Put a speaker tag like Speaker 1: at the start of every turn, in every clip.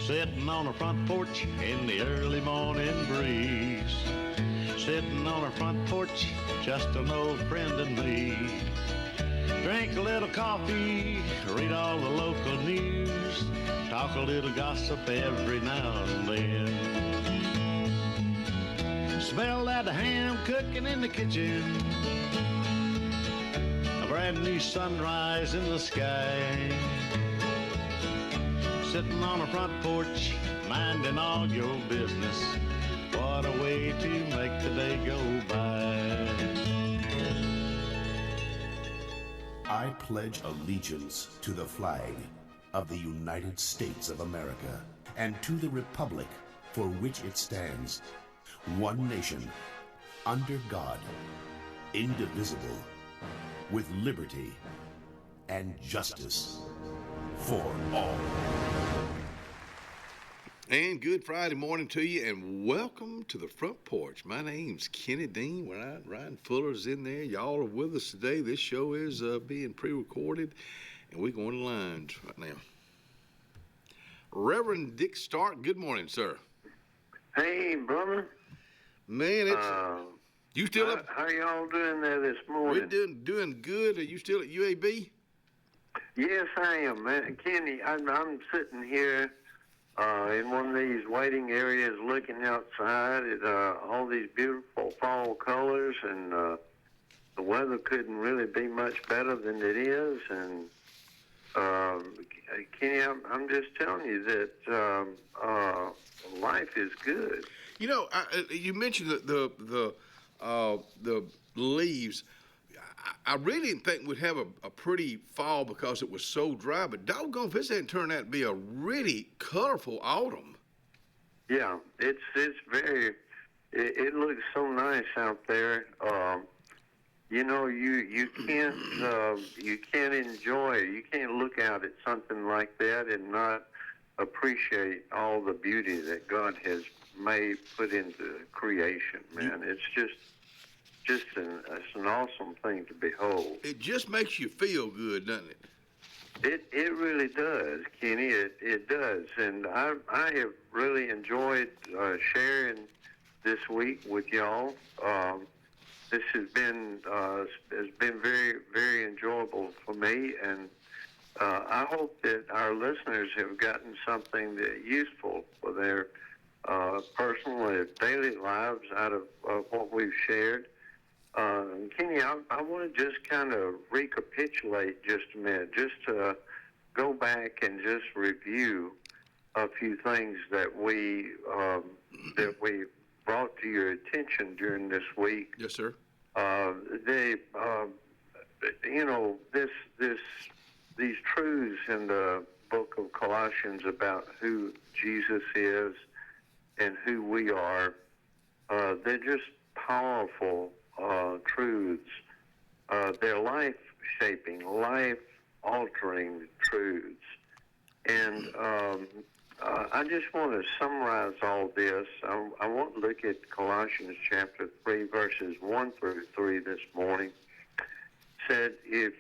Speaker 1: Sitting on the front porch in the early morning breeze. Sitting on our front porch, just an old friend and me. Drink a little coffee, read all the local news, talk a little gossip every now and then. Smell that ham cooking in the kitchen, a brand new sunrise in the sky. Sitting on a front porch, minding all your business. What a way to make the day go by.
Speaker 2: I pledge allegiance to the flag of the United States of America and to the republic for which it stands, one nation, under God, indivisible, with liberty and justice for all.
Speaker 3: And good Friday morning to you, and welcome to the front porch. My name's Kenny Dean. Ryan Fuller's in there. Y'all are with us today. This show is being pre-recorded, and we're going to lunch right now. Reverend Dick Stark, good morning, sir.
Speaker 4: Hey, brother.
Speaker 3: Man, it's you still up?
Speaker 4: How y'all doing there this morning?
Speaker 3: We're doing good. Are you still at UAB?
Speaker 4: Yes, I am, man. Kenny, I'm sitting here in one of these waiting areas looking outside at all these beautiful fall colors, and the weather couldn't really be much better than it is. And Kenny, I'm just telling you that life is good.
Speaker 3: You know, you mentioned the leaves. I really didn't think we'd have a pretty fall because it was so dry, but doggone if this hadn't turned out to be a really colorful autumn.
Speaker 4: Yeah, it's very, it looks so nice out there. You know, you can't enjoy, you can't look out at something like that and not appreciate all the beauty that God has put into creation, man. It's just an awesome thing to behold.
Speaker 3: It just makes you feel good, doesn't it?
Speaker 4: It really does, Kenny. It does, and I have really enjoyed sharing this week with y'all. This has been very, very enjoyable for me, and I hope that our listeners have gotten something that useful for their personal and daily lives out of what we've shared. Kenny, I want to just kind of recapitulate just a minute, just to go back and just review a few things that we brought to your attention during this week.
Speaker 3: Yes, sir.
Speaker 4: These truths in the book of Colossians about who Jesus is and who we are, they're just powerful truths. They're life-shaping, life-altering truths. And I just want to summarize all this. I want to look at Colossians chapter 3, verses 1 through 3 this morning. It said, if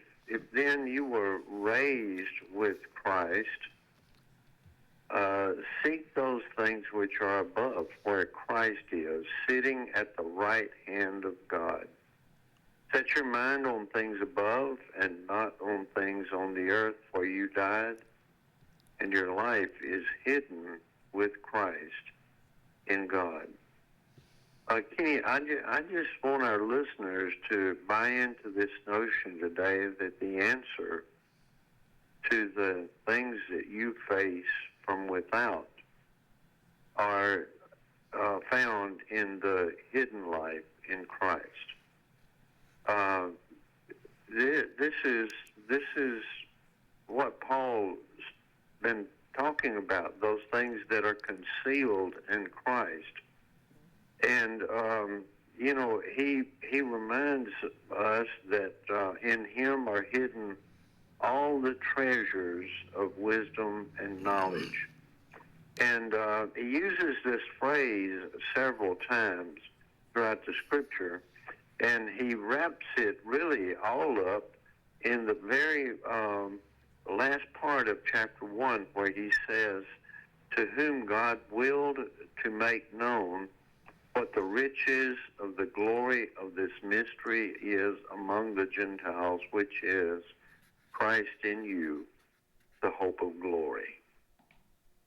Speaker 4: then you were raised with Christ, seek those things which are above, where Christ is, sitting at the right hand of God. Set your mind on things above and not on things on the earth, for you died, and your life is hidden with Christ in God. Kenny, I just want our listeners to buy into this notion today that the answer to the things that you face from without are found in the hidden life in Christ. This is what Paul's been talking about, those things that are concealed in Christ. And, he reminds us that in him are hidden all the treasures of wisdom and knowledge. And he uses this phrase several times throughout the Scripture, and he wraps it really all up in the very last part of chapter 1, where he says to whom God willed to make known what the riches of the glory of this mystery is among the Gentiles, which is Christ in you, the hope of glory.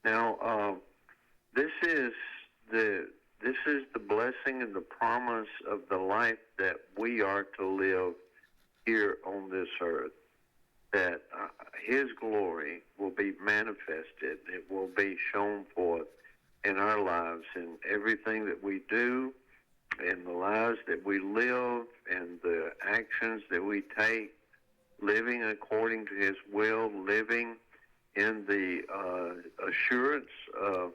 Speaker 4: Now, this is the blessing and the promise of the life that we are to live here on this earth, that his glory will be manifested. It will be shown forth in our lives, in everything that we do, in the lives that we live, and the actions that we take, living according to his will, living in the assurance of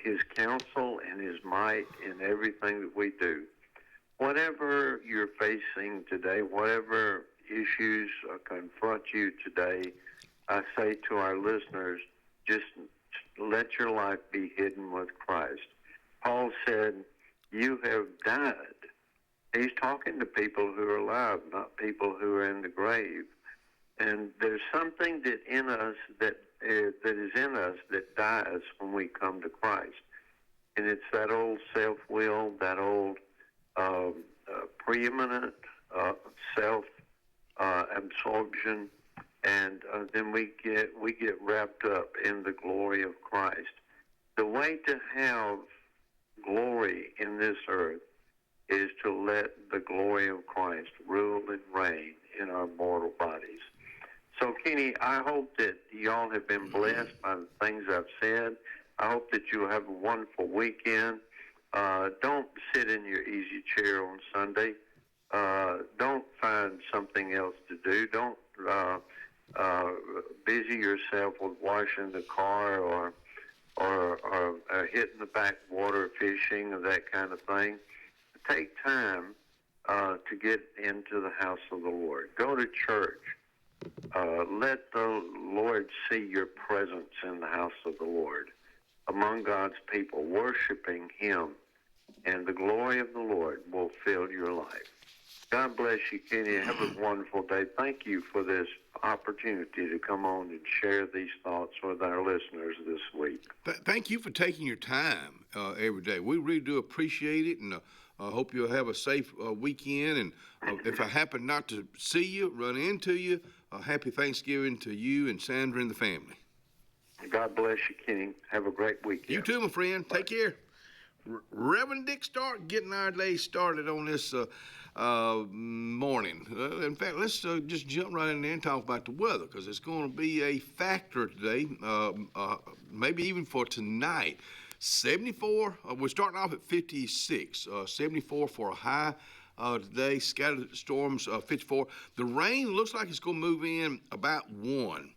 Speaker 4: his counsel and his might in everything that we do. Whatever you're facing today, whatever issues confront you today, I say to our listeners, just let your life be hidden with Christ. Paul said, you have died. He's talking to people who are alive, not people who are in the grave. And there's something that in us that is in us that dies when we come to Christ. And it's that old self-will, that old preeminent self-absorption, and then we get wrapped up in the glory of Christ. The way to have glory in this earth is to let the glory of Christ rule and reign in our mortal bodies. So, Kenny, I hope that y'all have been blessed by the things I've said. I hope that you'll have a wonderful weekend. Don't sit in your easy chair on Sunday. Don't find something else to do. Don't busy yourself with washing the car or hitting the backwater fishing or that kind of thing. Take time to get into the house of the Lord. Go to church. Let the Lord see your presence in the house of the Lord, among God's people, worshiping him, and the glory of the Lord will fill your life. God bless you, Kenny. Have a wonderful day. Thank you for this opportunity to come on and share these thoughts with our listeners this week.
Speaker 3: Thank you for taking your time every day. We really do appreciate it, and I hope you'll have a safe weekend. And if I happen not to see you, run into you, happy Thanksgiving to you and Sandra and the family.
Speaker 4: God bless you, Kenny. Have a great weekend.
Speaker 3: You too, my friend. Bye. Take care. Reverend Dick Stark getting our day started on this morning. In fact, let's just jump right in there and talk about the weather, because it's going to be a factor today, maybe even for tonight. 74, we're starting off at 56, 74 for a high today, scattered storms 54. The rain looks like it's going to move in about 1.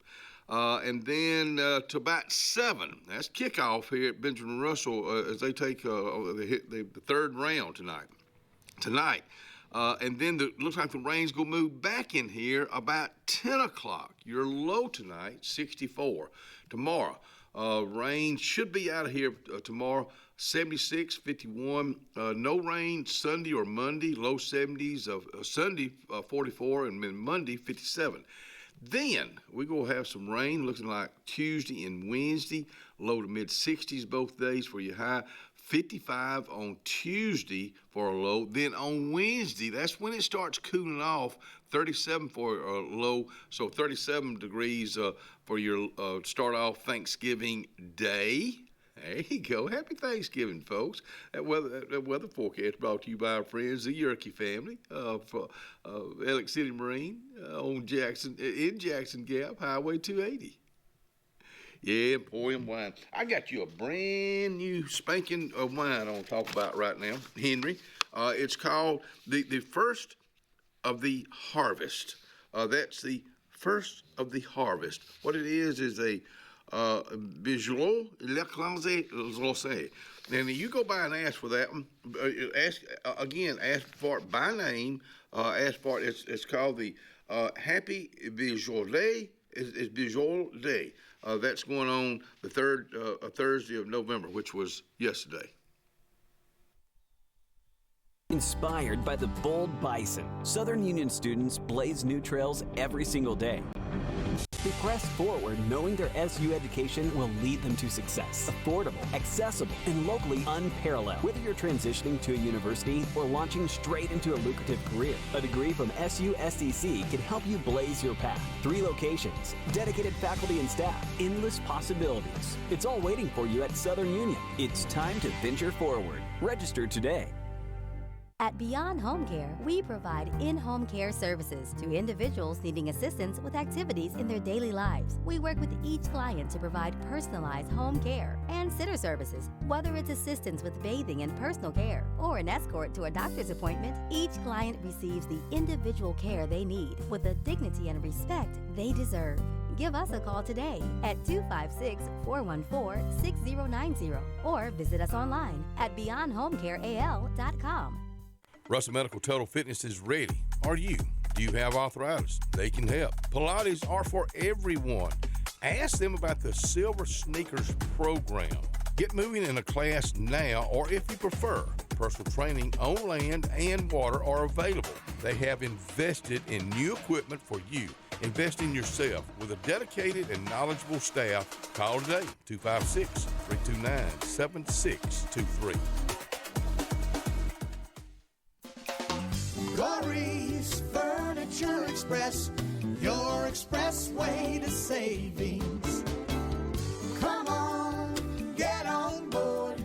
Speaker 3: And then to about 7. That's kickoff here at Benjamin Russell as they take the third round tonight. And then looks like the rain's going to move back in here about 10 o'clock. Your low tonight, 64. Tomorrow, rain should be out of here tomorrow, 76, 51. No rain Sunday or Monday, low 70s. Sunday, 44, and then Monday, 57. Then we're going to have some rain looking like Tuesday and Wednesday, low to mid-60s both days for your high, 55 on Tuesday for a low. Then on Wednesday, that's when it starts cooling off, 37 for a low, so 37 degrees for your start off Thanksgiving Day. There you go. Happy Thanksgiving, folks. That weather forecast brought to you by our friends, the Yerke family for Alex City Marine in Jackson Gap, Highway 280. Yeah, Emporium Wine. I got you a brand new spanking wine I want to talk about right now, Henry. It's called the First of the Harvest. That's the First of the Harvest. What it is a Bijou L'Éclancé Rosé. And you go by and ask for that one. Ask for it by name. Ask for it. It's called the Happy Bijoulet. It's Bijoulet. That's going on the Thursday of November, which was yesterday.
Speaker 5: Inspired by the bold bison, Southern Union students blaze new trails every single day. They press forward knowing their SU education will lead them to success. Affordable, accessible, and locally unparalleled. Whether you're transitioning to a university or launching straight into a lucrative career, a degree from SU SDC can help you blaze your path. 3 locations, dedicated faculty and staff, endless possibilities. It's all waiting for you at Southern Union. It's time to venture forward. Register today.
Speaker 6: At Beyond Home Care, we provide in-home care services to individuals needing assistance with activities in their daily lives. We work with each client to provide personalized home care and sitter services. Whether it's assistance with bathing and personal care or an escort to a doctor's appointment, each client receives the individual care they need with the dignity and respect they deserve. Give us a call today at 256-414-6090 or visit us online at beyondhomecareal.com.
Speaker 3: Russell Medical Total Fitness is ready. Are you? Do you have arthritis? They can help. Pilates are for everyone. Ask them about the Silver Sneakers program. Get moving in a class now, or if you prefer, personal training on land and water are available. They have invested in new equipment for you. Invest in yourself with a dedicated and knowledgeable staff. Call today, 256-329-7623.
Speaker 7: Glory's Furniture Express, your expressway to savings. Come on, get on board.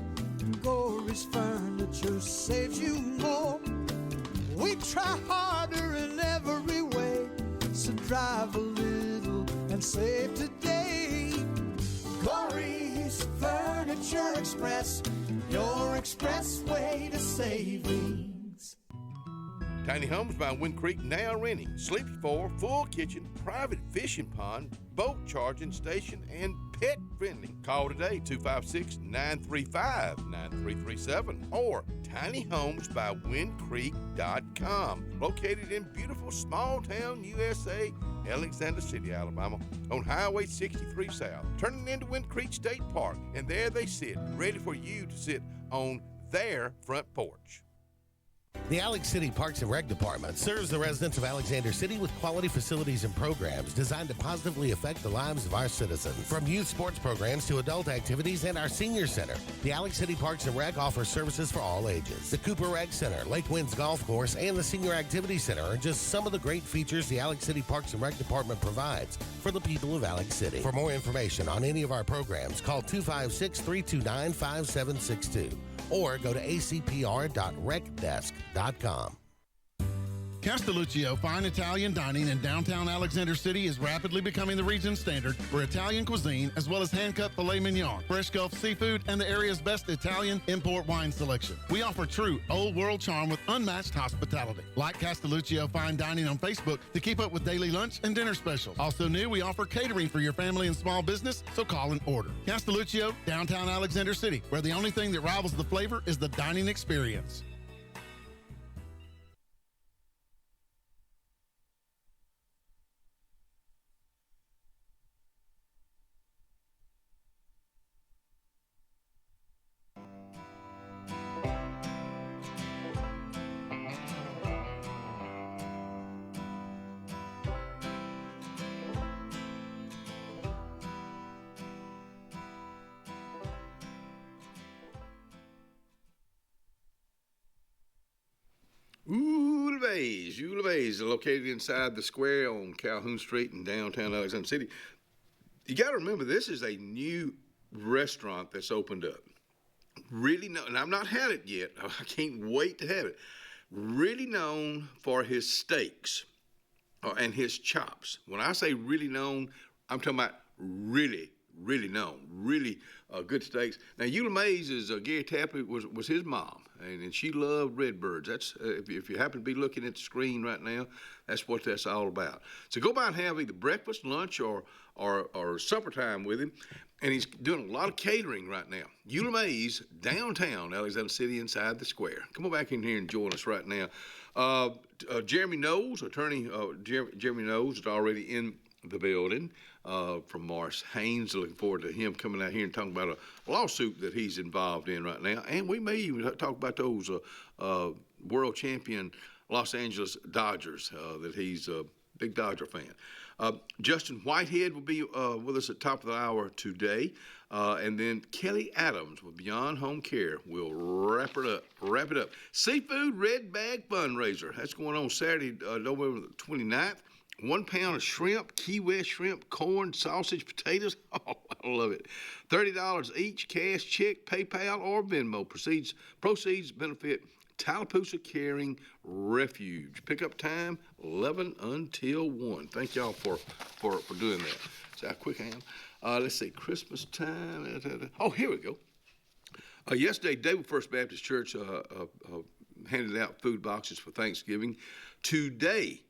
Speaker 7: Glory's Furniture saves you more. We try harder in every way, so drive a little and save today. Glory's Furniture Express, your expressway to savings.
Speaker 3: Tiny Homes by Wind Creek now renting. Sleepy 4, full kitchen, private fishing pond, boat charging station, and pet friendly. Call today, 256-935-9337 or tinyhomesbywindcreek.com. Located in beautiful small town USA, Alexander City, Alabama, on Highway 63 South. Turning into Wind Creek State Park, and there they sit, ready for you to sit on their front porch.
Speaker 8: The Alex City Parks and Rec Department serves the residents of Alexander City with quality facilities and programs designed to positively affect the lives of our citizens. From youth sports programs to adult activities and our senior center, the Alex City Parks and Rec offers services for all ages. The Cooper Rec Center, Lake Winds Golf Course, and the Senior Activity Center are just some of the great features the Alex City Parks and Rec Department provides for the people of Alex City. For more information on any of our programs, call 256-329-5762. or go to acpr.recdesk.com.
Speaker 9: Castelluccio Fine Italian Dining in downtown Alexander City is rapidly becoming the region standard for Italian cuisine, as well as hand-cut filet mignon, fresh Gulf seafood, and the area's best Italian import wine selection. We offer true old-world charm with unmatched hospitality. Like Castelluccio Fine Dining on Facebook to keep up with daily lunch and dinner specials. Also new, we offer catering for your family and small business, so call and order. Castelluccio, downtown Alexander City, where the only thing that rivals the flavor is the dining experience.
Speaker 3: Ulavays, located inside the square on Calhoun Street in downtown Alexander City. You got to remember, this is a new restaurant that's opened up. Really known, and I've not had it yet. I can't wait to have it. Really known for his steaks and his chops. When I say really known, I'm talking about really known, really good steaks. Now, Eula Mays is Gary Tapley was his mom, and she loved Redbirds. That's if you happen to be looking at the screen right now, that's what that's all about. So go by and have either breakfast, lunch, or supper time with him. And he's doing a lot of catering right now. Eula Mays, downtown Alexander City, inside the square. Come on back in here and join us right now. Jeremy Knowles, attorney Jeremy Knowles, is already in the building from Morris Haynes. Looking forward to him coming out here and talking about a lawsuit that he's involved in right now. And we may even talk about those world champion Los Angeles Dodgers that he's big Dodger fan. Justin Whitehead will be with us at top of the hour today. And then Kelly Adams with Beyond Home Care will wrap it up. Seafood Red Bag Fundraiser. That's going on Saturday, November the 29th. 1 pound of shrimp, Key West shrimp, corn, sausage, potatoes. Oh, I love it. $30 each, cash, check, PayPal, or Venmo. Proceeds benefit Tallapoosa Caring Refuge. Pickup time, 11 until 1. Thank y'all for doing that. See how quick I am? Let's see, Christmas time. Oh, here we go. Yesterday, David First Baptist Church handed out food boxes for Thanksgiving. Today,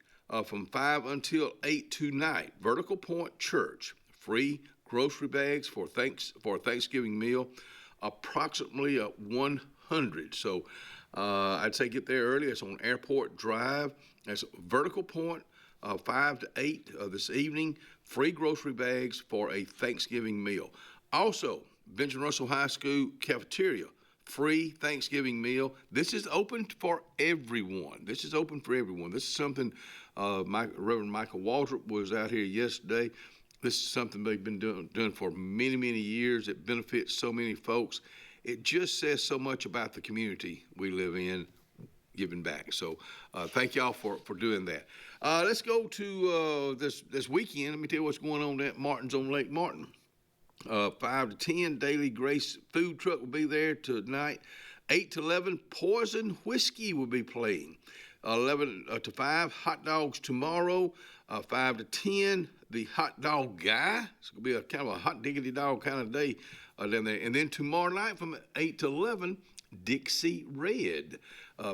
Speaker 3: from 5 until 8 tonight, Vertical Point Church, free grocery bags for a Thanksgiving meal, approximately 100. So I'd say get there early. It's on Airport Drive. That's Vertical Point, 5 to 8 this evening, free grocery bags for a Thanksgiving meal. Also, Benjamin Russell High School cafeteria, free Thanksgiving meal. This is open for everyone. This is something Reverend Michael Waldrop was out here yesterday. This is something they've been doing for many, many years. It benefits so many folks. It just says so much about the community we live in, giving back. So thank y'all for doing that. Let's go to this weekend. Let me tell you what's going on at Martin's on Lake Martin. 5 to 10, Daily Grace food truck will be there tonight. 8 to 11, Poison Whiskey will be playing. 11 to 5, hot dogs tomorrow. 5 to 10, the hot dog guy. It's going to be a kind of a hot diggity dog kind of day down there. And then tomorrow night from 8 to 11, Dixie Red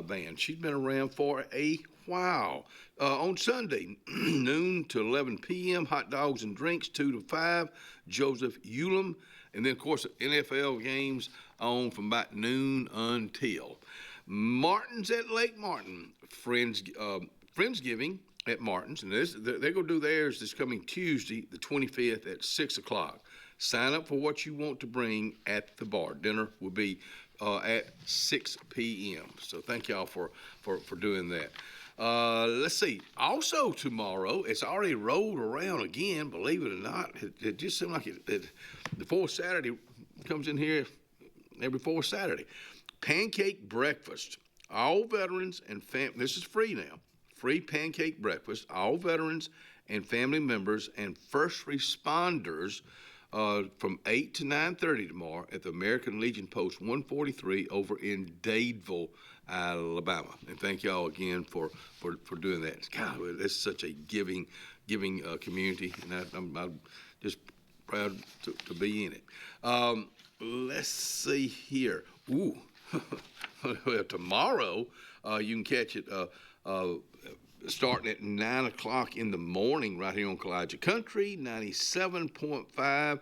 Speaker 3: band. She's been around for a while. On Sunday, noon to 11 p.m., hot dogs and drinks, 2 to 5, Joseph Ulam. And then, of course, NFL games on from about noon until. Martin's at Lake Martin. Friendsgiving at Martin's. And they're going to do theirs this coming Tuesday, the 25th at 6 o'clock. Sign up for what you want to bring at the bar. Dinner will be at 6 p.m. So thank y'all for doing that. Let's see. Also tomorrow, it's already rolled around again, believe it or not. It just seemed like the fourth Saturday comes in here every fourth Saturday. Pancake breakfast. All veterans and this is free now. Free pancake breakfast. All veterans and family members and first responders from 8 to 9:30 tomorrow at the American Legion Post 143 over in Dadeville, Alabama. And thank y'all again for doing that. God, it's such a giving community, and I'm just proud to be in it. Let's see here. Ooh, well, tomorrow you can catch it starting at 9 o'clock in the morning right here on Kalijah Country, 97.5.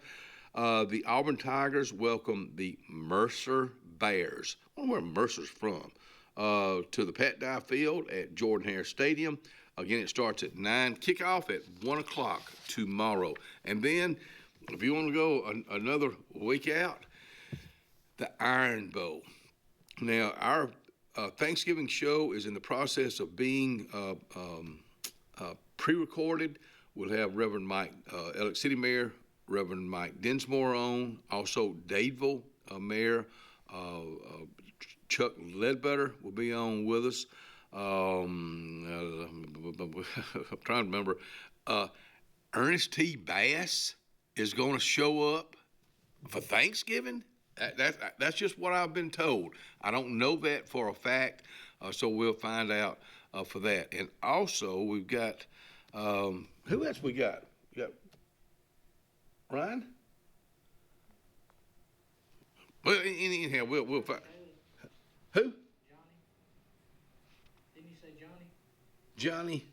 Speaker 3: The Auburn Tigers welcome the Mercer Bears. I wonder where Mercer's from. To the Pat Dye Field at Jordan-Hare Stadium. Again, it starts at 9. Kickoff at 1 o'clock tomorrow. And then, if you want to go another week out, the Iron Bowl. Now, our Thanksgiving show is in the process of being pre-recorded. We'll have Reverend Mike, Elliott City Mayor, Reverend Mike Dinsmore on, also Dadeville Mayor, Chuck Ledbetter will be on with us. I'm trying to remember. Ernest T. Bass is going to show up for Thanksgiving. That's just what I've been told. I don't know that for a fact, so we'll find out for that. And also, we've got, who else we got? We got Ryan? Well, anyhow, we'll find. Who?
Speaker 10: Johnny. Didn't you say Johnny?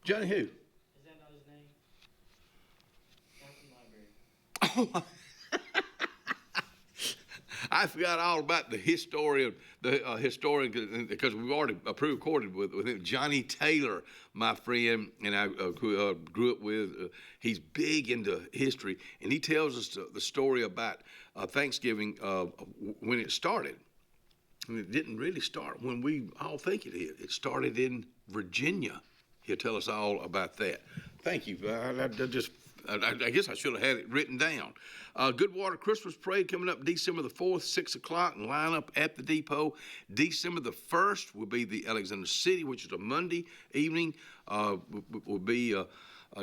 Speaker 3: Johnny who?
Speaker 10: Is that not his name? Martin Library.
Speaker 3: Oh, I forgot all about the historian, because we've already pre-recorded with him, Johnny Taylor, my friend, and I grew up with. He's big into history, and he tells us the story about Thanksgiving when it started. And it didn't really start when we all think it is. It started in Virginia. He'll tell us all about that. Thank you. I guess I should have had it written down. Goodwater Christmas Parade coming up December the 4th, 6 o'clock, and line up at the depot. December the 1st will be the Alexander City, which is a Monday evening. Will be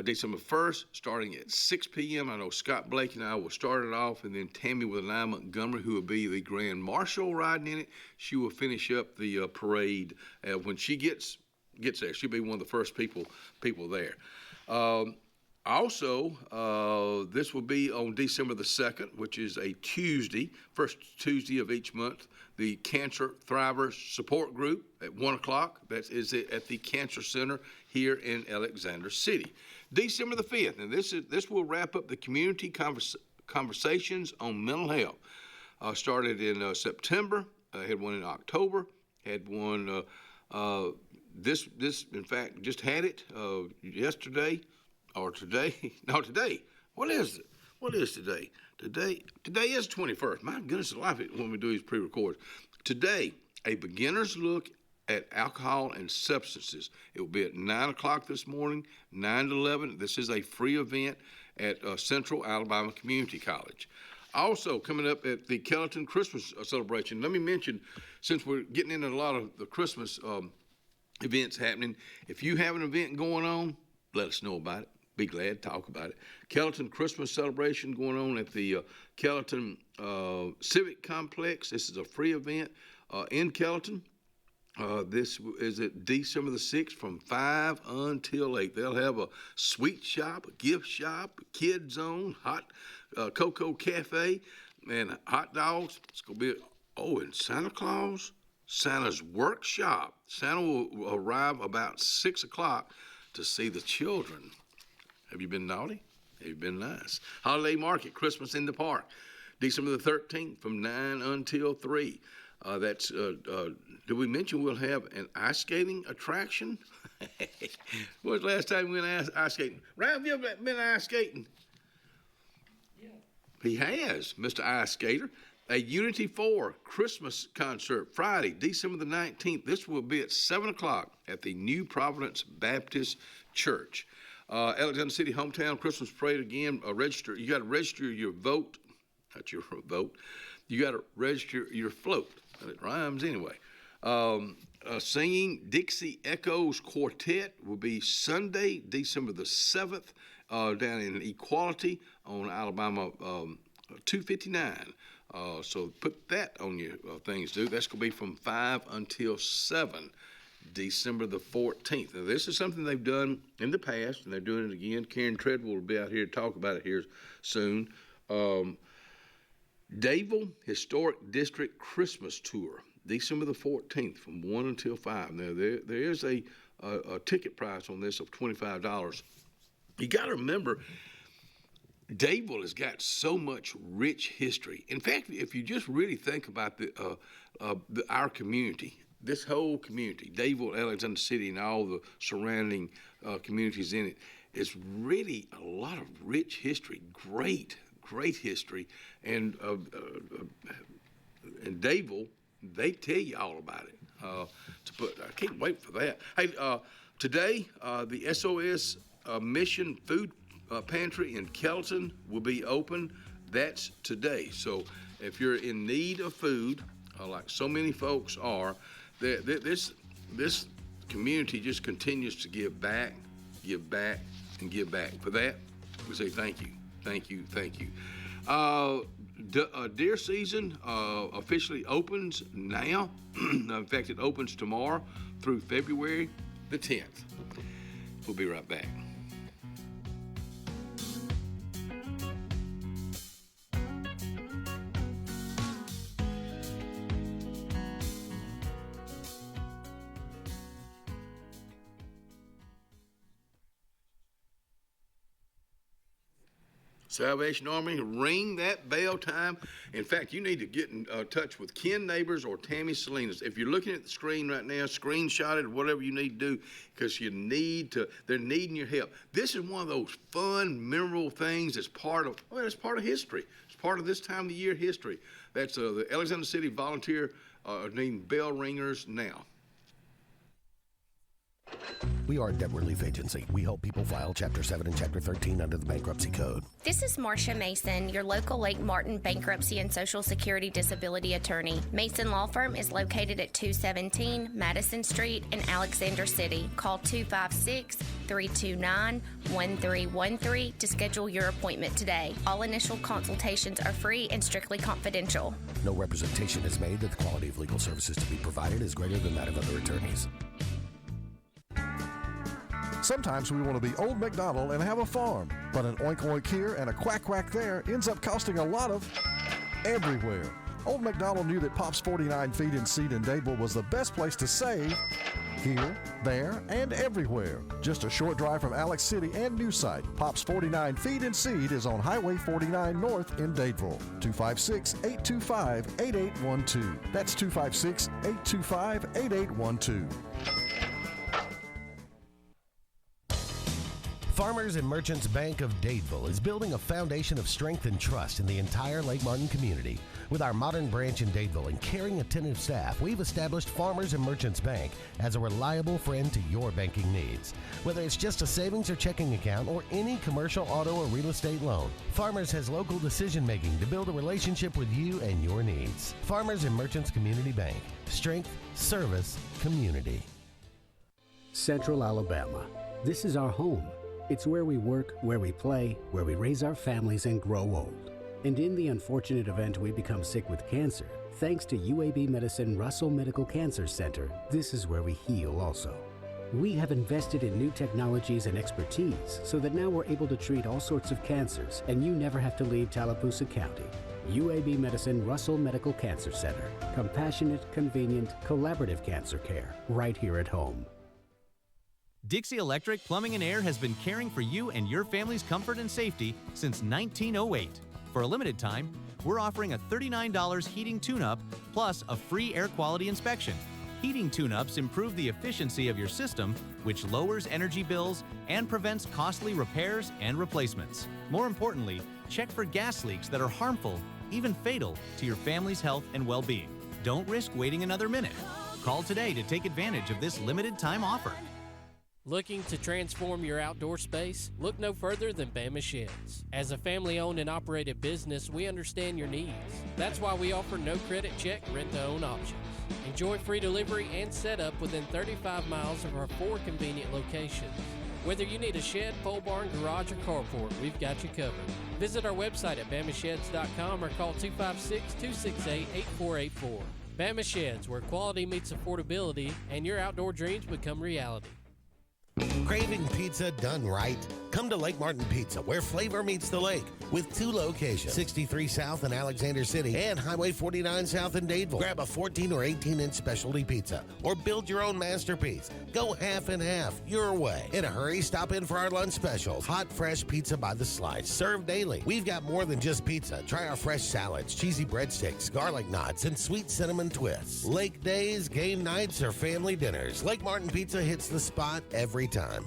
Speaker 3: December 1st, starting at 6 p.m. I know Scott Blake and I will start it off, and then Tammy with Nye Montgomery, who will be the Grand Marshal riding in it. She will finish up the parade when she gets there. She'll be one of the first people there. Also, this will be on December the 2nd, which is a Tuesday, first Tuesday of each month, the Cancer Thrivers Support Group at 1 o'clock. That is at the Cancer Center here in Alexander City. December the 5th, and this will wrap up the community conversations on mental health. Started in September, had one in October, had one this in fact just had it yesterday. Or today? No, today. What is it? What is today? Today is 21st. My goodness, I love it when we do these pre-records. Today, a beginner's look at alcohol and substances. It will be at 9 o'clock this morning, 9 to 11. This is a free event at Central Alabama Community College. Also, coming up at the Kellerton Christmas celebration, let me mention, since we're getting into a lot of the Christmas events happening, if you have an event going on, let us know about it. Be glad to talk about it. Kellerton Christmas celebration going on at the Kellerton Civic Complex. This is a free event in Kellerton. This is at December the 6th from 5 until 8. They'll have a sweet shop, a gift shop, a kid zone, hot cocoa cafe, and hot dogs. It's going to be, and Santa Claus, Santa's workshop. Santa will arrive about 6 o'clock to see the children. Have you been naughty? Have you been nice? Holiday Market, Christmas in the Park, December the 13th from 9 until 3. Did we mention we'll have an ice skating attraction? When was the last time we went ice skating? Ryan, have you ever been ice skating? Yeah. He has, Mr. Ice Skater. A Unity 4 Christmas concert, Friday, December the 19th. This will be at 7 o'clock at the New Providence Baptist Church. Alexander City Hometown Christmas Parade again. Register. You got to register your vote. Not your vote. You got to register your float. It rhymes anyway. Singing Dixie Echoes Quartet will be Sunday, December the 7th, down in Equality on Alabama 259. So put that on your things, dude. That's going to be from 5 until 7, December the 14th. Now, this is something they've done in the past, and they're doing it again. Karen Treadwell will be out here to talk about it here soon. Davil Historic District Christmas Tour, December the 14th from 1 until 5. Now, there is a ticket price on this of $25. You got to remember, Davil has got so much rich history. In fact, if you just really think about our community, this whole community, Davil, Alexander City, and all the surrounding communities in it, is really a lot of rich history, great history. And Davil, they tell you all about it. I can't wait for that. Hey, today, the SOS Mission Food Pantry in Kelton will be open. That's today. So if you're in need of food, like so many folks are, this community just continues to give back, and give back. For that, we say thank you. Deer season officially opens now. In fact, it opens tomorrow through February the 10th. We'll be right back. Salvation Army, ring that bell time. In fact, you need to get in touch with Ken Neighbors or Tammy Salinas. If you're looking at the screen right now, screenshot it, whatever you need to do, because they're needing your help. This is one of those fun, memorable things that's part of history. It's part of this time of the year history. That's the Alexander City Volunteer named Bell Ringers Now.
Speaker 8: We are a debt relief agency. We help people file Chapter 7 and Chapter 13 under the Bankruptcy Code.
Speaker 11: This is Marcia Mason, your local Lake Martin bankruptcy and Social Security disability attorney. Mason Law Firm is located at 217 Madison Street in Alexander City. Call 256-329-1313 to schedule your appointment today. All initial consultations are free and strictly confidential.
Speaker 8: No representation is made that the quality of legal services to be provided is greater than that of other attorneys.
Speaker 12: Sometimes we want to be Old MacDonald and have a farm, but an oink oink here and a quack quack there ends up costing a lot of everywhere. Old MacDonald knew that Pop's 49 Feed and Seed in Dadeville was the best place to save here, there, and everywhere. Just a short drive from Alex City and New Site. Pop's 49 Feed and Seed is on Highway 49 North in Dadeville. 256-825-8812. That's 256-825-8812.
Speaker 8: Farmers and Merchants Bank of Dadeville is building a foundation of strength and trust in the entire Lake Martin community. With our modern branch in Dadeville and caring, attentive staff, we've established Farmers and Merchants Bank as a reliable friend to your banking needs. Whether it's just a savings or checking account or any commercial, auto, or real estate loan, Farmers has local decision-making to build a relationship with you and your needs. Farmers and Merchants Community Bank. Strength, service, community.
Speaker 13: Central Alabama. This is our home. It's where we work, where we play, where we raise our families and grow old. And in the unfortunate event we become sick with cancer, thanks to UAB Medicine Russell Medical Cancer Center, this is where we heal also. We have invested in new technologies and expertise so that now we're able to treat all sorts of cancers and you never have to leave Tallapoosa County. UAB Medicine Russell Medical Cancer Center. Compassionate, convenient, collaborative cancer care right here at home.
Speaker 14: Dixie Electric Plumbing and Air has been caring for you and your family's comfort and safety since 1908. For a limited time, we're offering a $39 heating tune-up plus a free air quality inspection. Heating tune-ups improve the efficiency of your system, which lowers energy bills and prevents costly repairs and replacements. More importantly, check for gas leaks that are harmful, even fatal, to your family's health and well-being. Don't risk waiting another minute. Call today to take advantage of this limited time offer.
Speaker 15: Looking to transform your outdoor space? Look no further than Bama Sheds. As a family-owned and operated business, we understand your needs. That's why we offer no credit check, rent-to-own options. Enjoy free delivery and setup within 35 miles of our 4 convenient locations. Whether you need a shed, pole barn, garage, or carport, we've got you covered. Visit our website at bamasheds.com or call 256-268-8484. Bama Sheds, where quality meets affordability and your outdoor dreams become reality.
Speaker 8: Craving pizza done right? Come to Lake Martin Pizza, where flavor meets the lake, with 2 locations, 63 South in Alexander City and Highway 49 South in Dadeville. Grab a 14 or 18-inch specialty pizza or build your own masterpiece. Go half and half, your way. In a hurry, stop in for our lunch specials. Hot, fresh pizza by the slice, served daily. We've got more than just pizza. Try our fresh salads, cheesy breadsticks, garlic knots, and sweet cinnamon twists. Lake days, game nights, or family dinners, Lake Martin Pizza hits the spot every time.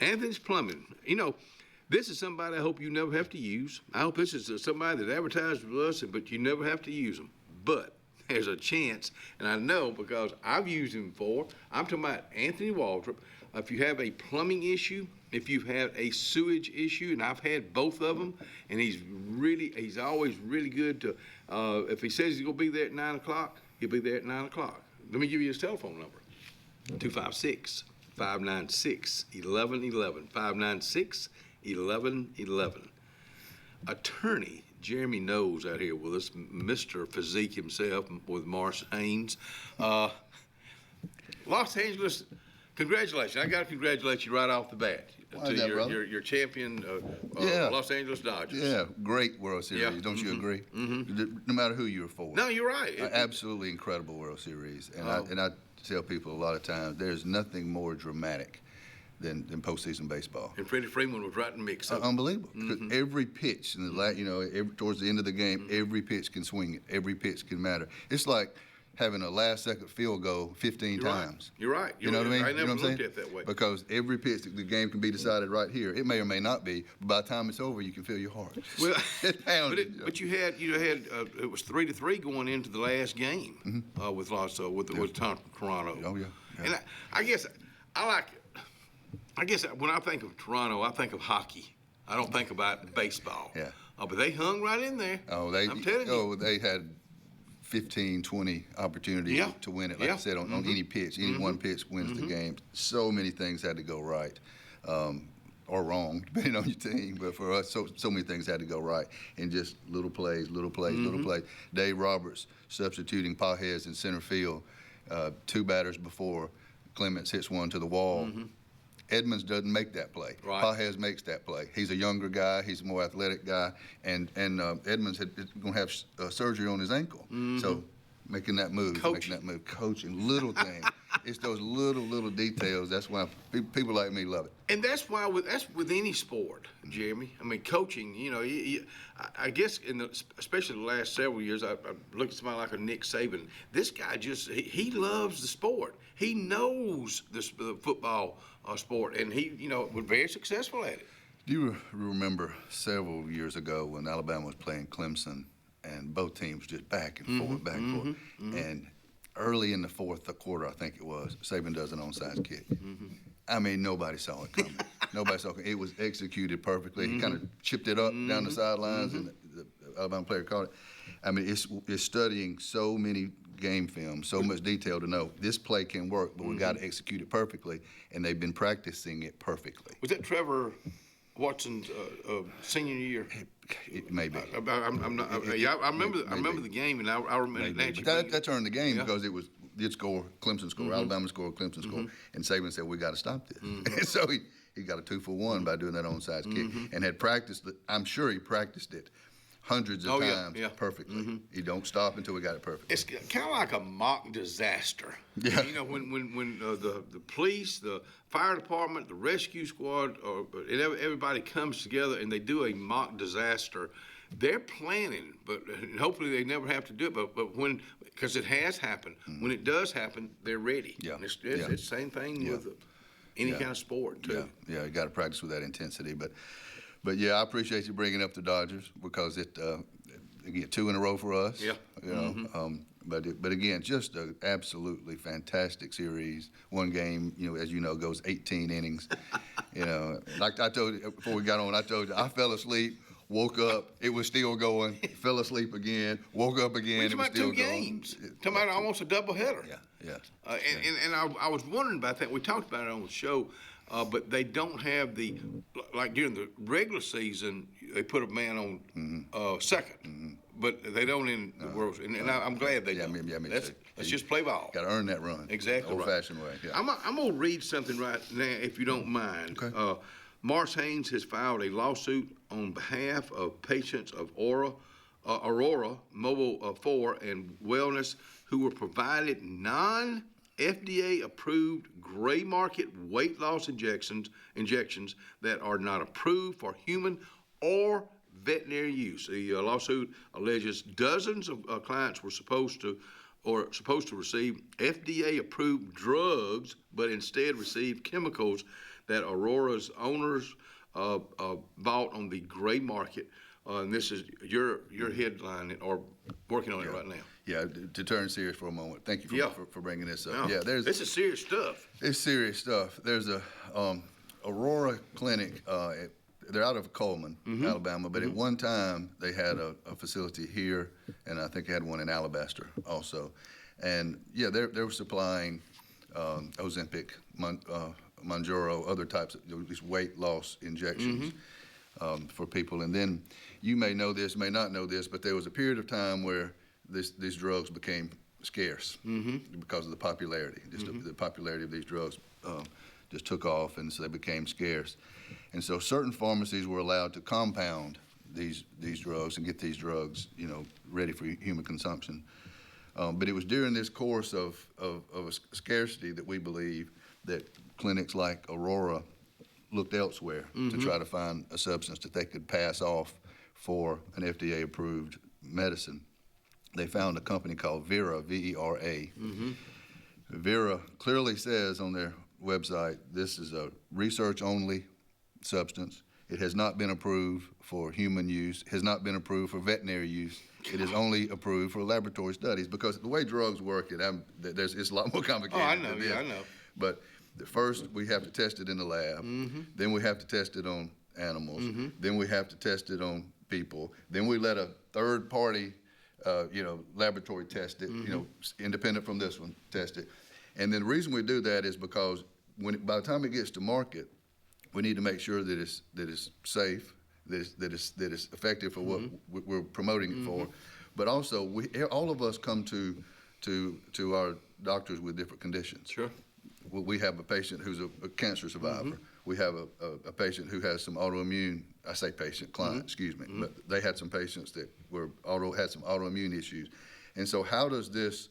Speaker 3: Anthony's Plumbing. You know, this is somebody I hope you never have to use. I hope this is somebody that advertises with us, but you never have to use them. But there's a chance, and I know because I've used him before. I'm talking about Anthony Waldrop. If you have a plumbing issue, if you've had a sewage issue, and I've had both of them, and he's always really good to, if he says he's gonna be there at 9 o'clock, he'll be there at 9 o'clock. Let me give you his telephone number, 256-596-1111, 596-1111. Attorney Jeremy Knowles out here with us, Mr. Physique himself with Morris Haynes. Los Angeles Congratulations. I got to congratulate you right off the bat.
Speaker 16: Why is that, brother?
Speaker 3: Your champion, Los Angeles Dodgers.
Speaker 16: Yeah, great World Series.
Speaker 3: Yeah.
Speaker 16: Don't you agree?
Speaker 3: Mm-hmm.
Speaker 16: No matter who you're for.
Speaker 3: No, you're right.
Speaker 16: Absolutely incredible World Series. And I tell people a lot of times, there's nothing more dramatic than postseason baseball.
Speaker 3: And Freddie Freeman was right in the mix.
Speaker 16: Unbelievable. Because every pitch in the towards the end of the game, every pitch can swing it. Every pitch can matter. It's like having a last-second field goal 15 times.
Speaker 3: You're right.
Speaker 16: You know what I mean?
Speaker 3: I never
Speaker 16: you know what I'm
Speaker 3: looked
Speaker 16: saying?
Speaker 3: at it that way.
Speaker 16: Because every pitch, the game can be decided right here. It may or may not be, but by the time it's over, you can feel your heart.
Speaker 3: Well, but you had it was 3-3 going into the last game with Toronto.
Speaker 16: Oh yeah.
Speaker 3: And I guess when I think of Toronto, I think of hockey. I don't think about baseball.
Speaker 16: Yeah.
Speaker 3: But they hung right in there. I'm telling you.
Speaker 16: Oh, they had 15, 20 opportunities to win it. Like I said, on any pitch, any one pitch wins the game. So many things had to go right, or wrong, depending on your team. But for us, so many things had to go right, and just little plays. Dave Roberts substituting Pages in center field, 2 batters before Clemens hits one to the wall. Edmonds doesn't make that play.
Speaker 3: Right.
Speaker 16: Pages makes that play. He's a younger guy. He's a more athletic guy. And Edmonds is going to have surgery on his ankle. So making that move. Coaching. Little things. It's those little details. That's why people like me love it.
Speaker 3: And that's with any sport, Jeremy. I mean, coaching, I guess especially the last several years, I look at somebody like a Nick Saban. This guy he loves the sport. He knows the football sport, and he, was very successful at it.
Speaker 16: Do you remember several years ago when Alabama was playing Clemson, and both teams just back and forth, and early in the fourth quarter, I think it was, Saban does an onside kick. I mean, nobody saw it coming. Nobody saw it. It was executed perfectly. He kind of chipped it up down the sidelines, and the Alabama player caught it. I mean, it's studying so many game film, so much detail to know this play can work, but we got to execute it perfectly, and they've been practicing it perfectly.
Speaker 3: Was that Trevor Watson's senior year?
Speaker 16: It may be.
Speaker 3: I remember the game, and I remember
Speaker 16: that turned the game because did score, Clemson score, Alabama score, Clemson score, and Saban said, we got to stop this. And so he got a 2-for-1 by doing that onside kick, and had practiced it. I'm sure he practiced it hundreds of times perfectly. He don't stop until we got it perfect.
Speaker 3: It's kind of like a mock disaster.
Speaker 16: Yeah.
Speaker 3: When the police, the fire department, the rescue squad, everybody comes together and they do a mock disaster. They're planning, but hopefully they never have to do it. But because it has happened, when it does happen, they're ready.
Speaker 16: Yeah.
Speaker 3: And it's the same thing with any kind of sport too.
Speaker 16: Yeah, you got to practice with that intensity, But yeah, I appreciate you bringing up the Dodgers because they get 2 in a row for us.
Speaker 3: Yeah.
Speaker 16: But again, just an absolutely fantastic series. One game, as you know, goes 18 innings. Like I told you before we got on, I told you I fell asleep, woke up, it was still going, fell asleep again, woke up again, it was still going.
Speaker 3: 2 games. Talking about almost a doubleheader.
Speaker 16: Yeah.
Speaker 3: And I was wondering about that. We talked about it on the show. But they don't have like during the regular season, they put a man on second, but they don't in the World Series. And I'm glad they don't. Let's just play ball.
Speaker 16: Got to earn that run.
Speaker 3: Exactly.
Speaker 16: Old-fashioned way. Yeah.
Speaker 3: I'm going to read something right now, if you don't mind.
Speaker 16: Okay.
Speaker 3: Mars Haynes has filed a lawsuit on behalf of patients of Aurora Mobile 4 and Wellness who were provided FDA-approved gray market weight loss injections that are not approved for human or veterinary use. The lawsuit alleges dozens of clients were supposed to receive FDA-approved drugs, but instead received chemicals that Aurora's owners bought on the gray market. And this is your headline or working on it right now.
Speaker 16: Yeah, to turn serious for a moment. Thank you for bringing this up.
Speaker 3: Yeah, this is serious stuff.
Speaker 16: It's serious stuff. There's a Aurora clinic. They're out of Coleman, Alabama, but at one time they had a facility here, and I think they had one in Alabaster also. And they were supplying Ozempic, Mounjaro, other types of these weight loss injections for people. And then you may know this, may not know this, but there was a period of time where these drugs became scarce because of the popularity. The popularity of these drugs just took off, and so they became scarce. And so certain pharmacies were allowed to compound these drugs and get these drugs, ready for human consumption. But it was during this course of a scarcity that we believe that clinics like Aurora looked elsewhere to try to find a substance that they could pass off for an FDA-approved medicine. They found a company called Vera, V-E-R-A. Vera clearly says on their website, this is a research-only substance. It has not been approved for human use, has not been approved for veterinary use. It is only approved for laboratory studies, because the way drugs work, it's a lot more complicated.
Speaker 3: Oh, I know,
Speaker 16: than this.
Speaker 3: yeah, I know.
Speaker 16: But first, we have to test it in the lab. Then we have to test it on animals. Then we have to test it on people. Then we let a third party, laboratory test it, independent from this one, test it. And then the reason we do that is because by the time it gets to market, we need to make sure that it's safe, that it's effective for what we're promoting it for. But also, all of us come to our doctors with different conditions.
Speaker 3: Sure.
Speaker 16: We have a patient who's a cancer survivor. We have a patient who has some autoimmune, I say patient, client, excuse me, but they had some patients that had some autoimmune issues. And so how does this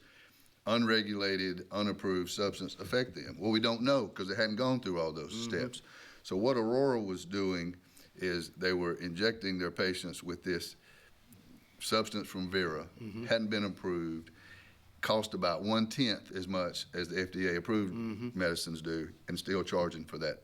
Speaker 16: unregulated, unapproved substance affect them? Well, we don't know, because they hadn't gone through all those steps. So what Aurora was doing is they were injecting their patients with this substance from Vera, hadn't been approved, cost about 1/10 as much as the FDA-approved medicines do, and still charging for that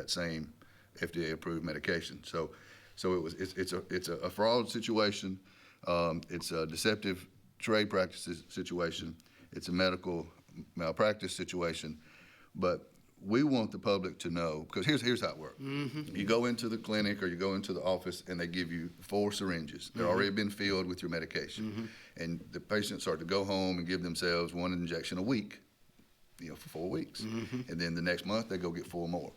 Speaker 16: same FDA-approved medication. So it's a fraud situation. It's a deceptive trade practices situation. It's a medical malpractice situation. But we want the public to know, because here's how it works. You go into the clinic or you go into the office and they give you 4 syringes. They're already been filled with your medication. And the patients are to go home and give themselves 1 injection a week, for 4 weeks. And then the next month they go get 4 more.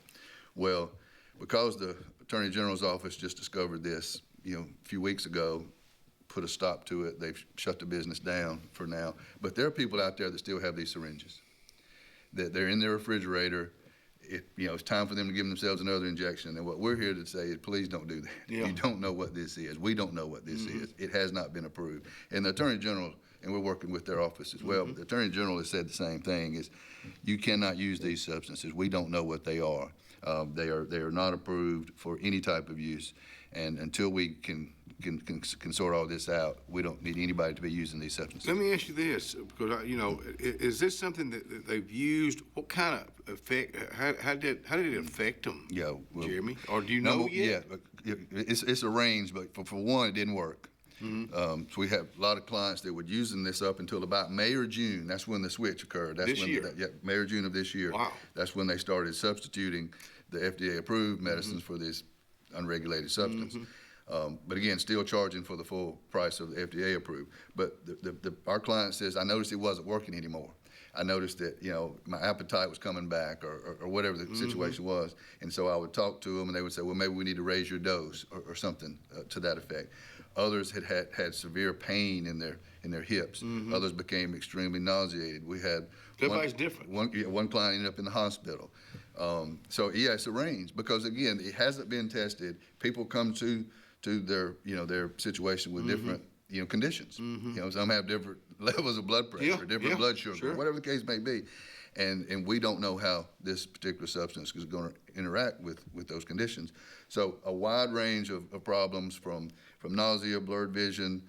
Speaker 16: Well, because the Attorney General's office just discovered this, a few weeks ago, put a stop to it. They've shut the business down for now. But there are people out there that still have these syringes, that they're in their refrigerator. It's time for them to give themselves another injection. And what we're here to say is, please don't do that. You don't know what this is. We don't know what this is. It has not been approved. And the Attorney General, and we're working with their office as well, but the Attorney General has said the same thing, is you cannot use these substances. We don't know what they are. They are not approved for any type of use. And until we can sort all this out, we don't need anybody to be using these substances.
Speaker 3: Let me ask you this, because is this something that they've used? What kind of effect? How did it affect them?
Speaker 16: Yeah, well,
Speaker 3: Jeremy, or do you know yet?
Speaker 16: Yeah, it's arranged, but for one, it didn't work. So we have a lot of clients that were using this up until about May or June. That's when the switch occurred. That's May or June of this year.
Speaker 3: Wow.
Speaker 16: That's when they started substituting the FDA-approved medicines for this unregulated substance. But again, still charging for the full price of the FDA approved. But our client says, I noticed it wasn't working anymore. I noticed that, my appetite was coming back or whatever the situation was. And so I would talk to them and they would say, well, maybe we need to raise your dose or something to that effect. Others had severe pain in their hips. Others became extremely nauseated. We had
Speaker 3: everybody's different.
Speaker 16: One client ended up in the hospital. So yeah, it's arranged because again, it hasn't been tested. People come to their their situation with different conditions. Some have different levels of blood pressure, different blood sugar, whatever the case may be, and we don't know how this particular substance is going to interact with those conditions. So a wide range of problems from nausea, blurred vision,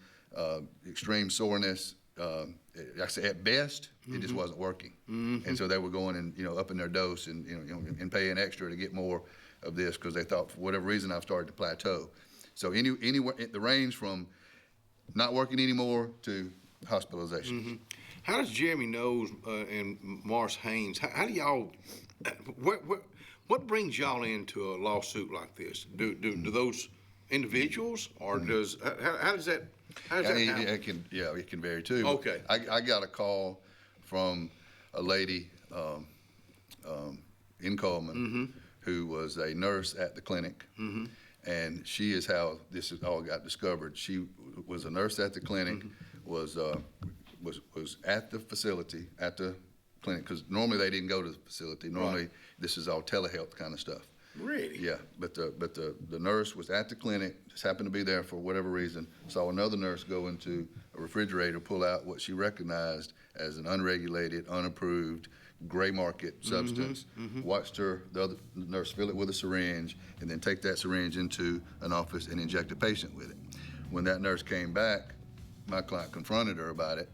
Speaker 16: extreme soreness. I say at best, it just wasn't working, and so they were going and upping their dose and and paying extra to get more of this because they thought for whatever reason I've started to plateau. So anywhere the range from not working anymore to hospitalization.
Speaker 3: How does Jeremy Knowles and Morris Haynes? How do y'all? What brings y'all into a lawsuit like this? Do those individuals or does how does that? How does that happen?
Speaker 16: It can vary too.
Speaker 3: Okay.
Speaker 16: I got a call from a lady in Coleman who was a nurse at the clinic. And she is how this all got discovered. She was a nurse at the clinic, was at the facility, at the clinic, because normally they didn't go to the facility. Normally this is all telehealth kind of stuff.
Speaker 3: Really?
Speaker 16: Yeah, but the nurse was at the clinic, just happened to be there for whatever reason, saw another nurse go into a refrigerator, pull out what she recognized as an unregulated, unapproved, gray market substance, watched the other nurse fill it with a syringe, and then take that syringe into an office and inject a patient with it. When that nurse came back, my client confronted her about it.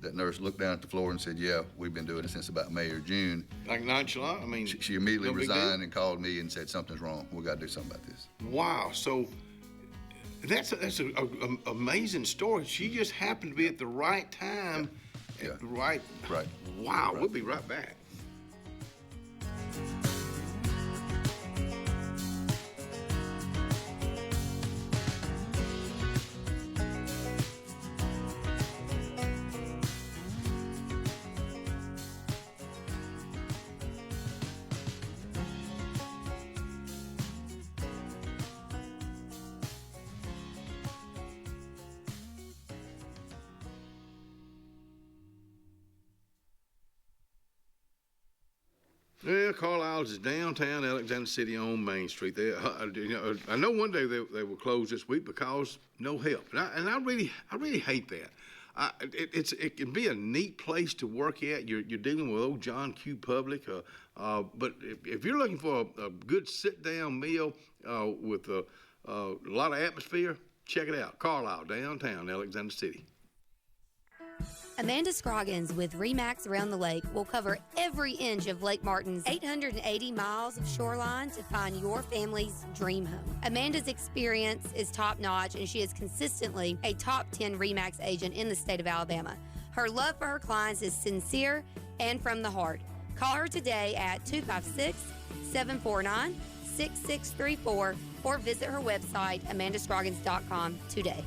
Speaker 16: That nurse looked down at the floor and said, yeah, we've been doing it since about May or June.
Speaker 3: Like nonchalant? I mean,
Speaker 16: she immediately resigned and called me and said, something's wrong. We got to do something about this.
Speaker 3: Wow. So that's an amazing story. She just happened to be at the right time.
Speaker 16: Yeah.
Speaker 3: Right.
Speaker 16: Right.
Speaker 3: Wow. We'll be right back. Yeah, Carlisle's is downtown Alexander City on Main Street. I know one day they will close this week because no help, and I really hate that. It can be a neat place to work at. You're dealing with old John Q. Public, but if you're looking for a good sit-down meal with a lot of atmosphere, check it out. Carlisle, downtown Alexander City.
Speaker 17: Amanda Scroggins with RE/MAX Around the Lake will cover every inch of Lake Martin's 880 miles of shoreline to find your family's dream home. Amanda's experience is top-notch, and she is consistently a top 10 RE/MAX agent in the state of Alabama. Her love for her clients is sincere and from the heart. Call her today at 256-749-6634 or visit her website, amandascroggins.com, today.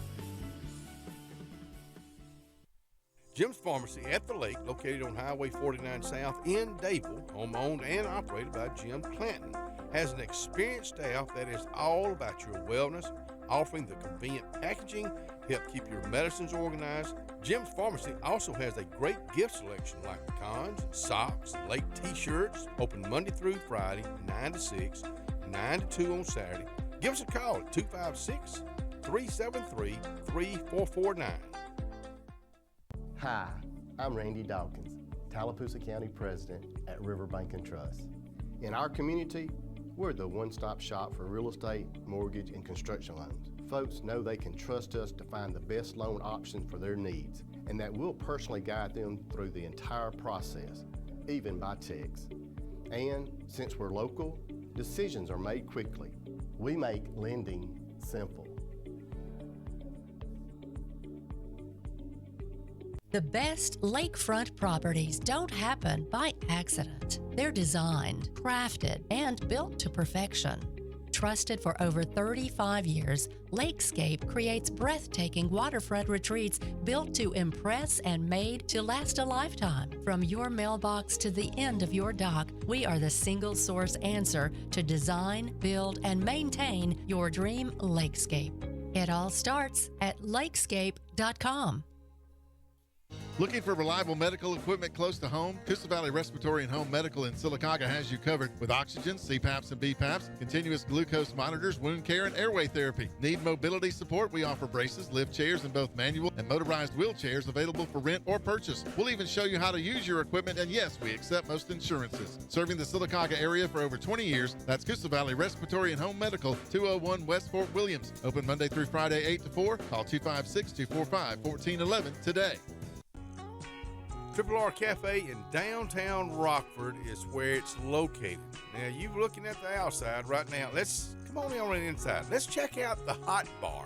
Speaker 3: Jim's Pharmacy at the Lake, located on Highway 49 South in Dayville, home-owned and operated by Jim Clanton, has an experienced staff that is all about your wellness, offering the convenient packaging to help keep your medicines organized. Jim's Pharmacy also has a great gift selection like pecans, socks, lake t-shirts, open Monday through Friday, 9 to 6, 9 to 2 on Saturday. Give us a call at 256-373-3449.
Speaker 18: Hi, I'm Randy Dawkins, Tallapoosa County President at Riverbank and Trust. In our community, we're the one-stop shop for real estate, mortgage, and construction loans. Folks know they can trust us to find the best loan option for their needs, and that we'll personally guide them through the entire process, even by text. And since we're local, decisions are made quickly. We make lending simple.
Speaker 19: The best lakefront properties don't happen by accident. They're designed, crafted, and built to perfection. Trusted for over 35 years, Lakescape creates breathtaking waterfront retreats built to impress and made to last a lifetime. From your mailbox to the end of your dock, we are the single source answer to design, build, and maintain your dream lakescape. It all starts at lakescape.com.
Speaker 9: Looking for reliable medical equipment close to home? Coosa Valley Respiratory and Home Medical in Sylacauga has you covered with oxygen, CPAPs and BPAPs, continuous glucose monitors, wound care, and airway therapy. Need mobility support? We offer braces, lift chairs, and both manual and motorized wheelchairs available for rent or purchase. We'll even show you how to use your equipment, and yes, we accept most insurances. Serving the Sylacauga area for over 20 years, that's Coosa Valley Respiratory and Home Medical, 201 West Fort Williams. Open Monday through Friday, 8 to 4. Call 256-245-1411 today.
Speaker 3: Triple R Cafe in downtown Rockford is where it's located. Now, you're looking at the outside right now. Come on in on the inside. Let's check out the hot bar.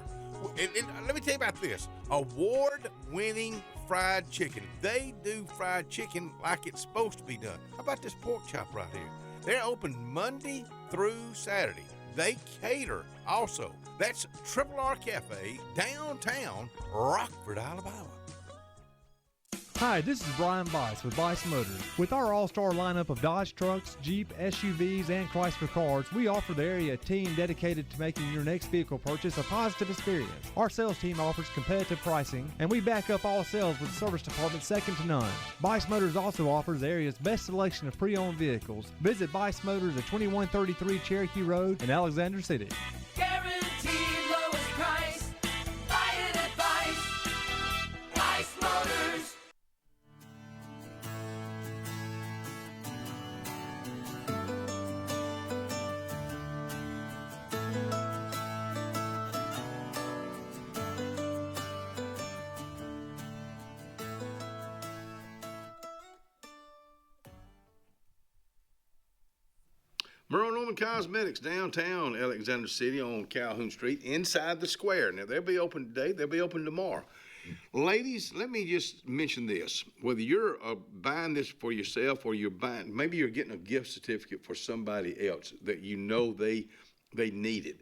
Speaker 3: And let me tell you about this. Award-winning fried chicken. They do fried chicken like it's supposed to be done. How about this pork chop right here? They're open Monday through Saturday. They cater also. That's Triple R Cafe, downtown Rockford, Alabama.
Speaker 20: Hi, this is Brian Bice with Bice Motors. With our all-star lineup of Dodge trucks, Jeep, SUVs, and Chrysler cars, we offer the area a team dedicated to making your next vehicle purchase a positive experience. Our sales team offers competitive pricing, and we back up all sales with service department second to none. Bice Motors also offers the area's best selection of pre-owned vehicles. Visit Bice Motors at 2133 Cherokee Road in Alexander City.
Speaker 7: Guaranteed lowest price. Buy it at Bice Motors.
Speaker 3: Merle Norman Cosmetics, downtown Alexander City on Calhoun Street, inside the square. Now, they'll be open today. They'll be open tomorrow. Ladies, let me just mention this. Whether you're buying this for yourself or you're buying, maybe you're getting a gift certificate for somebody else that you know they need it.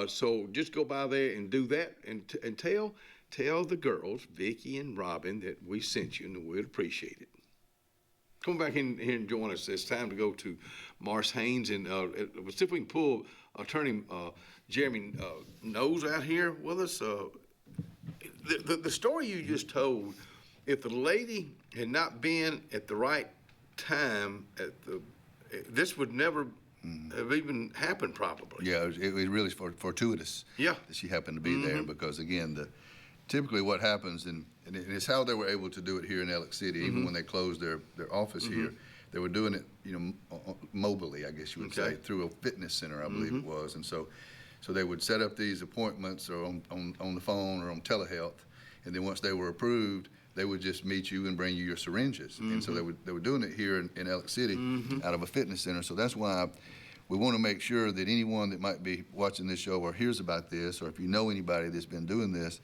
Speaker 3: So just go by there and do that and tell the girls, Vicky and Robin, that we sent you and we'd appreciate it. Come back in here and join us. It's time to go to Mars Haynes and see if we can pull Attorney Jeremy Nose out here with us. The story you just told, if the lady had not been at the right time, this would never have even happened probably.
Speaker 16: Yeah, it was really fortuitous.
Speaker 3: Yeah.
Speaker 16: That she happened to be there because, again, typically what happens, and it's how they were able to do it here in Alex City, even when they closed their office here, they were doing it, mobily, I guess you would say, through a fitness center, I believe it was. And so they would set up these appointments or on the phone or on telehealth, and then once they were approved, they would just meet you and bring you your syringes. And so they were doing it here in Alex City out of a fitness center. So that's why we want to make sure that anyone that might be watching this show or hears about this, or if you know anybody that's been doing this,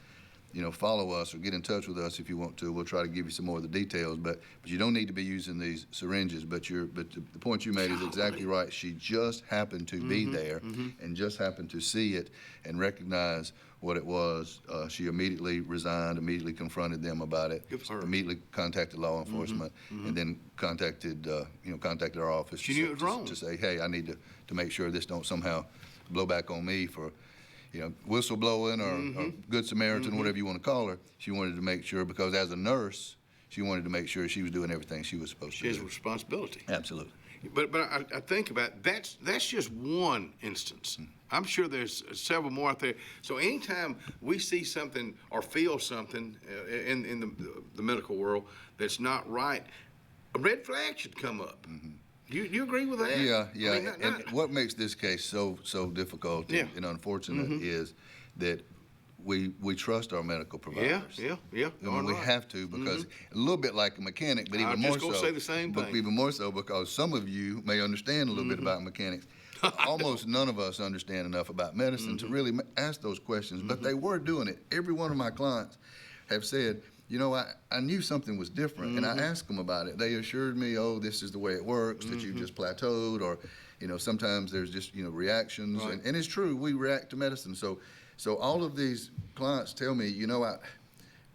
Speaker 16: follow us or get in touch with us if you want to. We'll try to give you some more of the details, but you don't need to be using these syringes. But the point you made is exactly right. She just happened to be there and just happened to see it and recognize what it was. She immediately resigned, immediately confronted them about it, immediately contacted law enforcement, and then contacted our office.
Speaker 3: She knew it was wrong.
Speaker 16: To say, hey, I need to make sure this don't somehow blow back on me for whistleblowing or Good Samaritan, whatever you want to call her. She wanted to make sure, because as a nurse, she wanted to make sure she was doing everything she was supposed to do.
Speaker 3: She has a responsibility.
Speaker 16: Absolutely.
Speaker 3: But I think about that's just one instance. I'm sure there's several more out there. So anytime we see something or feel something in the medical world that's not right, a red flag should come up. You agree with that?
Speaker 16: Yeah.
Speaker 3: I mean,
Speaker 16: and what makes this case so difficult and unfortunate is that we trust our medical providers.
Speaker 3: Yeah.
Speaker 16: And we have to, because a little bit like a mechanic, but even more so.
Speaker 3: I'm just going to say the same thing.
Speaker 16: But even more so because some of you may understand a little bit about mechanics. Almost none of us understand enough about medicine to really ask those questions, but they were doing it. Every one of my clients have said, I knew something was different, and I asked them about it. They assured me, this is the way it works, that you just plateaued, or, sometimes there's just, reactions. Right. And it's true, we react to medicine. So all of these clients tell me,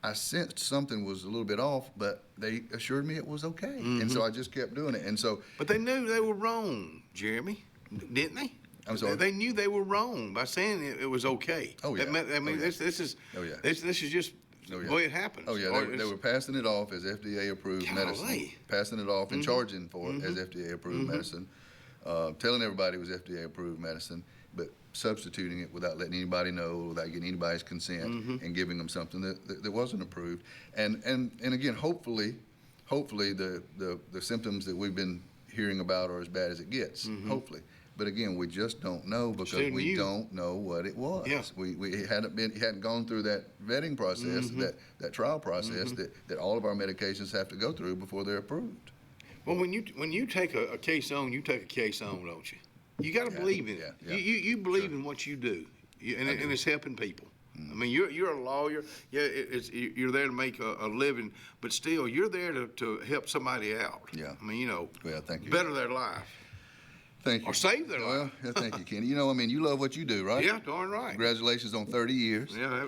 Speaker 16: I sensed something was a little bit off, but they assured me it was okay. And so I just kept doing it. And so.
Speaker 3: But they knew they were wrong, Jeremy, didn't they?
Speaker 16: I'm sorry.
Speaker 3: They knew they were wrong by saying it was okay.
Speaker 16: Oh, yeah.
Speaker 3: This is just the way it happens.
Speaker 16: Oh, yeah, they were passing it off as FDA-approved medicine, passing it off and charging for it as FDA-approved medicine, telling everybody it was FDA-approved medicine, but substituting it without letting anybody know, without getting anybody's consent, and giving them something that wasn't approved. And again, hopefully the symptoms that we've been hearing about are as bad as it gets, hopefully. But again, we just don't know because we don't know what it was. Yeah. We hadn't gone through that vetting process, that trial process that all of our medications have to go through before they're approved.
Speaker 3: Well, when you take a case on, you take a case on, don't you? You got to believe in it. Yeah. You believe in what you do, and it's helping people. I mean, you're a lawyer. Yeah, you're there to make a living, but still, you're there to help somebody out.
Speaker 16: Yeah.
Speaker 3: I mean,
Speaker 16: thank you.
Speaker 3: Better their life.
Speaker 16: Thank you.
Speaker 3: Or save their life.
Speaker 16: Yeah, thank you, Kenny. You love what you do, right?
Speaker 3: Yeah, darn right.
Speaker 16: Congratulations on 30 years.
Speaker 3: Yeah,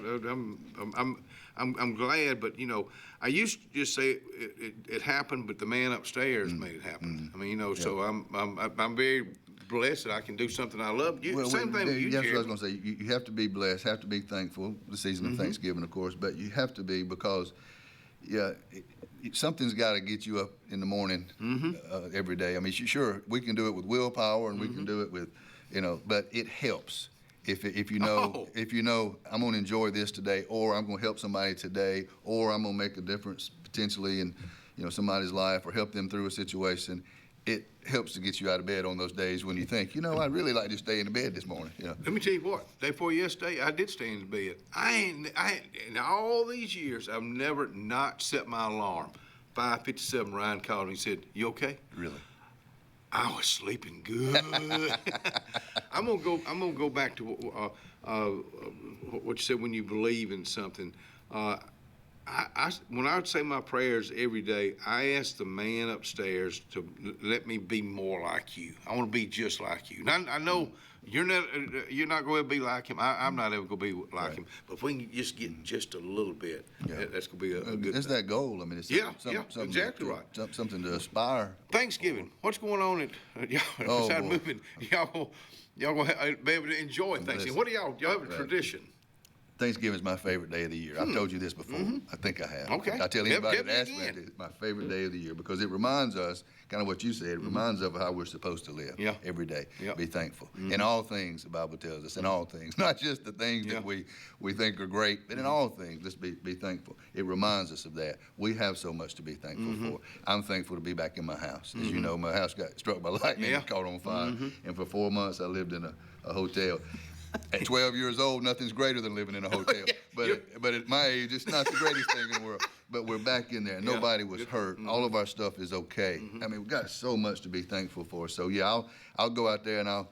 Speaker 3: I'm glad, but I used to just say it happened, but the man upstairs made it happen. I mean, so I'm very blessed that I can do something I love. Same thing with you,
Speaker 16: That's
Speaker 3: Jerry.
Speaker 16: what I was going to say. You have to be blessed, have to be thankful. The season of Thanksgiving, of course, but you have to be because, something's got to get you up in the morning every day. I mean, sure, we can do it with willpower and we can do it with, but it helps. If you know I'm going to enjoy this today, or I'm going to help somebody today, or I'm going to make a difference potentially in somebody's life or help them through a situation, it helps to get you out of bed on those days when you think, I'd really like to stay in the bed this morning.
Speaker 3: Let me tell you what, day before yesterday, I did stay in the bed. In all these years, I've never not set my alarm. 5:57, Ryan called me and said, "You okay?"
Speaker 16: Really?
Speaker 3: I was sleeping good. I'm gonna go back to what you said when you believe in something. When I would say my prayers every day, I ask the man upstairs to let me be more like you. I want to be just like you. Now, I know you're not going to be like him. I'm not ever going to be like him. But if we can just get just a little bit, that's going to be a good
Speaker 16: It's
Speaker 3: thing.
Speaker 16: that goal. I mean, it's something
Speaker 3: exactly right.
Speaker 16: Something to aspire.
Speaker 3: Thanksgiving. What's going on at y'all? Besides moving, y'all gonna be able to enjoy Thanksgiving. What do y'all have a tradition?
Speaker 16: Thanksgiving is my favorite day of the year. I've told you this before. I think I have.
Speaker 3: Okay.
Speaker 16: I tell anybody
Speaker 3: Tell me
Speaker 16: that asks me,
Speaker 3: again.
Speaker 16: it's my favorite day of the year because it reminds us, kind of what you said, it reminds us of how we're supposed to live every day. Be thankful. In all things, the Bible tells us, in all things, not just the things that we think are great, but in all things, let's be thankful. It reminds us of that. We have so much to be thankful for. I'm thankful to be back in my house. As you know, my house got struck by lightning and caught on fire. And for 4 months, I lived in a hotel. At 12 years old, nothing's greater than living in a hotel. But at my age, it's not the greatest thing in the world. But we're back in there. Nobody was hurt. All of our stuff is okay. I mean, we've got so much to be thankful for. So yeah, I'll go out there and I'll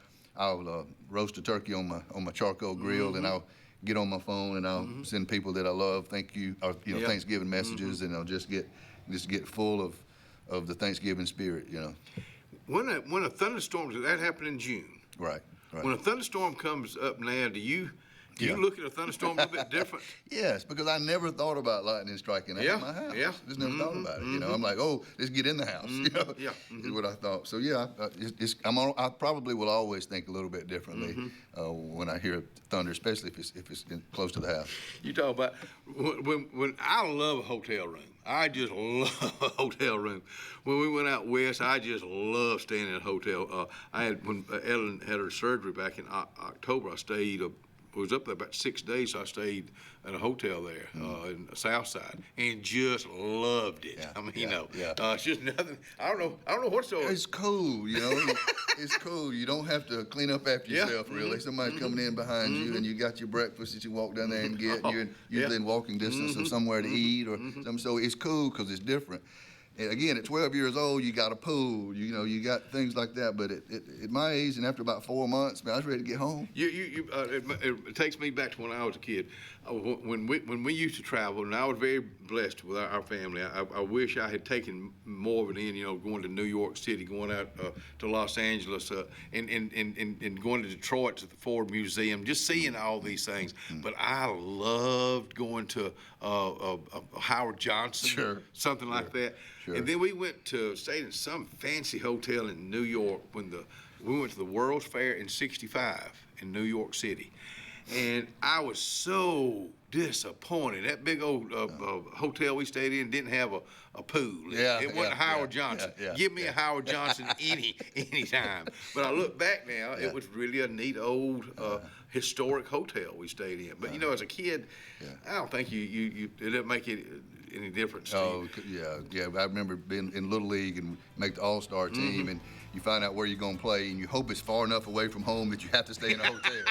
Speaker 16: roast a turkey on my charcoal grill, and I'll get on my phone and I'll send people that I love Thanksgiving messages, and I'll just get full of the Thanksgiving spirit.
Speaker 3: When a thunderstorm, that happened in June.
Speaker 16: Right.
Speaker 3: When a thunderstorm comes up now, do you look at a thunderstorm a little bit different?
Speaker 16: Yes, because I never thought about lightning striking at my house. Just never thought about it. I'm like, let's get in the house. Is what I thought. So yeah, I probably will always think a little bit differently when I hear thunder, especially if it's close to the house.
Speaker 3: You talk about when I love a hotel room. I just love a hotel room. When we went out west, I just love staying in a hotel. When Ellen had her surgery back in October, I was up there about 6 days, so I stayed at a hotel there in the South Side and just loved it. I mean, it's just nothing. I don't know what's so.
Speaker 16: It's cool, It's cool. You don't have to clean up after yourself, really. Somebody's coming in behind you, and you got your breakfast that you walk down there and get. You're usually in walking distance of somewhere to eat or something. So it's cool because it's different. And again, at 12 years old, you got a pool, you got things like that. But at my age, and after about 4 months, man, I was ready to get home.
Speaker 3: It takes me back to when I was a kid. When we used to travel, and I was very blessed with our family. I wish I had taken more of it in, going to New York City, going out to Los Angeles, and going to Detroit to the Ford Museum, just seeing all these things. But I loved going to Howard Johnson, something like that. Sure. And then we stayed in some fancy hotel in New York we went to the World's Fair in '65 in New York City. And I was so disappointed. That big old hotel we stayed in didn't have a pool. It wasn't Howard Johnson. Give me a Howard Johnson any time. But I look back now, it was really a neat old historic hotel we stayed in. But as a kid, I don't think it didn't make any difference.
Speaker 16: Oh, yeah. I remember being in Little League and make the All-Star team, and you find out where you're going to play, and you hope it's far enough away from home that you have to stay in a hotel.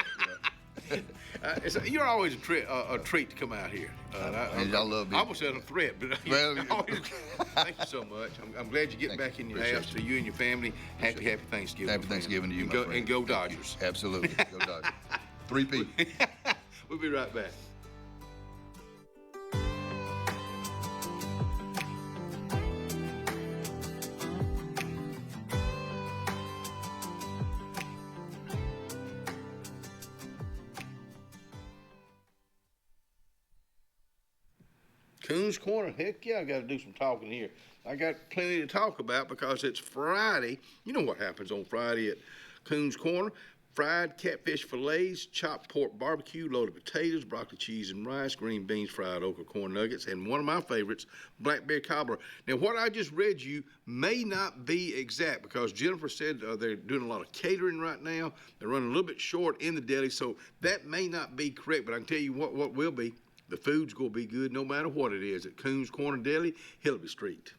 Speaker 3: You're always a treat to come out here.
Speaker 16: I love being.
Speaker 3: I almost said a threat, but thank you so much. I'm glad you're getting back in your house. To you and your family, happy Thanksgiving.
Speaker 16: Happy Thanksgiving to you, my friend.
Speaker 3: And go Dodgers.
Speaker 16: Absolutely, go Dodgers. 3P.
Speaker 3: We'll be right back. Coons Corner, heck yeah, I got to do some talking here. I got plenty to talk about because it's Friday. You know what happens on Friday at Coons Corner. Fried catfish fillets, chopped pork barbecue, loaded potatoes, broccoli cheese and rice, green beans, fried okra corn nuggets, and one of my favorites, blackberry cobbler. Now, what I just read you may not be exact because Jennifer said they're doing a lot of catering right now. They're running a little bit short in the deli, so that may not be correct, but I can tell you what will be. The food's going to be good no matter what it is at Coons Corner Deli, Hillby Street.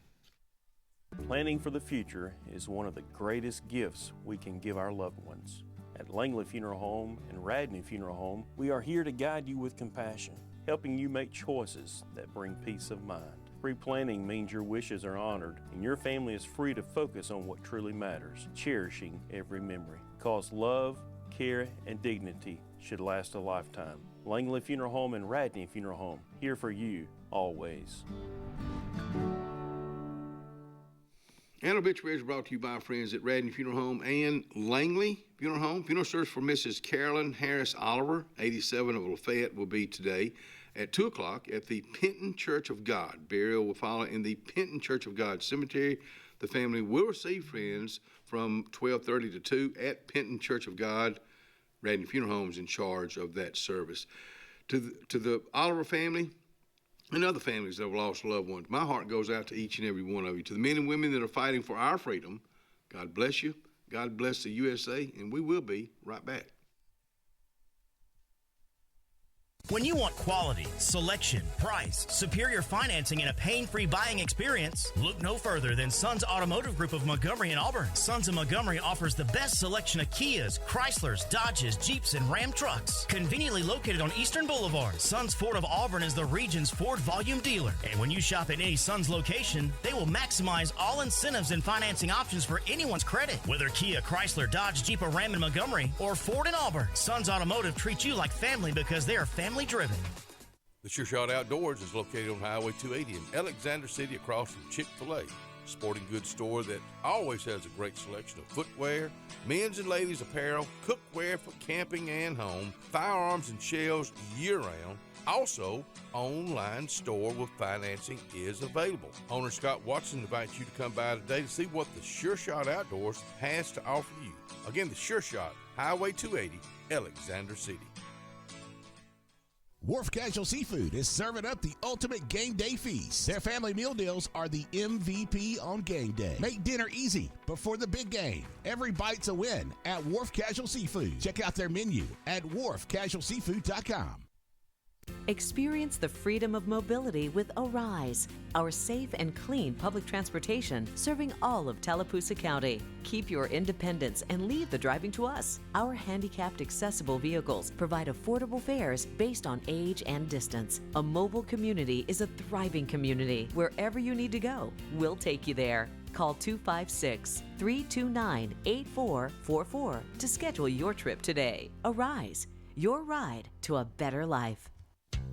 Speaker 21: Planning for the future is one of the greatest gifts we can give our loved ones. At Langley Funeral Home and Radney Funeral Home, we are here to guide you with compassion, helping you make choices that bring peace of mind. Pre-planning means your wishes are honored and your family is free to focus on what truly matters, cherishing every memory. Because love, care, and dignity should last a lifetime. Langley Funeral Home and Radney Funeral Home, here for you, always.
Speaker 3: And obituaries are brought to you by our friends at Radney Funeral Home and Langley Funeral Home. Funeral service for Mrs. Carolyn Harris Oliver, 87 of Lafayette, will be today at 2 o'clock at the Penton Church of God. Burial will follow in the Penton Church of God Cemetery. The family will receive friends from 12:30 to 2 at Penton Church of God. Radney Funeral Home is in charge of that service. To the Oliver family, and other families that have lost loved ones, my heart goes out to each and every one of you. To the men and women that are fighting for our freedom, God bless you. God bless the USA, and we will be right back.
Speaker 22: When you want quality, selection, price, superior financing, and a pain-free buying experience, look no further than Sons Automotive Group of Montgomery and Auburn. Sons of Montgomery offers the best selection of Kias, Chryslers, Dodges, Jeeps, and Ram trucks. Conveniently located on Eastern Boulevard, Sons Ford of Auburn is the region's Ford volume dealer. And when you shop at any Sons location, they will maximize all incentives and financing options for anyone's credit. Whether Kia, Chrysler, Dodge, Jeep, or Ram in Montgomery, or Ford in Auburn, Sons Automotive treats you like family because they are family driven.
Speaker 23: The Sure Shot Outdoors is located on Highway 280 in Alexander City across from Chick-fil-A. Sporting goods store that always has a great selection of footwear, men's and ladies apparel, cookware for camping and home, firearms and shells year-round. Also, online store with financing is available. Owner Scott Watson invites you to come by today to see what the Sure Shot Outdoors has to offer you. Again, the Sure Shot, Highway 280, Alexander City.
Speaker 24: Wharf Casual Seafood is serving up the ultimate game day feast. Their family meal deals are the MVP on game day. Make dinner easy before the big game. Every bite's a win at Wharf Casual Seafood. Check out their menu at wharfcasualseafood.com.
Speaker 25: Experience the freedom of mobility with Arise, our safe and clean public transportation serving all of Tallapoosa County. Keep your independence and leave the driving to us. Our handicapped accessible vehicles provide affordable fares based on age and distance. A mobile community is a thriving community. Wherever you need to go, we'll take you there. Call 256-329-8444 to schedule your trip today. Arise, your ride to a better life.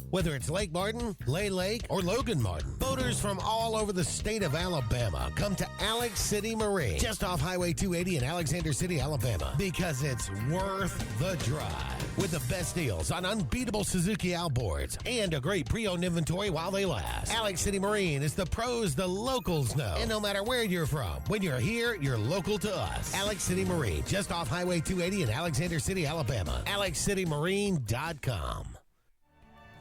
Speaker 8: Whether it's Lake Martin, Lay Lake, or Logan Martin, boaters from all over the state of Alabama come to Alex City Marine, just off Highway 280 in Alexander City, Alabama, because it's worth the drive. With the best deals on unbeatable Suzuki outboards and a great pre-owned inventory while they last. Alex City Marine is the pros the locals know. And no matter where you're from, when you're here, you're local to us. Alex City Marine, just off Highway 280 in Alexander City, Alabama. AlexCityMarine.com.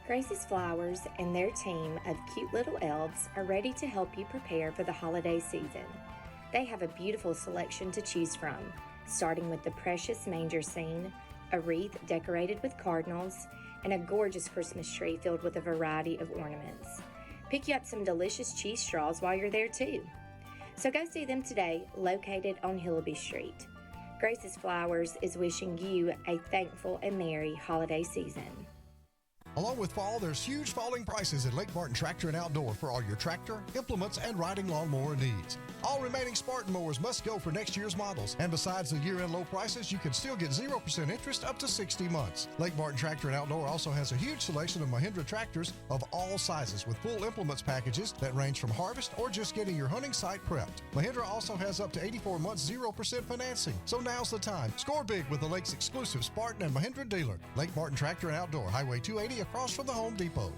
Speaker 11: Gracie's Flowers and their team of cute little elves are ready to help you prepare for the holiday season. They have a beautiful selection to choose from, starting with the precious manger scene, a wreath decorated with cardinals, and a gorgeous Christmas tree filled with a variety of ornaments. Pick you up some delicious cheese straws while you're there too. So go see them today, located on Hillby Street. Gracie's Flowers is wishing you a thankful and merry holiday season.
Speaker 12: Along with fall, there's huge falling prices at Lake Martin Tractor and Outdoor for all your tractor, implements, and riding lawnmower needs. All remaining Spartan mowers must go for next year's models. And besides the year-end low prices, you can still get 0% interest up to 60 months. Lake Martin Tractor and Outdoor also has a huge selection of Mahindra tractors of all sizes with full implements packages that range from harvest or just getting your hunting site prepped. Mahindra also has up to 84 months 0% financing. So now's the time. Score big with the Lake's exclusive Spartan and Mahindra dealer. Lake Martin Tractor and Outdoor, Highway 280 across from the Home Depot.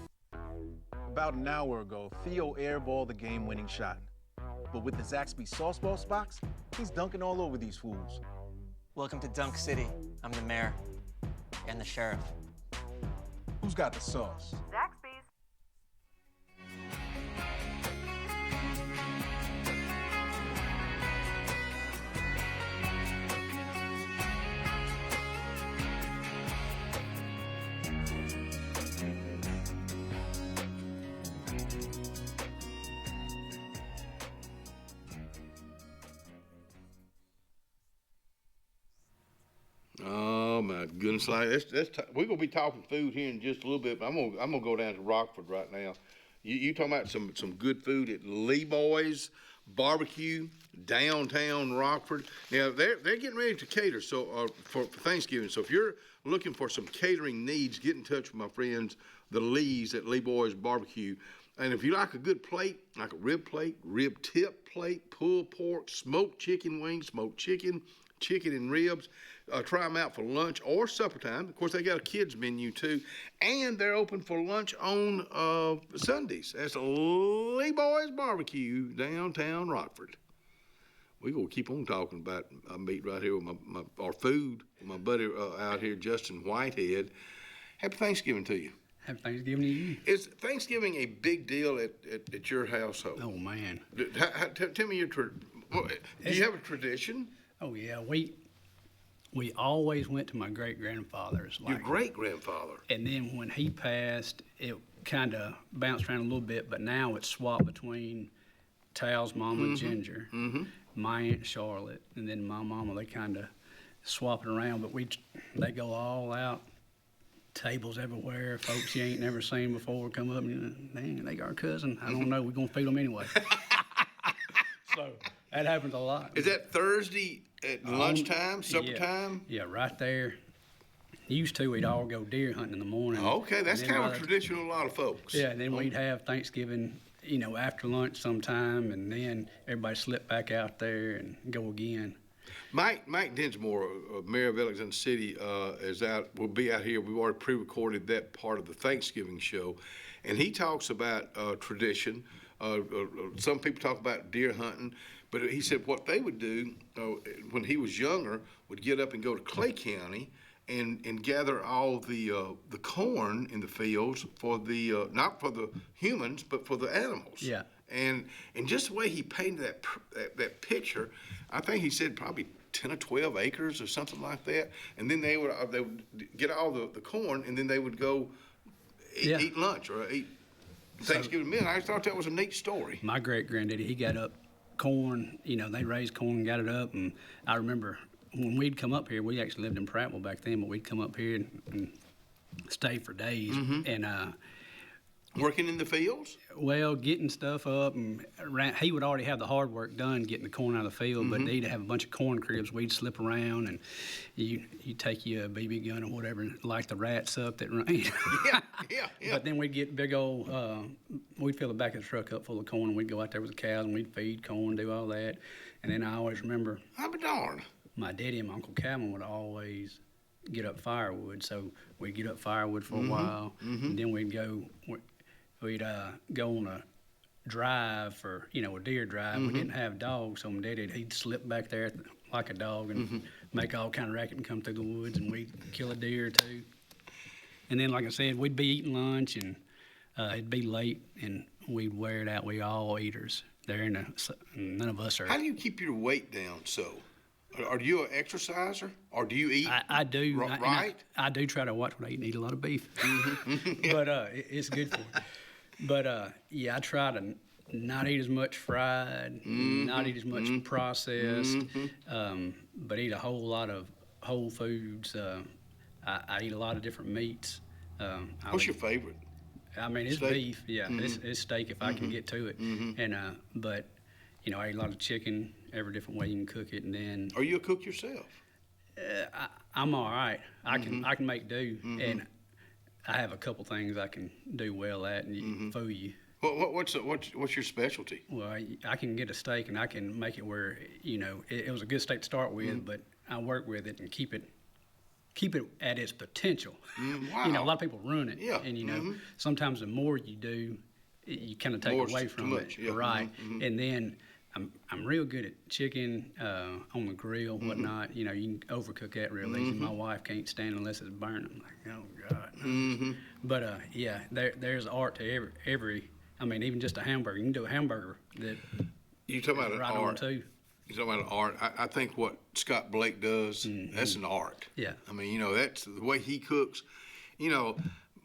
Speaker 1: About an hour ago, Theo airballed the game-winning shot. But with the Zaxby Sauce Boss box, he's dunking all over these fools.
Speaker 2: Welcome to Dunk City. I'm the mayor and the sheriff.
Speaker 1: Who's got the sauce?
Speaker 4: Zaxby's.
Speaker 3: Oh my goodness! Like we're gonna be talking food here in just a little bit, but I'm gonna go down to Rockford right now. You talking about some good food at Lee Boys Barbecue downtown Rockford. Now they're getting ready to cater for Thanksgiving. So if you're looking for some catering needs, get in touch with my friends the Lees at Lee Boys Barbecue. And if you like a good plate, like a rib plate, rib tip plate, pulled pork, smoked chicken wings, smoked chicken and ribs. Try them out for lunch or supper time. Of course, they got a kids menu too, and they're open for lunch on Sundays. That's Lee Boys Barbecue, downtown Rockford. We're gonna keep on talking about meat right here with our food. With my buddy out here, Justin Whitehead. Happy Thanksgiving to you.
Speaker 5: Happy Thanksgiving to you.
Speaker 3: Is Thanksgiving a big deal at your household?
Speaker 5: Oh man.
Speaker 3: Tell me do you have a tradition?
Speaker 5: Oh yeah, we always went to my great-grandfather's.
Speaker 3: Your great-grandfather?
Speaker 5: And then when he passed, it kind of bounced around a little bit, but now it's swapped between Tal's mama, Ginger, my Aunt Charlotte, and then my mama. They kind of swap it around, but they go all out, tables everywhere, folks you ain't never seen before come up and, dang, they got our cousin. I don't know, we're going to feed them anyway. So that happens a lot.
Speaker 3: Is that Thursday at lunchtime, supper time?
Speaker 5: Yeah, right there. Used to, we'd all go deer hunting in the morning.
Speaker 3: Okay, that's kind of a tradition of a lot of folks.
Speaker 5: Yeah, and then we'd have Thanksgiving, after lunch sometime, and then everybody slip back out there and go again.
Speaker 3: Mike Dinsmore, Mayor of Alexander City, will be out here. We've already pre-recorded that part of the Thanksgiving show, and he talks about tradition. Some people talk about deer hunting, but he said what they would do when he was younger would get up and go to Clay County and gather all the corn in the fields for the not for the humans but for the animals.
Speaker 5: Yeah.
Speaker 3: And just the way he painted that picture, I think he said probably 10 or 12 acres or something like that. And then they would get all the corn, and then they would go eat lunch or eat Thanksgiving meal. I thought that was a neat story.
Speaker 5: My great-granddaddy, he got up corn, they raised corn and got it up. And I remember when we'd come up here, we actually lived in Prattville back then, but we'd come up here and stay for days. And
Speaker 3: working in the fields?
Speaker 5: Well, getting stuff up, and he would already have the hard work done getting the corn out of the field, but they'd have a bunch of corn cribs. We'd slip around, and you take you a BB gun or whatever, and light the rats up that run.
Speaker 3: Yeah.
Speaker 5: But then we'd get big old, we'd fill the back of the truck up full of corn, and we'd go out there with the cows, and we'd feed corn, do all that. And then I always remember,
Speaker 3: I'll be darned,
Speaker 5: my daddy and my Uncle Calvin would always get up firewood. So we'd get up firewood for a while, and then we'd go on a drive for, a deer drive. We didn't have dogs, so my daddy, he'd slip back there like a dog and make all kind of racket and come through the woods, and we'd kill a deer or two. And then, like I said, we'd be eating lunch, and it'd be late, and we'd wear it out. We all eaters there, and none of us are.
Speaker 3: How do you keep your weight down so? Are you an exerciser, or do you eat?
Speaker 5: I do.
Speaker 3: Right?
Speaker 5: I do try to watch what I eat and eat a lot of beef. But it's good for me. But, I try to not eat as much fried, not eat as much processed, but eat a whole lot of whole foods. I eat a lot of different meats.
Speaker 3: What's your favorite?
Speaker 5: I mean, it's
Speaker 3: steak?
Speaker 5: Beef. Yeah, it's steak if I can get to it. And but I eat a lot of chicken, every different way you can cook it. And then,
Speaker 3: are you a cook yourself?
Speaker 5: I'm all right. I can make do, and I have a couple things I can do well at, and fool you.
Speaker 3: What's your specialty?
Speaker 5: Well, I can get a steak, and I can make it where it was a good steak to start with, but I work with it and keep it at its potential.
Speaker 3: Wow.
Speaker 5: A lot of people ruin it.
Speaker 3: Yeah.
Speaker 5: And sometimes the more you do, you kind of take
Speaker 3: More,
Speaker 5: away
Speaker 3: too
Speaker 5: from
Speaker 3: much,
Speaker 5: it,
Speaker 3: yeah.
Speaker 5: right?
Speaker 3: Mhm.
Speaker 5: And then I'm real good at chicken on the grill, whatnot. You know, you can overcook that real easy. My wife can't stand unless it's burnt. I'm like, oh God. But yeah, there's art to every. I mean, even just a hamburger. You can do a hamburger that.
Speaker 3: You talking about an
Speaker 5: right
Speaker 3: art?
Speaker 5: on too.
Speaker 3: You talking about an art? I think what Scott Blake does, that's an art.
Speaker 5: Yeah.
Speaker 3: I mean, you know, that's the way he cooks. You know,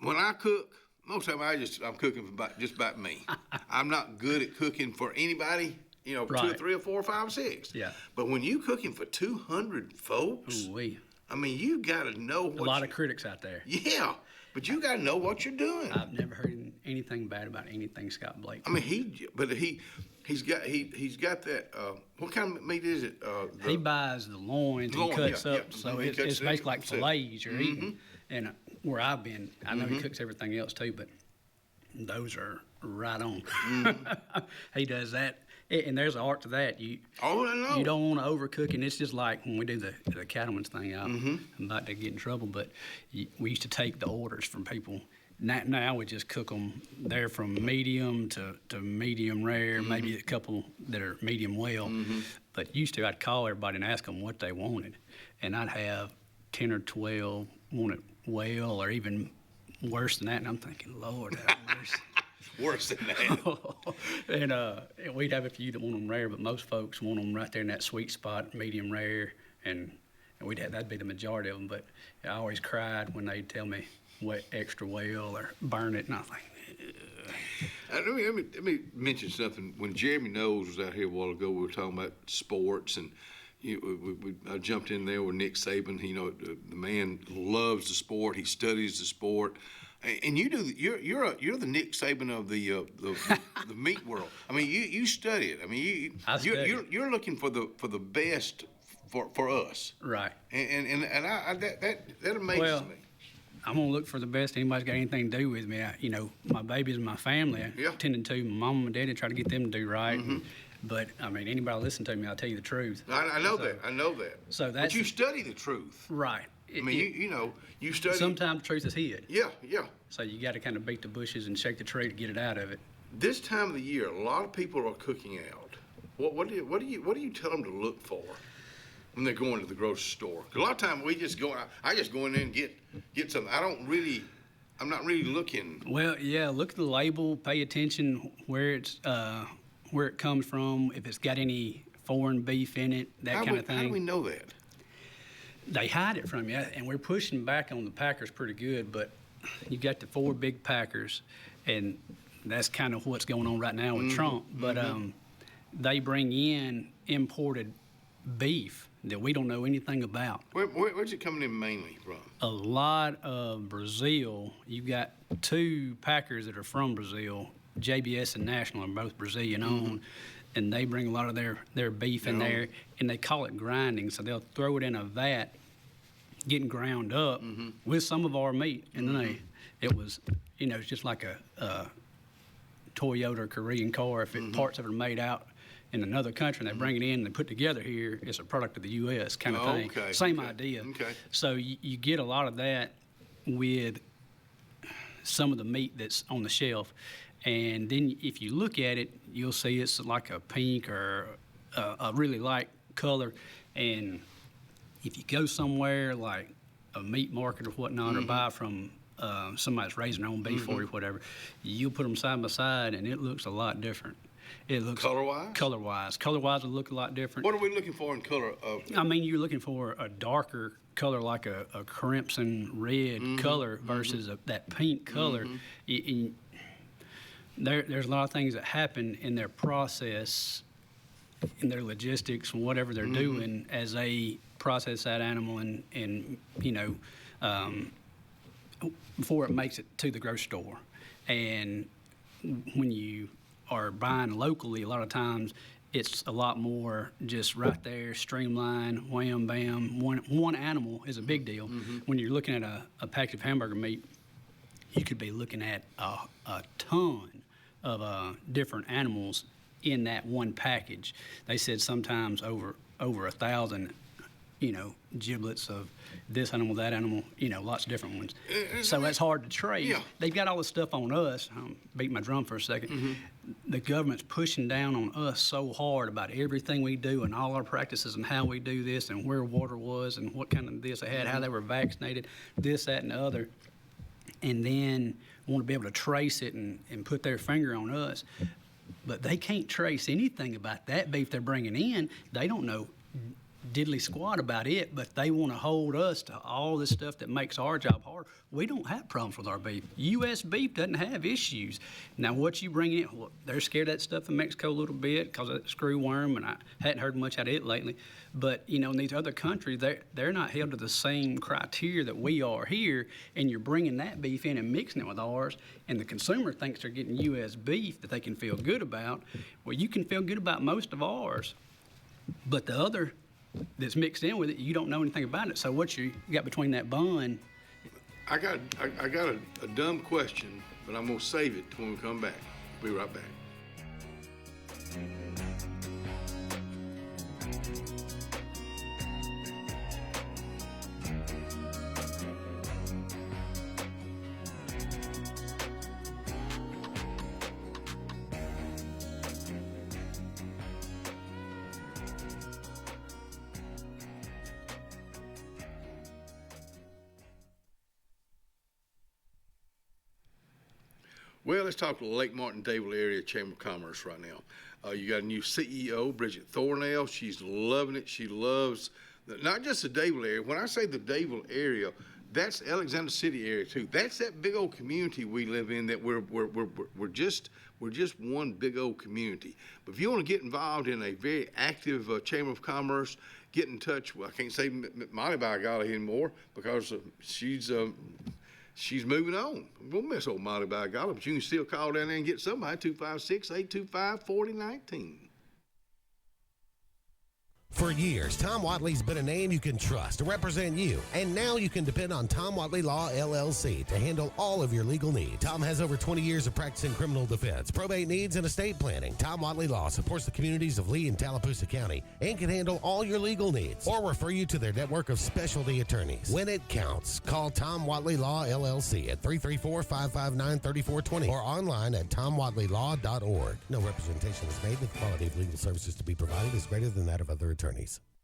Speaker 3: when I cook, most of the time I'm cooking for just about me. I'm not good at cooking for anybody. You know, 2 or 3 or 4 or 5 or 6.
Speaker 5: Yeah.
Speaker 3: But when you cooking for 200 folks, I mean, you got to know what.
Speaker 5: A lot of critics out there.
Speaker 3: Yeah, but you got to know what you're doing.
Speaker 5: I've never heard anything bad about anything Scott Blake.
Speaker 3: I mean, he's got that. What kind of meat is it?
Speaker 5: He buys the loins and cuts up, so it's basically like fillets you're eating. And where I've been, I know he cooks everything else too, but those are right on. He does that. And there's an art to that. You
Speaker 3: I know.
Speaker 5: You don't want to overcook, and it's just like when we do the cattleman's thing. I'm about to get in trouble, but we used to take the orders from people. Now we just cook them. They're from medium to medium rare, maybe a couple that are medium well. But used to, I'd call everybody and ask them what they wanted, and I'd have 10 or 12 want it well, or even worse than that. And I'm thinking, Lord, have mercy.
Speaker 3: Worse than that.
Speaker 5: And we'd have a few that want them rare, but most folks want them right there in that sweet spot, medium rare, and that'd be the majority of them. But I always cried when they'd tell me what extra well or burn it, and I was like,
Speaker 3: let me mention something. When Jeremy Knowles was out here a while ago, we were talking about sports, and I jumped in there with Nick Saban. You know, the man loves the sport. He studies the sport. And you're the Nick Saban of the meat world. I mean, you study it. I mean, you're looking for the best for us.
Speaker 5: Right.
Speaker 3: And that amazes me.
Speaker 5: I'm gonna look for the best. Anybody's got anything to do with me? My babies and my family. I tending to my mom and daddy, try to get them to do right. But I mean, anybody listen to me, I'll tell you the truth.
Speaker 3: I know that. I know that.
Speaker 5: So that's.
Speaker 3: But you study the truth.
Speaker 5: Right.
Speaker 3: I mean, you study.
Speaker 5: Sometimes the truth is hid.
Speaker 3: Yeah.
Speaker 5: So you got to kind of beat the bushes and shake the tree to get it out of it.
Speaker 3: This time of the year, a lot of people are cooking out. What do you tell them to look for when they're going to the grocery store? 'Cause a lot of times I just go in there and get something. I'm not really looking.
Speaker 5: Well, yeah, look at the label, pay attention where it comes from, if it's got any foreign beef in it, that kind of thing.
Speaker 3: How do we know that?
Speaker 5: They hide it from you, and we're pushing back on the packers pretty good, but you got the 4 big packers, and that's kind of what's going on right now with Trump. But they bring in imported beef that we don't know anything about.
Speaker 3: Where's it coming in mainly from?
Speaker 5: A lot of Brazil. You got 2 packers that are from Brazil. JBS and National are both Brazilian owned, and they bring a lot of their beef in there, and they call it grinding. So they'll throw it in a vat, getting ground up with some of our meat, and then it's just like a Toyota or Korean car. If parts of it are made out in another country and they bring it in and they put it together here, it's a product of the U.S. kind of thing. Same idea. So you get a lot of that with some of the meat that's on the shelf. And then if you look at it, you'll see it's like a pink or a really light color. And if you go somewhere like a meat market or whatnot, or buy from somebody that's raising their own beef for you, whatever, you'll put them side by side, and it looks a lot different. It looks
Speaker 3: color-wise?
Speaker 5: Color-wise will look a lot different.
Speaker 3: What are we looking for in color?
Speaker 5: I mean, you're looking for a darker color, like a crimson red color versus that pink color. There's a lot of things that happen in their process, in their logistics, and whatever they're doing as they process that animal, and before it makes it to the grocery store. And when you are buying locally, a lot of times it's a lot more just right there, streamlined, wham, bam. One animal is a big deal. When you're looking at a package of hamburger meat, you could be looking at a ton of different animals in that one package. They said sometimes over 1,000 giblets of this animal, that animal, lots of different ones. So that's hard to trace. Yeah. They've got all this stuff on us. Beat my drum for a second. Mm-hmm. The government's pushing down on us so hard about everything we do and all our practices and how we do this and where water was and what kind of this they had, how they were vaccinated, this, that, and the other. And then want to be able to trace it and put their finger on us. But they can't trace anything about that beef they're bringing in. They don't know diddly squat about it, but they want to hold us to all this stuff that makes our job hard. We don't have problems with our beef. U.S. beef doesn't have issues. Now, what you bring in, well, they're scared of that stuff in Mexico a little bit because of that screw worm, and I hadn't heard much out of it lately. But, in these other countries, they're not held to the same criteria that we are here, and you're bringing that beef in and mixing it with ours, and the consumer thinks they're getting U.S. beef that they can feel good about. Well, you can feel good about most of ours, but the other that's mixed in with it, you don't know anything about it. So what you got between that bun?
Speaker 3: I got a dumb question, but I'm gonna save it till when we come back. Be right back. Well, let's talk to the Lake Martin-Dayville Area Chamber of Commerce right now. You got a new CEO, Bridget Thornell. She's loving it. She loves not just the Dayville area. When I say the Dayville area, that's Alexander City area too. That's that big old community we live in. That we're just one big old community. But if you want to get involved in a very active Chamber of Commerce, get in touch. Well, I can't say Molly by golly anymore because she's moving on. We'll miss old Molly by golly, but you can still call down there and get somebody, 256-825-4019.
Speaker 8: For years, Tom Watley's been a name you can trust to represent you, and now you can depend on Tom Watley Law, LLC to handle all of your legal needs. Tom has over 20 years of practice in criminal defense, probate needs, and estate planning. Tom Watley Law supports the communities of Lee and Tallapoosa County and can handle all your legal needs or refer you to their network of specialty attorneys. When it counts, call Tom Watley Law, LLC at 334-559-3420 or online at tomwatleylaw.org. No representation is made that the quality of legal services to be provided is greater than that of other attorneys.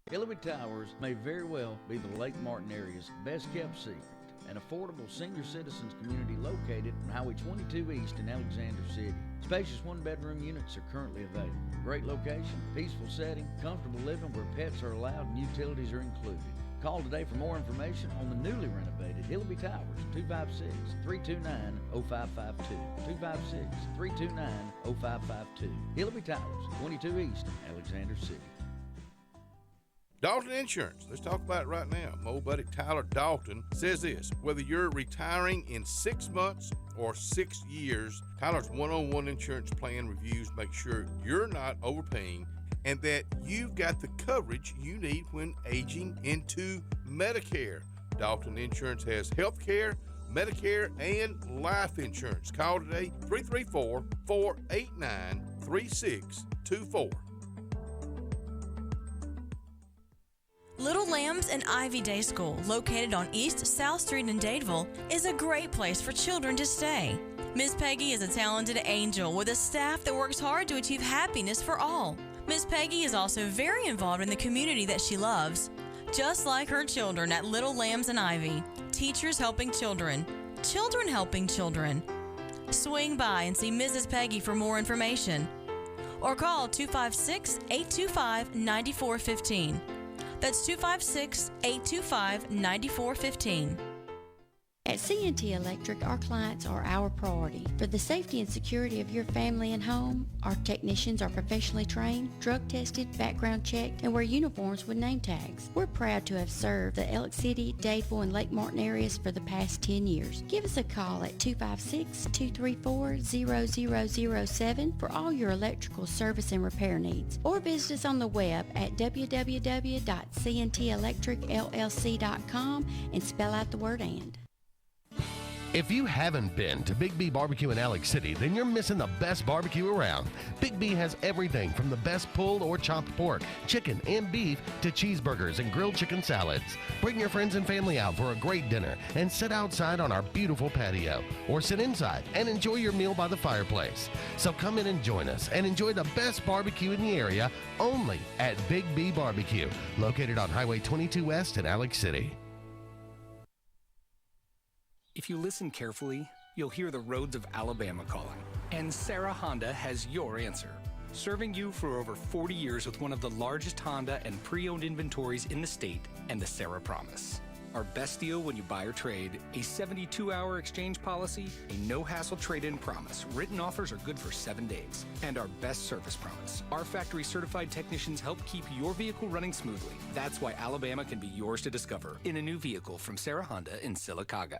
Speaker 4: Hillary Towers may very well be the Lake Martin area's best kept secret, an affordable senior citizens community located on Highway 22 East in Alexander City. Spacious one-bedroom units are currently available. Great location, peaceful setting, comfortable living where pets are allowed and utilities are included. Call today for more information on the newly renovated Hillary Towers, 256-329-0552. 256-329-0552. Hillary Towers, 22 East, Alexander City.
Speaker 23: Dalton Insurance, let's talk about it right now. My old buddy Tyler Dalton says this: whether you're retiring in 6 months or 6 years, Tyler's one-on-one insurance plan reviews make sure you're not overpaying and that you've got the coverage you need when aging into Medicare. Dalton Insurance has health care, Medicare, and life insurance. Call today, 334-489-3624.
Speaker 6: Little Lambs and Ivy Day School, located on East South Street in Dadeville, is a great place for children to stay. Miss Peggy is a talented angel with a staff that works hard to achieve happiness for all. Miss Peggy is also very involved in the community that she loves. Just like her children at Little Lambs and Ivy, teachers helping children, children helping children. Swing by and see Mrs. Peggy for more information. Or call 256-825-9415. That's 256-825-9415.
Speaker 10: At C&T Electric, our clients are our priority. For the safety and security of your family and home, our technicians are professionally trained, drug tested, background checked, and wear uniforms with name tags. We're proud to have served the Elk City, Dadeville, and Lake Martin areas for the past 10 years. Give us a call at 256-234-0007 for all your electrical service and repair needs, or visit us on the web at www.cntelectricllc.com and spell out the word "and."
Speaker 8: If you haven't been to Big B Barbecue in Alex City, then you're missing the best barbecue around. Big B has everything from the best pulled or chopped pork, chicken, and beef to cheeseburgers and grilled chicken salads. Bring your friends and family out for a great dinner and sit outside on our beautiful patio, or sit inside and enjoy your meal by the fireplace. So come in and join us and enjoy the best barbecue in the area only at Big B Barbecue, located on Highway 22 West in Alex City.
Speaker 13: If you listen carefully, you'll hear the roads of Alabama calling. And Sarah Honda has your answer. Serving you for over 40 years with one of the largest Honda and pre-owned inventories in the state and the Sarah Promise. Our best deal when you buy or trade, a 72-hour exchange policy, a no-hassle trade-in promise. Written offers are good for 7 days. And our best service promise. Our factory-certified technicians help keep your vehicle running smoothly. That's why Alabama can be yours to discover in a new vehicle from Sarah Honda in Sylacauga.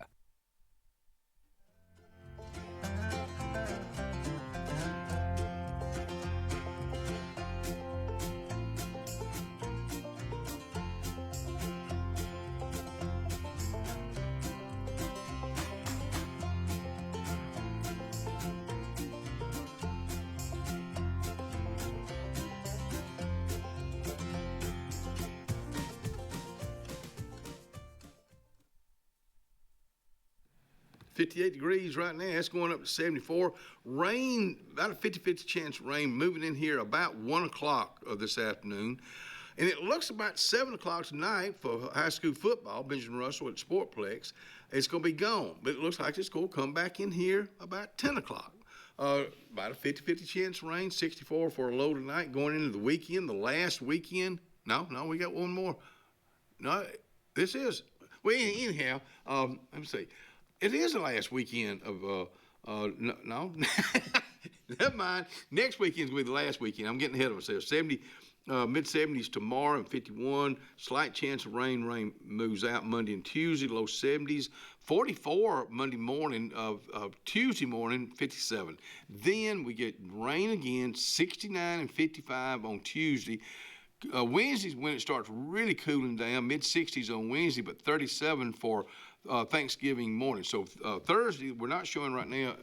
Speaker 3: .58 degrees right now. It's going up to 74. Rain, about a 50-50 chance of rain moving in here about 1 o'clock of this afternoon. And it looks about 7 o'clock tonight for high school football, Benjamin Russell at Sportplex. It's going to be gone, but it looks like it's going to come back in here about 10 o'clock. About a 50-50 chance of rain, 64 for a low tonight. Going into the weekend, the last weekend. No, we got one more. No, this is. Well, anyhow, let me see. It is the last weekend of, no, never mind. Next weekend's going to be the last weekend. I'm getting ahead of myself. Mid-70s tomorrow and 51. Slight chance of rain. Rain moves out Monday and Tuesday, low 70s. 44 Monday morning of Tuesday morning, 57. Then we get rain again, 69 and 55 on Tuesday. Wednesday's when it starts really cooling down, mid-60s on Wednesday, but 37 for Thanksgiving morning. So Thursday, we're not showing right now.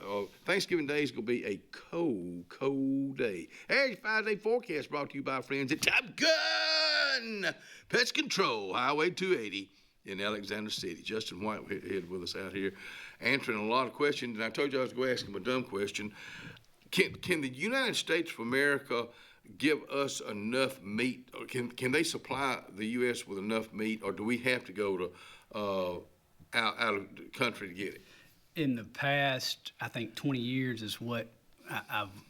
Speaker 3: Thanksgiving Day is going to be a cold day. Hey, your 5-day forecast brought to you by friends at Top Gun Pest Control, Highway 280 in Alexander City. Justin Whitehead with us out here answering a lot of questions. And I told you I was going to ask him a dumb question. Can the United States of America give us enough meat? Or can they supply the U.S. with enough meat, or do we have to go to out of the country to get it?
Speaker 5: In the past, I think 20 years is what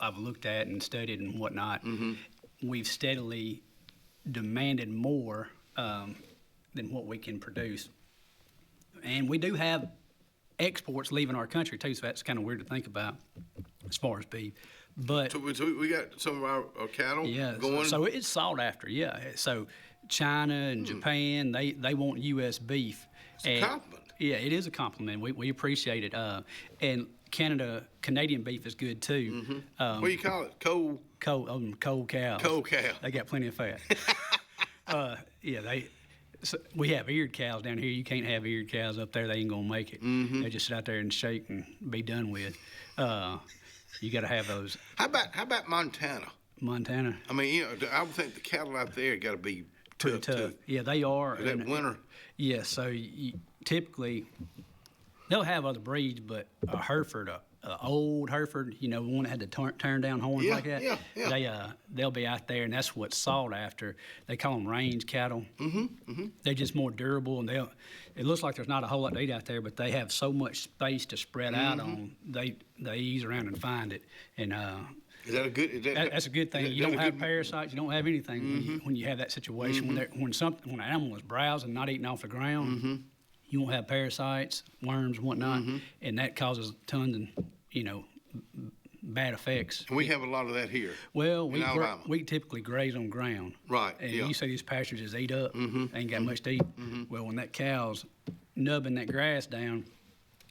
Speaker 5: I've looked at and studied and whatnot. Mm-hmm. We've steadily demanded more than what we can produce. And we do have exports leaving our country too, so that's kind of weird to think about as far as beef. But
Speaker 3: so we got some of our cattle going?
Speaker 5: So it's sought after, yeah. So China and Japan, they want U.S. beef.
Speaker 3: It's a compliment.
Speaker 5: Yeah, it is a compliment. We appreciate it. And Canadian beef is good too.
Speaker 3: Mm-hmm. What do you call it? Cold
Speaker 5: cows.
Speaker 3: Cold cow.
Speaker 5: They got plenty of fat. So we have eared cows down here. You can't have eared cows up there. They ain't gonna make it. Mm-hmm. They just sit out there and shake and be done with. You got to have those.
Speaker 3: How about Montana?
Speaker 5: Montana.
Speaker 3: I mean, I would think the cattle out there got to be
Speaker 5: tough. Too. Yeah, they are.
Speaker 3: Is that winter?
Speaker 5: Yeah, so typically they'll have other breeds, but a Hereford, a old Hereford, one that had to turn down horns like that. Yeah. They'll be out there, and that's what's sought after. They call them range cattle. Mm-hmm. Mm-hmm. They're just more durable, and it looks like there's not a whole lot to eat out there, but they have so much space to spread out on. They ease around and find it, and
Speaker 3: is that a good?
Speaker 5: That's a good thing. You don't have parasites. You don't have anything when you have that situation. Mm-hmm. When an animal is browsing, not eating off the ground. Mm-hmm. You won't have parasites, worms, and whatnot, and that causes tons of, bad effects.
Speaker 3: And we have a lot of that here.
Speaker 5: Well, we typically graze on ground.
Speaker 3: Right.
Speaker 5: And you say these pastures just eat up, ain't got much to eat. Mm-hmm. Well, when that cow's nubbing that grass down,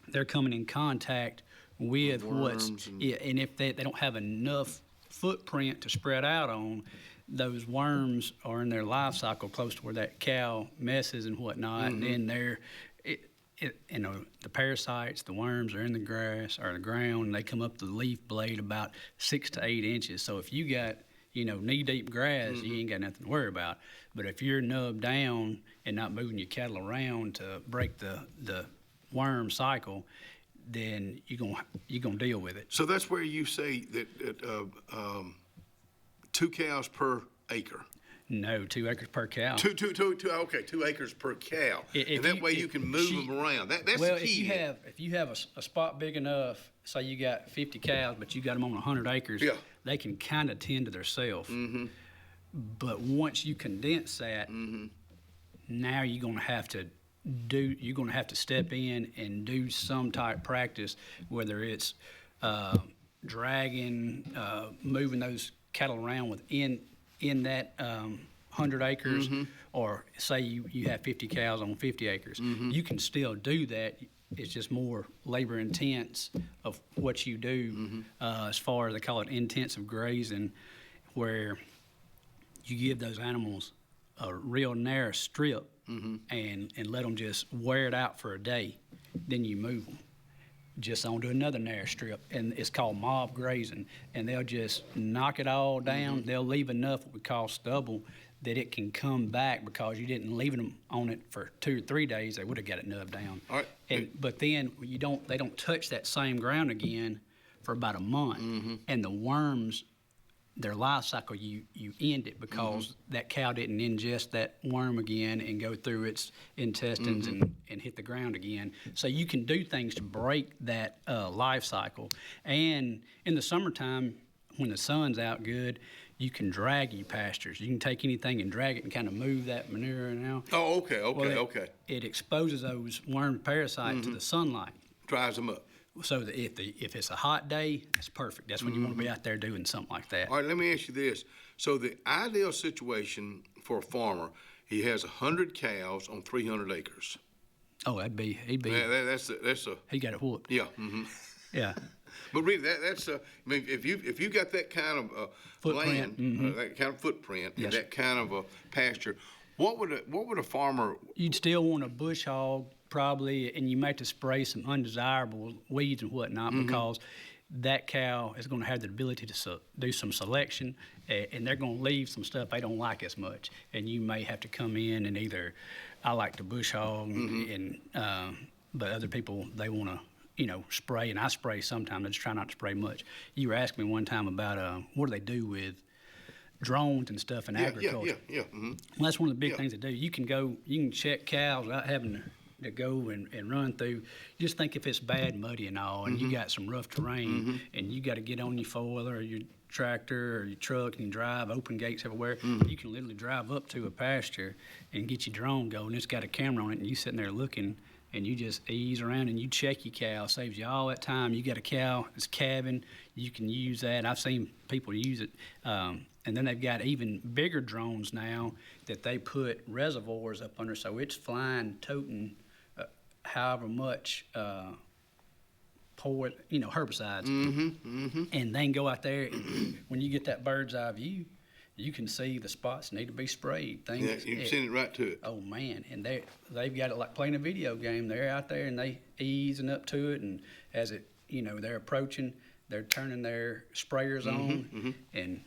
Speaker 5: they're coming in contact with and if they don't have enough footprint to spread out on, those worms are in their life cycle close to where that cow messes and whatnot, and then the parasites, the worms are in the grass or the ground, and they come up the leaf blade about 6 to 8 inches. So if you got, knee-deep grass, you ain't got nothing to worry about. But if you're nubbed down and not moving your cattle around to break the worm cycle, then you're gonna deal with it.
Speaker 3: So that's where you say that 2 cows per acre.
Speaker 5: No, 2 acres per cow.
Speaker 3: Okay, 2 acres per cow. And that way you can move them around. That's the key.
Speaker 5: If you have a spot big enough, say you got 50 cows, but you got them on 100 acres, they can kind of tend to themselves. But once you condense that, now you're gonna have to step in and do some type practice, whether it's dragging, moving those cattle around within that 100 acres, or say you have 50 cows on 50 acres. You can still do that. It's just more labor intense of what you do, as far as they call it intensive grazing, where you give those animals a real narrow strip and let them just wear it out for a day. Then you move them just onto another narrow strip, and it's called mob grazing, and they'll just knock it all down. They'll leave enough what we call stubble that it can come back, because you didn't leave them on it for 2 or 3 days. They would have got it nubbed down.
Speaker 3: All right.
Speaker 5: But then they don't touch that same ground again for about a month, and the worms, their life cycle, you end it, because that cow didn't ingest that worm again and go through its intestines and hit the ground again. So you can do things to break that life cycle. And in the summertime, when the sun's out good, you can drag your pastures. You can take anything and drag it and kind of move that manure out.
Speaker 3: Oh, okay.
Speaker 5: It exposes those worm parasites to the sunlight.
Speaker 3: Dries them up.
Speaker 5: So that if it's a hot day, that's perfect. That's when you want to be out there doing something like that.
Speaker 3: All right, let me ask you this. So the ideal situation for a farmer, he has 100 cows on 300 acres.
Speaker 5: Oh, he'd be.
Speaker 3: That's a.
Speaker 5: He got it whooped.
Speaker 3: Yeah.
Speaker 5: Yeah.
Speaker 3: But really, that's I mean, if you got that kind of
Speaker 5: footprint,
Speaker 3: land, that kind of footprint, and that kind of a pasture, what would a farmer?
Speaker 5: You'd still want a bush hog probably, and you might have to spray some undesirable weeds and whatnot, because that cow is going to have the ability to do some selection, and they're going to leave some stuff they don't like as much, and you may have to come in and either, I like to bush hog, and but other people, they want to spray, and I spray sometimes. I just try not to spray much. You were asking me one time about what do they do with drones and stuff in agriculture.
Speaker 3: Yeah.
Speaker 5: Well, that's one of the big things to do. You can check cows without having to go and run through. Just think if it's bad, muddy and all, and you got some rough terrain, and you got to get on your four-wheeler or your tractor or your truck and drive, open gates everywhere. You can literally drive up to a pasture and get your drone going. It's got a camera on it, and you sitting there looking, and you just ease around and you check your cow. Saves you all that time. You got a cow that's calving, you can use that. I've seen people use it. And then they've got even bigger drones now that they put reservoirs up under, so it's flying, toting however much herbicides. And they can go out there, and when you get that bird's eye view, you can see the spots need to be sprayed.
Speaker 3: You can send it right to it.
Speaker 5: Oh man, and they've got it like playing a video game. They're out there and they easing up to it, and as it they're approaching, they're turning their sprayers on, and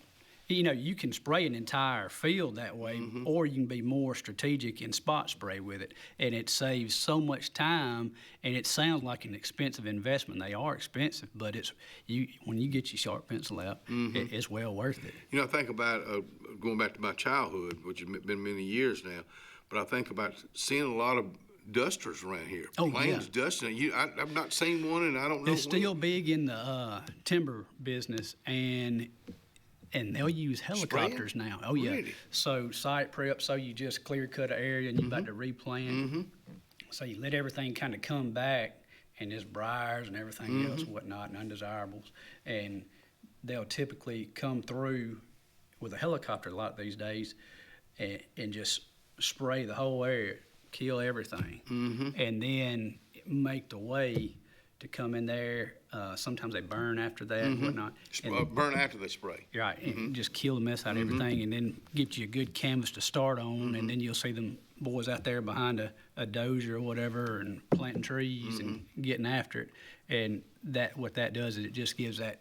Speaker 5: you can spray an entire field that way, or you can be more strategic and spot spray with it, and it saves so much time. And it sounds like an expensive investment. They are expensive, but when you get your sharp pencil out, it's well worth it.
Speaker 3: I think about going back to my childhood, which has been many years now, but I think about seeing a lot of dusters around here. Plains dusting. I've not seen one, and I don't know.
Speaker 5: It's still big in the timber business, and they'll use helicopters now. Oh, yeah.
Speaker 3: Really?
Speaker 5: So site prep, so you just clear cut an area and you're about to replant. So you let everything kind of come back, and there's briars and everything else, whatnot, and undesirables. And they'll typically come through with a helicopter a lot these days and just spray the whole area, kill everything, and then make the way to come in there. Sometimes they burn after that and whatnot.
Speaker 3: Burn after they spray.
Speaker 5: Right, and just kill the mess out of everything, and then get you a good canvas to start on, and then you'll see them boys out there behind a dozer or whatever and planting trees and getting after it. And what that does is it just gives that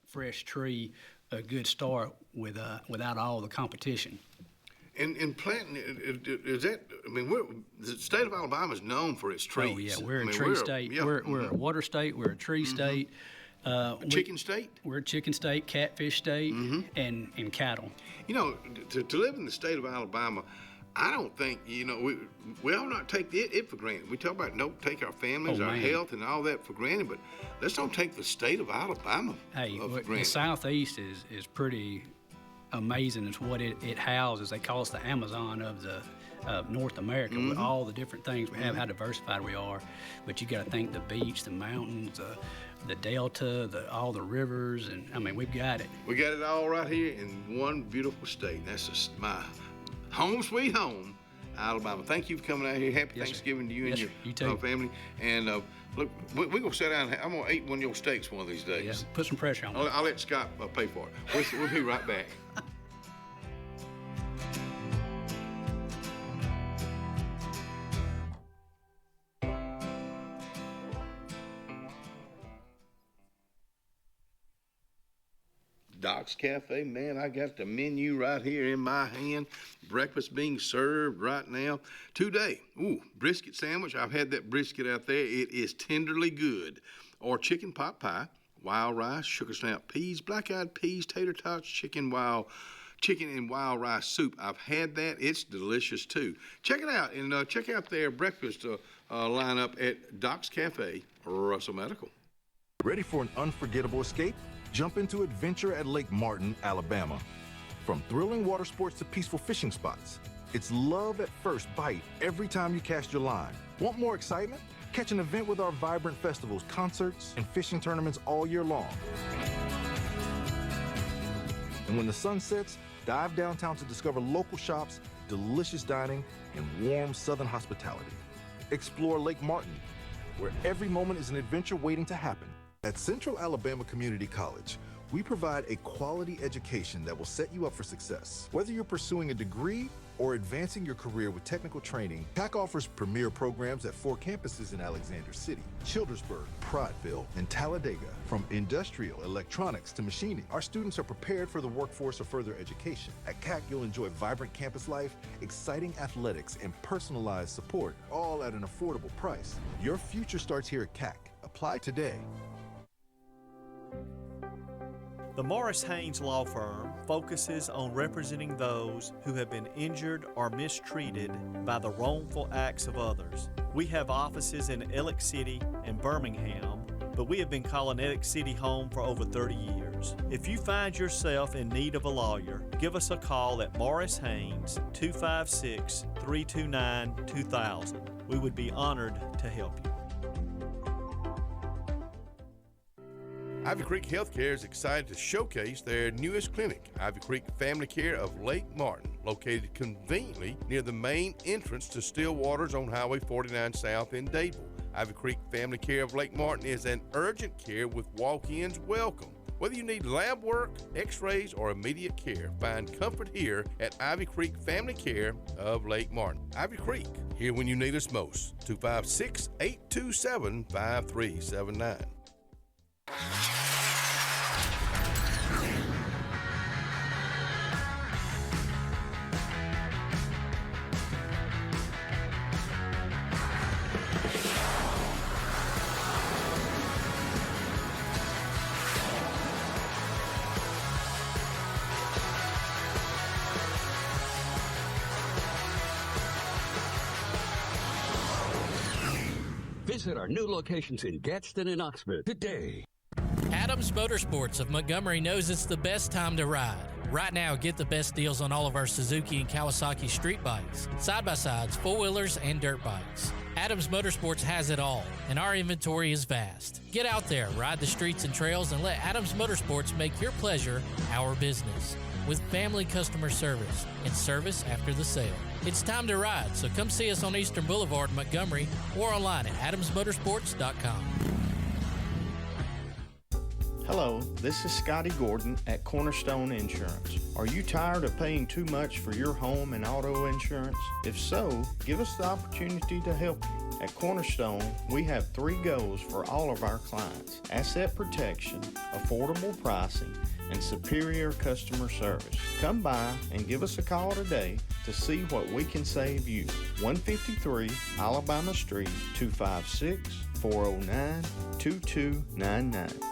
Speaker 5: fresh tree a good start without all the competition.
Speaker 3: And planting, is that, I mean, the state of Alabama is known for its trees.
Speaker 5: Oh, yeah, we're a tree state. We're a water state, we're a tree state.
Speaker 3: Chicken state?
Speaker 5: We're a chicken state, catfish state, and cattle.
Speaker 3: You know, to live in the state of Alabama, I don't think, you know, we all not take it for granted. We talk about don't take our families, our health, and all that for granted, but let's don't take the state of Alabama for granted.
Speaker 5: The Southeast is pretty amazing. It's what it houses. They call us the Amazon of the North America with all the different things we have, how diversified we are. But you got to think the beach, the mountains, the delta, all the rivers, and I mean, we've got it.
Speaker 3: We got it all right here in one beautiful state. That's just my home sweet home, Alabama. Thank you for coming out here. Happy Thanksgiving to you and your family. And look, we're going to sit down. I'm going to eat one of your steaks one of these days.
Speaker 5: Yeah, put some pressure on me.
Speaker 3: I'll let Scott pay for it. We'll be right back. Doc's Cafe, man, I got the menu right here in my hand. Breakfast being served right now. Today, brisket sandwich. I've had that brisket out there. It is tenderly good. Or chicken pot pie, wild rice, sugar snap peas, black-eyed peas, tater tots, chicken and wild rice soup. I've had that. It's delicious, too. Check it out, and check out their breakfast lineup at Doc's Cafe, Russell Medical.
Speaker 14: Ready for an unforgettable escape? Jump into adventure at Lake Martin, Alabama. From thrilling water sports to peaceful fishing spots, it's love at first bite every time you cast your line. Want more excitement? Catch an event with our vibrant festivals, concerts, and fishing tournaments all year long. And when the sun sets, dive downtown to discover local shops, delicious dining, and warm southern hospitality. Explore Lake Martin, where every moment is an adventure waiting to happen. At Central Alabama Community College, we provide a quality education that will set you up for success. Whether you're pursuing a degree or advancing your career with technical training, CAC offers premier programs at 4 campuses in Alexander City, Childersburg, Prattville, and Talladega. From industrial, electronics to machining, our students are prepared for the workforce or further education. At CAC, you'll enjoy vibrant campus life, exciting athletics, and personalized support, all at an affordable price. Your future starts here at CAC. Apply today.
Speaker 15: The Morris Haynes Law Firm focuses on representing those who have been injured or mistreated by the wrongful acts of others. We have offices in Ellick City and Birmingham, but we have been calling Ellick City home for over 30 years. If you find yourself in need of a lawyer, give us a call at Morris Haynes, 256-329-2000. We would be honored to help you.
Speaker 23: Ivy Creek Healthcare is excited to showcase their newest clinic, Ivy Creek Family Care of Lake Martin, located conveniently near the main entrance to Stillwater's on Highway 49 South in Dadeville. Ivy Creek Family Care of Lake Martin is an urgent care with walk-ins welcome. Whether you need lab work, x-rays, or immediate care, find comfort here at Ivy Creek Family Care of Lake Martin. Ivy Creek, here when you need us most. 256-827-5379.
Speaker 17: Visit our new locations in Gadsden and Oxford today.
Speaker 18: Adams Motorsports of Montgomery knows it's the best time to ride. Right now, get the best deals on all of our Suzuki and Kawasaki street bikes, side-by-sides, four-wheelers, and dirt bikes. Adams Motorsports has it all, and our inventory is vast. Get out there, ride the streets and trails, and let Adams Motorsports make your pleasure our business. With family customer service and service after the sale. It's time to ride, so come see us on Eastern Boulevard in Montgomery or online at adamsmotorsports.com.
Speaker 7: Hello, this is Scotty Gordon at Cornerstone Insurance. Are you tired of paying too much for your home and auto insurance? If so, give us the opportunity to help you. At Cornerstone, we have 3 goals for all of our clients: asset protection, affordable pricing, and superior customer service. Come by and give us a call today to see what we can save you. 153 Alabama Street, 256-409-2299.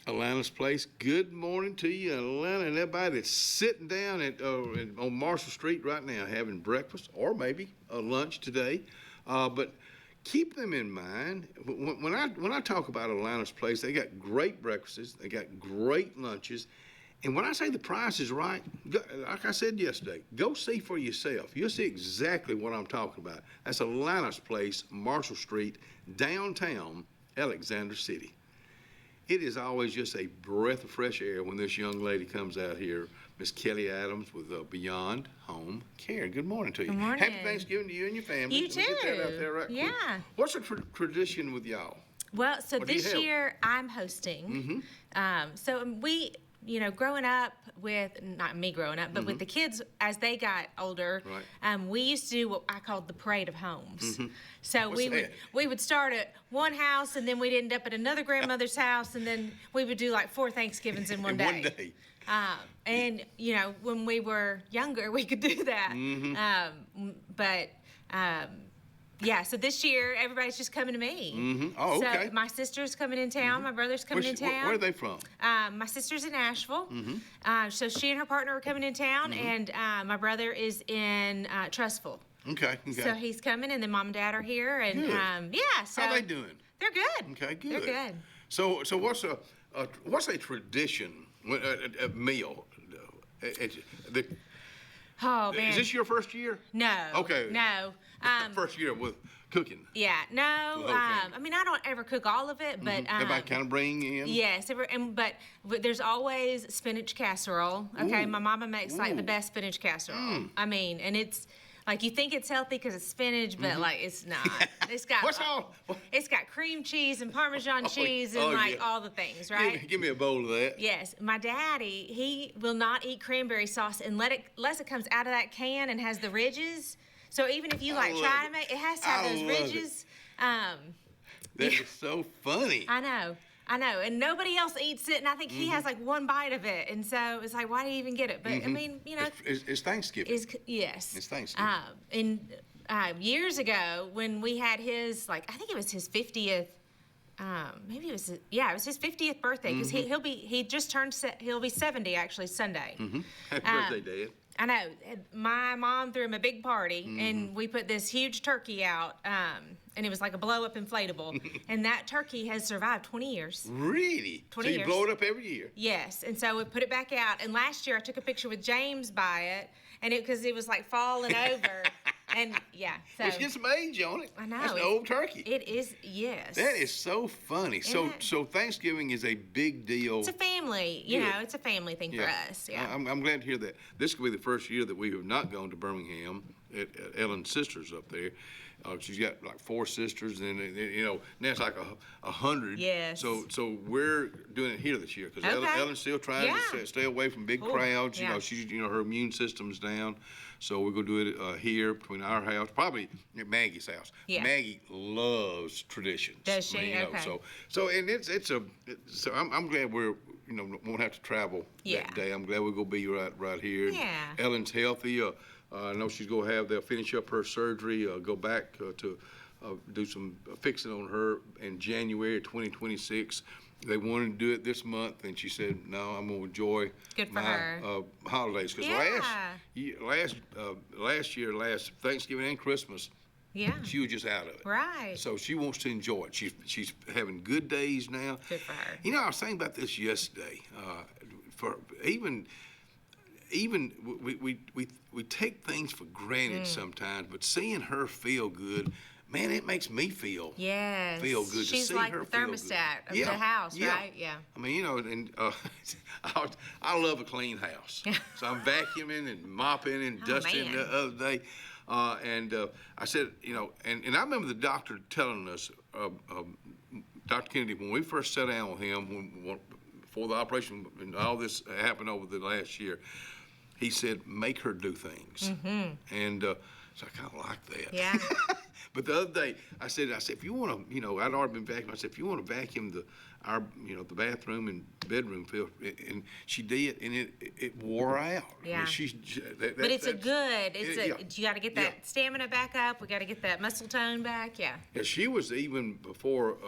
Speaker 3: Atlanta's Place, good morning to you, Atlanta, and everybody that's sitting down on Marshall Street right now having breakfast or maybe a lunch today. But keep them in mind. When I talk about Atlanta's Place, they got great breakfasts, they got great lunches, and when I say the price is right, like I said yesterday, go see for yourself. You'll see exactly what I'm talking about. That's Atlanta's Place, Marshall Street, downtown Alexander City. It is always just a breath of fresh air when this young lady comes out here, Miss Kelly Adams with Beyond Home Care. Good morning to you.
Speaker 9: Good morning.
Speaker 3: Happy Thanksgiving to you and your family.
Speaker 9: You
Speaker 3: Let me get that out there right quick.
Speaker 9: Yeah.
Speaker 3: What's the tradition with y'all?
Speaker 9: Well, so
Speaker 3: What do you
Speaker 9: this
Speaker 3: help?
Speaker 9: year I'm hosting. So we, growing up with, not me growing up, but with the kids as they got older, we used to do what I called the parade of homes. So
Speaker 3: What's that?
Speaker 9: we would start at one house and then we'd end up at another grandmother's house and then we would do like 4 Thanksgivings in one day. And when we were younger, we could do that. Yeah, so this year, everybody's just coming to me.
Speaker 3: Oh, okay.
Speaker 9: So my sister's coming in town. My brother's coming in town.
Speaker 3: Where are they from?
Speaker 9: My sister's in Nashville. So she and her partner are coming in town, and my brother is in Trussville.
Speaker 3: Okay.
Speaker 9: So he's coming, and then Mom and Dad are here. And
Speaker 3: Good.
Speaker 9: So
Speaker 3: how they doing?
Speaker 9: They're good.
Speaker 3: Okay, good.
Speaker 9: They're good.
Speaker 3: So what's a tradition, a meal?
Speaker 9: Oh, man.
Speaker 3: Is this your first year?
Speaker 9: No.
Speaker 3: Okay.
Speaker 9: No.
Speaker 3: First year with cooking.
Speaker 9: Yeah. No.
Speaker 3: Okay.
Speaker 9: I don't ever cook all of it, but
Speaker 3: everybody kind of bring in.
Speaker 9: Yes, but there's always spinach casserole. Okay,
Speaker 3: Ooh.
Speaker 9: my mama makes like the
Speaker 3: Ooh.
Speaker 9: best spinach casserole. And it's like you think it's healthy because it's spinach, but like it's not. It's got it's got cream cheese and Parmesan cheese and all the things, right?
Speaker 3: Give me a bowl of that.
Speaker 9: Yes, my daddy, he will not eat cranberry sauce unless it comes out of that can and has the ridges. So even if you try to make it has to have those ridges.
Speaker 3: That is so funny.
Speaker 9: I know, and nobody else eats it, and I think he has like one bite of it, and so it's like, why do you even get it? But I mean,
Speaker 3: it's Thanksgiving.
Speaker 9: Yes,
Speaker 3: it's Thanksgiving.
Speaker 9: Years ago when we had his, I think it was his 50th. Maybe it was his 50th birthday because he'll be 70 actually Sunday.
Speaker 3: Happy birthday, Dad.
Speaker 9: I know. My mom threw him a big party, and we put this huge turkey out, and it was like a blow-up inflatable. And that turkey has survived 20 years.
Speaker 3: Really?
Speaker 9: 20
Speaker 3: years. So you
Speaker 9: years.
Speaker 3: blow it up every year?
Speaker 9: Yes. And so we put it back out. And last year I took a picture with James by it, and because it was like falling over. And yeah. So
Speaker 3: Which gets some age on it.
Speaker 9: I know.
Speaker 3: That's an old turkey.
Speaker 9: It is, yes.
Speaker 3: That is so funny. So Thanksgiving is a big deal.
Speaker 9: It's a family, it's a family thing for us. Yeah.
Speaker 3: I'm glad to hear that. This will be the first year that we have not gone to Birmingham at Ellen's sister's up there. She's got like 4 sisters, and now it's like 100.
Speaker 9: Yes.
Speaker 3: So we're doing it here this year because Ellen's still trying to stay away from big crowds. You know, she's her immune system's down. So we're gonna do it here between our house, probably at Maggie's house.
Speaker 9: Yeah.
Speaker 3: Maggie loves traditions.
Speaker 9: Does she?
Speaker 3: Okay. So I'm glad we're won't have to travel that day. I'm glad we're gonna be right here.
Speaker 9: Yeah.
Speaker 3: Ellen's healthy. I know she's gonna they'll finish up her surgery, go back to do some fixing on her in January 2026. They wanted to do it this month, and she said, "No, I'm gonna enjoy my holidays." Because last year, last Thanksgiving and Christmas, she was just out of it.
Speaker 9: Right.
Speaker 3: So she wants to enjoy it. She's having good days now.
Speaker 9: Good for her.
Speaker 3: You know, I was thinking about this yesterday. For even we take things for granted sometimes, but seeing her feel good, man, it makes me feel good.
Speaker 9: She's
Speaker 3: to see
Speaker 9: like
Speaker 3: her
Speaker 9: the
Speaker 3: feel good.
Speaker 9: thermostat of the house, right? Yeah.
Speaker 3: I mean, you know, and I love a clean house. So I'm vacuuming and mopping and dusting the other day. And I said, you know, and I remember the doctor telling us, Dr. Kennedy, when we first sat down with him, before the operation and all this happened over the last year, he said, make her do things. And so I kind of like that.
Speaker 9: Yeah.
Speaker 3: But the other day, I said, if you want to, you know, I'd already been vacuuming. I said, if you want to vacuum the bathroom and bedroom field, and she did, and it wore out.
Speaker 9: Yeah.
Speaker 3: I mean,
Speaker 9: but it's you got to get that stamina back up. We got to get that muscle tone back. Yeah.
Speaker 3: Yeah, she was even before.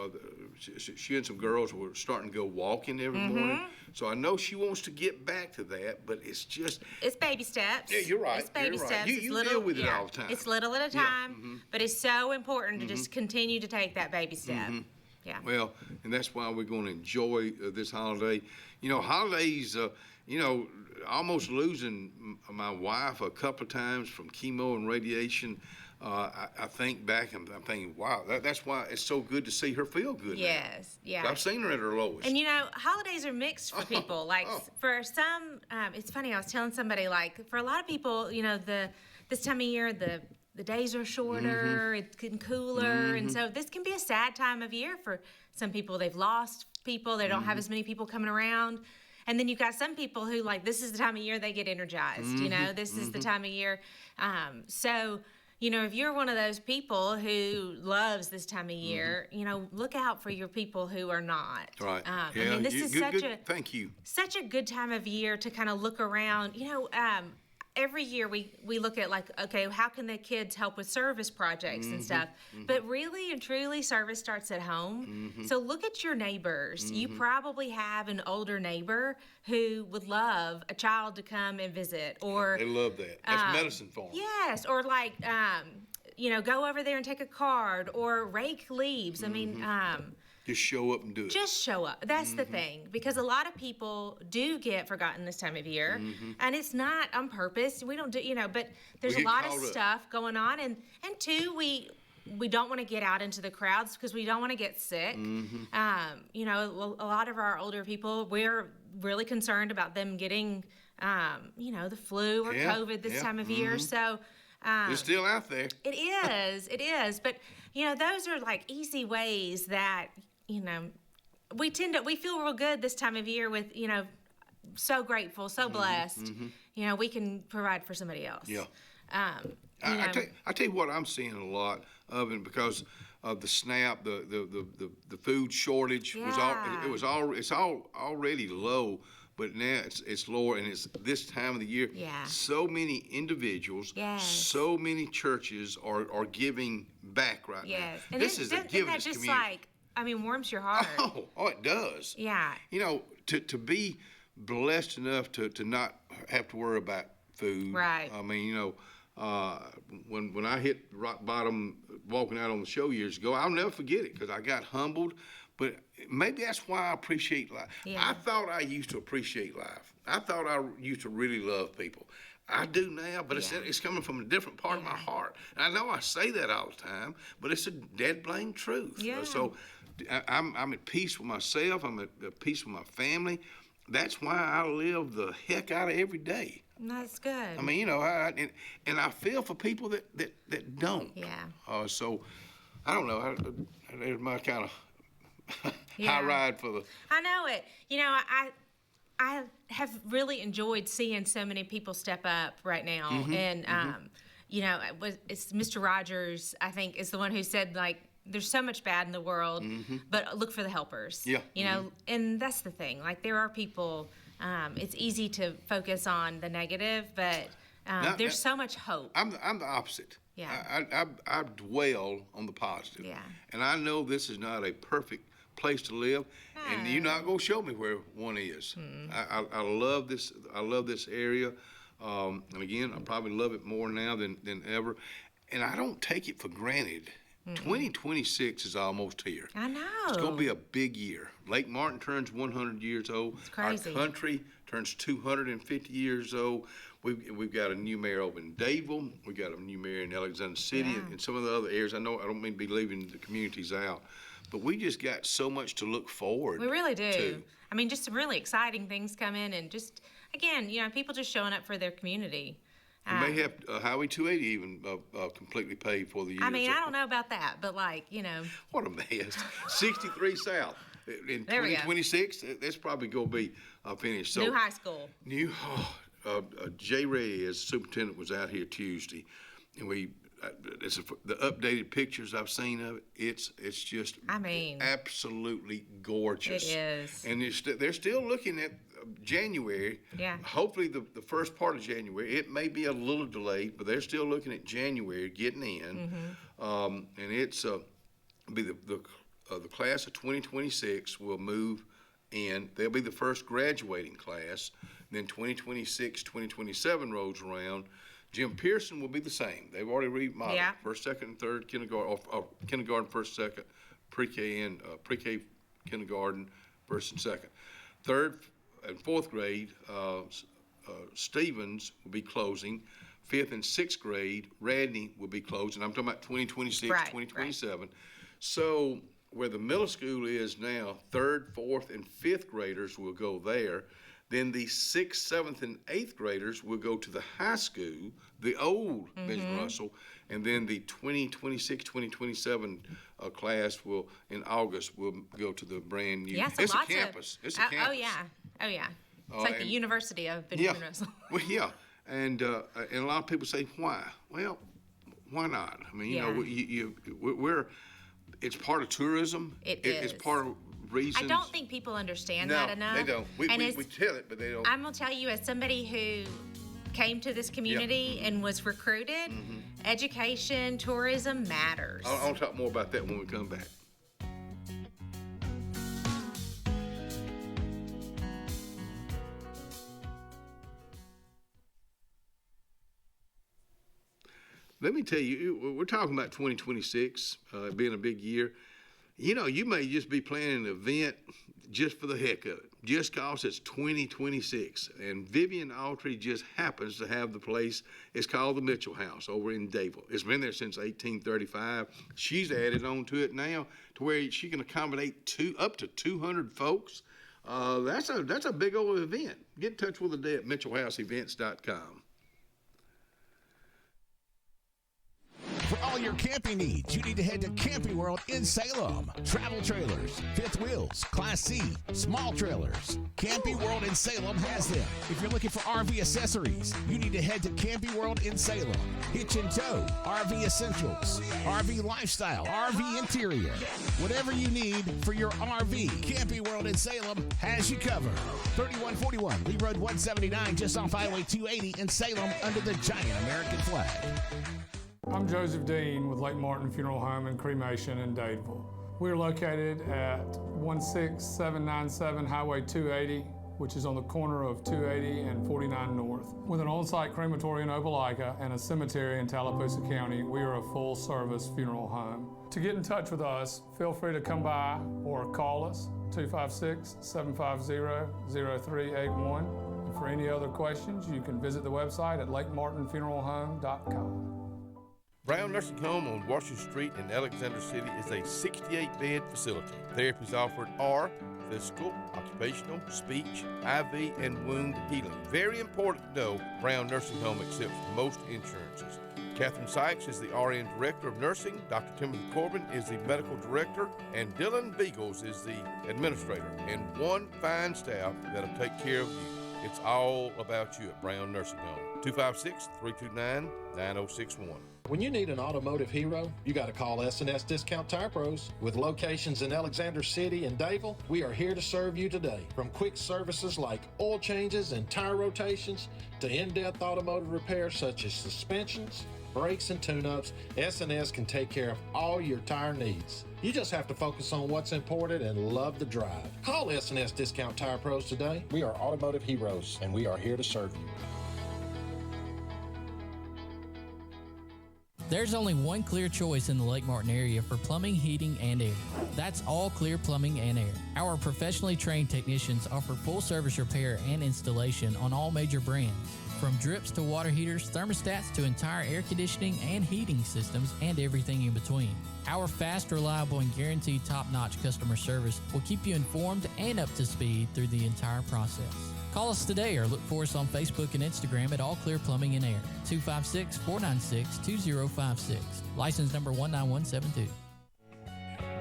Speaker 3: She and some girls were starting to go walking every morning. So I know she wants to get back to that, but it's
Speaker 9: baby steps.
Speaker 3: Yeah, you're right.
Speaker 9: It's baby
Speaker 3: you're
Speaker 9: steps.
Speaker 3: Right. You deal with it all the time.
Speaker 9: It's little at a time, but it's so important to just continue to take that baby step. Yeah.
Speaker 3: Well, and that's why we're going to enjoy this holiday. You know, holidays, you know, almost losing my wife a couple of times from chemo and radiation. I think back and I'm thinking, wow, that's why it's so good to see her feel good.
Speaker 9: Yes,
Speaker 3: now. Yeah. I've seen her at her lowest.
Speaker 9: And you know, holidays are mixed for people. Like for some, it's funny. I was telling somebody, like for a lot of people, you know, this time of year, the days are shorter, it's getting cooler, and so this can be a sad time of year for some people. They've lost people, they don't have as many people coming around. And then you've got some people who, like, this is the time of year they get energized, you know, this is the time of year. So, you know, if you're one of those people who loves this time of year, you know, look out for your people who are not.
Speaker 3: Right.
Speaker 9: I mean, this is
Speaker 3: thank you.
Speaker 9: Such a good time of year to kind of look around, you know, every year we look at, like, okay, how can the kids help with service projects and stuff? But really and truly, service starts at home. So look at your neighbors. You probably have an older neighbor who would love a child to come and visit, or
Speaker 3: they love that. That's medicine for them.
Speaker 9: Yes, or like, you know, go over there and take a card, or rake leaves. I mean,
Speaker 3: just show up and do it.
Speaker 9: Just show up. That's the thing, because a lot of people do get forgotten this time of year, and it's not on purpose. We don't do, you know, but there's a lot of stuff going on, and two, we don't want to get out into the crowds because we don't want to get sick. You know, a lot of our older people, we're really concerned about them getting, you know, the flu or COVID this time of year. So
Speaker 3: it's still out there.
Speaker 9: It is. But, you know, those are like easy ways that, you know, we feel real good this time of year with, you know, so grateful, so blessed. You know, we can provide for somebody else.
Speaker 3: Yeah. I tell you what, I'm seeing a lot of it because of the SNAP, the food shortage it's already low, but now it's lower, and it's this time of the year. So many individuals, so many churches are giving back right now.
Speaker 9: And
Speaker 3: this is a giving
Speaker 9: that just
Speaker 3: community.
Speaker 9: Like, I mean, warms your heart.
Speaker 3: Oh, it does.
Speaker 9: Yeah.
Speaker 3: You know, to be blessed enough to not have to worry about food.
Speaker 9: Right.
Speaker 3: I mean, you know, when I hit rock bottom walking out on the show years ago, I'll never forget it because I got humbled. But maybe that's why I appreciate life. I thought I used to appreciate life. I thought I used to really love people. I do now, but it's coming from a different part of my heart. And I know I say that all the time, but it's a dead blame truth. So I'm at peace with myself. I'm at peace with my family. That's why I live the heck out of every day.
Speaker 9: That's good.
Speaker 3: I mean, you know, and I feel for people that don't.
Speaker 9: Yeah.
Speaker 3: So I don't know. There's my kind of high ride for the.
Speaker 9: I know it. You know, I have really enjoyed seeing so many people step up right now, and you know, it's Mr. Rogers, I think, is the one who said, like, there's so much bad in the world, but look for the helpers. You know, and that's the thing. Like, there are people. It's easy to focus on the negative, but there's so much hope.
Speaker 3: I'm the opposite.
Speaker 9: Yeah.
Speaker 3: I dwell on the positive.
Speaker 9: Yeah.
Speaker 3: And I know this is not a perfect place to live, and you're not gonna show me where one is. I love this. I love this area, and again, I probably love it more now than ever. And I don't take it for granted. 2026 is almost here.
Speaker 9: I know.
Speaker 3: It's gonna be a big year. Lake Martin turns 100 years old.
Speaker 9: It's crazy.
Speaker 3: Our country turns 250 years old. We've got a new mayor over in Dadeville. We've got a new mayor in Alexander City and some of the other areas. I know I don't mean to be leaving the communities out, but we just got so much to look forward to.
Speaker 9: We really do. I mean, just some really exciting things coming, and just, again, people just showing up for their community.
Speaker 3: We may have Highway 280 even completely paved for the year.
Speaker 9: I mean, I don't know about that, but
Speaker 3: What a mess. 63 South. In 2026, that's probably going to be finished. So,
Speaker 9: new high school.
Speaker 3: Jay Reyes, superintendent, was out here Tuesday, and the updated pictures I've seen of it, it's just absolutely gorgeous.
Speaker 9: It is.
Speaker 3: And they're still looking at January.
Speaker 9: Yeah.
Speaker 3: Hopefully the first part of January. It may be a little delayed, but they're still looking at January getting in. And it's be the class of 2026 will move in. They'll be the first graduating class. Then 2026, 2027 rolls around. Jim Pearson will be the same. They've already remodeled first, second, and third kindergarten, kindergarten, first, second, pre-K and pre-K kindergarten, first and second. Third and fourth grade, Stevens will be closing. Fifth and sixth grade, Radney will be closing. I'm talking about 2026, 2027. Right. So where the middle school is now, third, fourth, and fifth graders will go there. Then the 6th, 7th, and 8th graders will go to the high school, the old Benjamin Russell, and then the 2026, 2027 class will, in August, will go to the brand new. It's a campus. It's a campus.
Speaker 9: Oh yeah. It's like the University of Benjamin Russell.
Speaker 3: Well, yeah, and a lot of people say, why? Well, why not? I mean, we're. It's part of tourism. It's part of reasons.
Speaker 9: I don't think people understand that enough.
Speaker 3: No, they don't. We tell it, but they don't.
Speaker 9: I'm going to tell you, as somebody who came to this community and was recruited, education, tourism matters.
Speaker 3: I'll talk more about that when we come back. Let me tell you, we're talking about 2026 being a big year. You may just be planning an event just for the heck of it, just because it's 2026. And Vivian Autry just happens to have the place. It's called the Mitchell House over in Dadeville. It's been there since 1835. She's added on to it now to where she can accommodate up to 200 folks. That's a big old event. Get in touch with the day at mitchellhouseevents.com.
Speaker 24: For all your camping needs, you need to head to Camping World in Salem. Travel trailers, fifth wheels, Class C, small trailers. Camping World in Salem has them. If you're looking for RV accessories, you need to head to Camping World in Salem. Hitch and tow, RV essentials, RV lifestyle, RV interior. Whatever you need for your RV, Camping World in Salem has you covered. 3141 Lee Road 179, just off Highway 280 in Salem, under the giant American flag.
Speaker 16: I'm Joseph Dean with Lake Martin Funeral Home and Cremation in Dadeville. We're located at 16797 Highway 280, which is on the corner of 280 and 49 North. With an on-site crematory in Opelika and a cemetery in Tallapoosa County, we are a full-service funeral home. To get in touch with us, feel free to come by or call us, 256-750-0381. And for any other questions, you can visit the website at lakemartinfuneralhome.com.
Speaker 23: Brown Nursing Home on Washington Street in Alexander City is a 68-bed facility. Therapies offered are physical, occupational, speech, IV, and wound healing. Very important to know, Brown Nursing Home accepts most insurances. Catherine Sykes is the RN Director of Nursing, Dr. Timothy Corbin is the Medical Director, and Dylan Beagles is the Administrator, and one fine staff that'll take care of you. It's all about you at Brown Nursing Home. 256-329-9061.
Speaker 19: When you need an automotive hero, you got to call S&S Discount Tire Pros. With locations in Alexander City and Dadeville, we are here to serve you today. From quick services like oil changes and tire rotations to in-depth automotive repairs such as suspensions, brakes, and tune-ups, S&S can take care of all your tire needs. You just have to focus on what's important and love the drive. Call S&S Discount Tire Pros today. We are automotive heroes, and we are here to serve you.
Speaker 18: There's only one clear choice in the Lake Martin area for plumbing, heating, and air. That's All Clear Plumbing and Air. Our professionally trained technicians offer full service repair and installation on all major brands. From drips to water heaters, thermostats to entire air conditioning and heating systems, and everything in between. Our fast, reliable, and guaranteed top-notch customer service will keep you informed and up to speed through the entire process. Call us today or look for us on Facebook and Instagram at All Clear Plumbing and Air, 256-496-2056. License number 19172.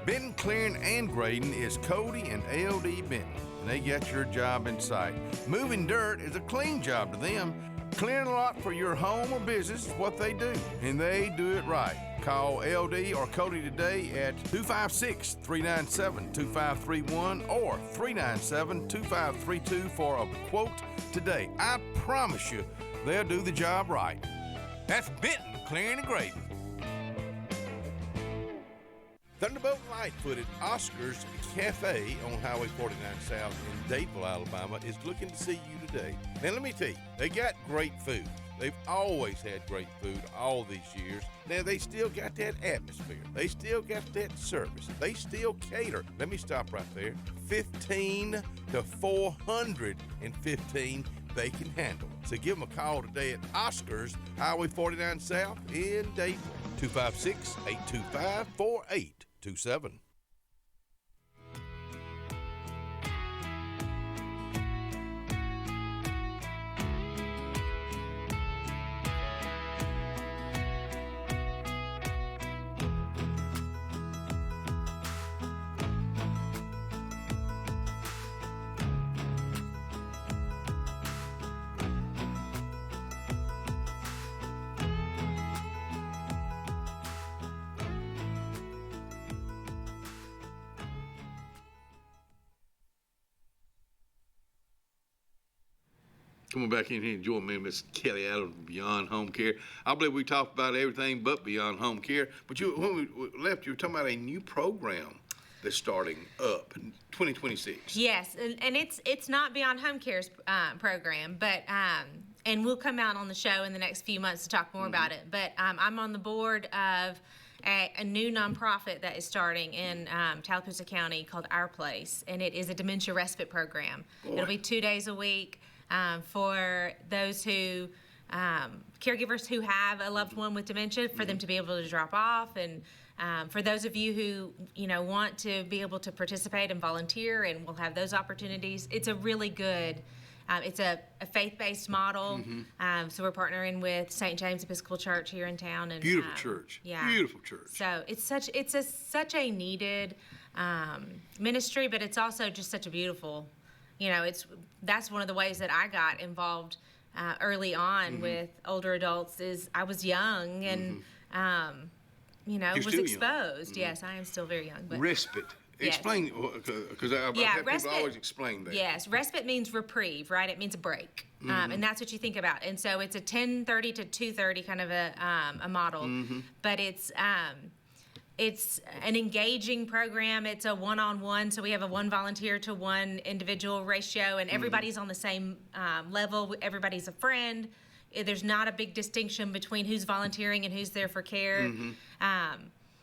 Speaker 23: Benton Clearing and Grading is Cody and LD Benton, and they got your job in sight. Moving dirt is a clean job to them. Clearing a lot for your home or business is what they do, and they do it right. Call LD or Cody today at 256-397-2531 or 397-2532 for a quote today. I promise you, they'll do the job right. That's Benton Clearing and Grading. Thunderbolt Lightfoot at Oscar's Cafe on Highway 49 South in Dadeville, Alabama is looking to see you today. Now let me tell you, they got great food. They've always had great food all these years. Now they still got that atmosphere. They still got that service. They still cater. Let me stop right there. 15 to 415 they can handle. So give them a call today at Oscar's, Highway 49 South in Dadeville. 256-825-4827. Coming back in here and join me, Miss Kelly Adams, Beyond Home Care. I believe we talked about everything but Beyond Home Care. But when we left, you were talking about a new program that's starting up in 2026.
Speaker 9: Yes, and it's not Beyond Home Care's program, but and we'll come out on the show in the next few months to talk more about it. But I'm on the board of a new nonprofit that is starting in Tallapoosa County called Our Place, and it is a dementia respite program.
Speaker 23: Boy.
Speaker 9: It'll be 2 days a week. For those who, caregivers who have a loved one with dementia, for them to be able to drop off, and for those of you who, want to be able to participate and volunteer, and we'll have those opportunities. It's a really good, it's a faith-based model. So we're partnering with St. James Episcopal Church here in town. And
Speaker 23: Beautiful church.
Speaker 9: Yeah.
Speaker 23: Beautiful church.
Speaker 9: So it's such a needed ministry, but it's also just such a beautiful. That's one of the ways that I got involved early on with older adults. Is I was young and was exposed. Yes, I am still very young. But
Speaker 23: Respite.
Speaker 9: Yes.
Speaker 23: Explain, because I've had people always explain that.
Speaker 9: Yes, respite means reprieve, right? It means a break, and that's what you think about. And so it's a 10:30 to 2:30 kind of a model, but it's an engaging program. It's a one-on-one, so we have a one volunteer to one individual ratio, and everybody's on the same level. Everybody's a friend. There's not a big distinction between who's volunteering and who's there for care.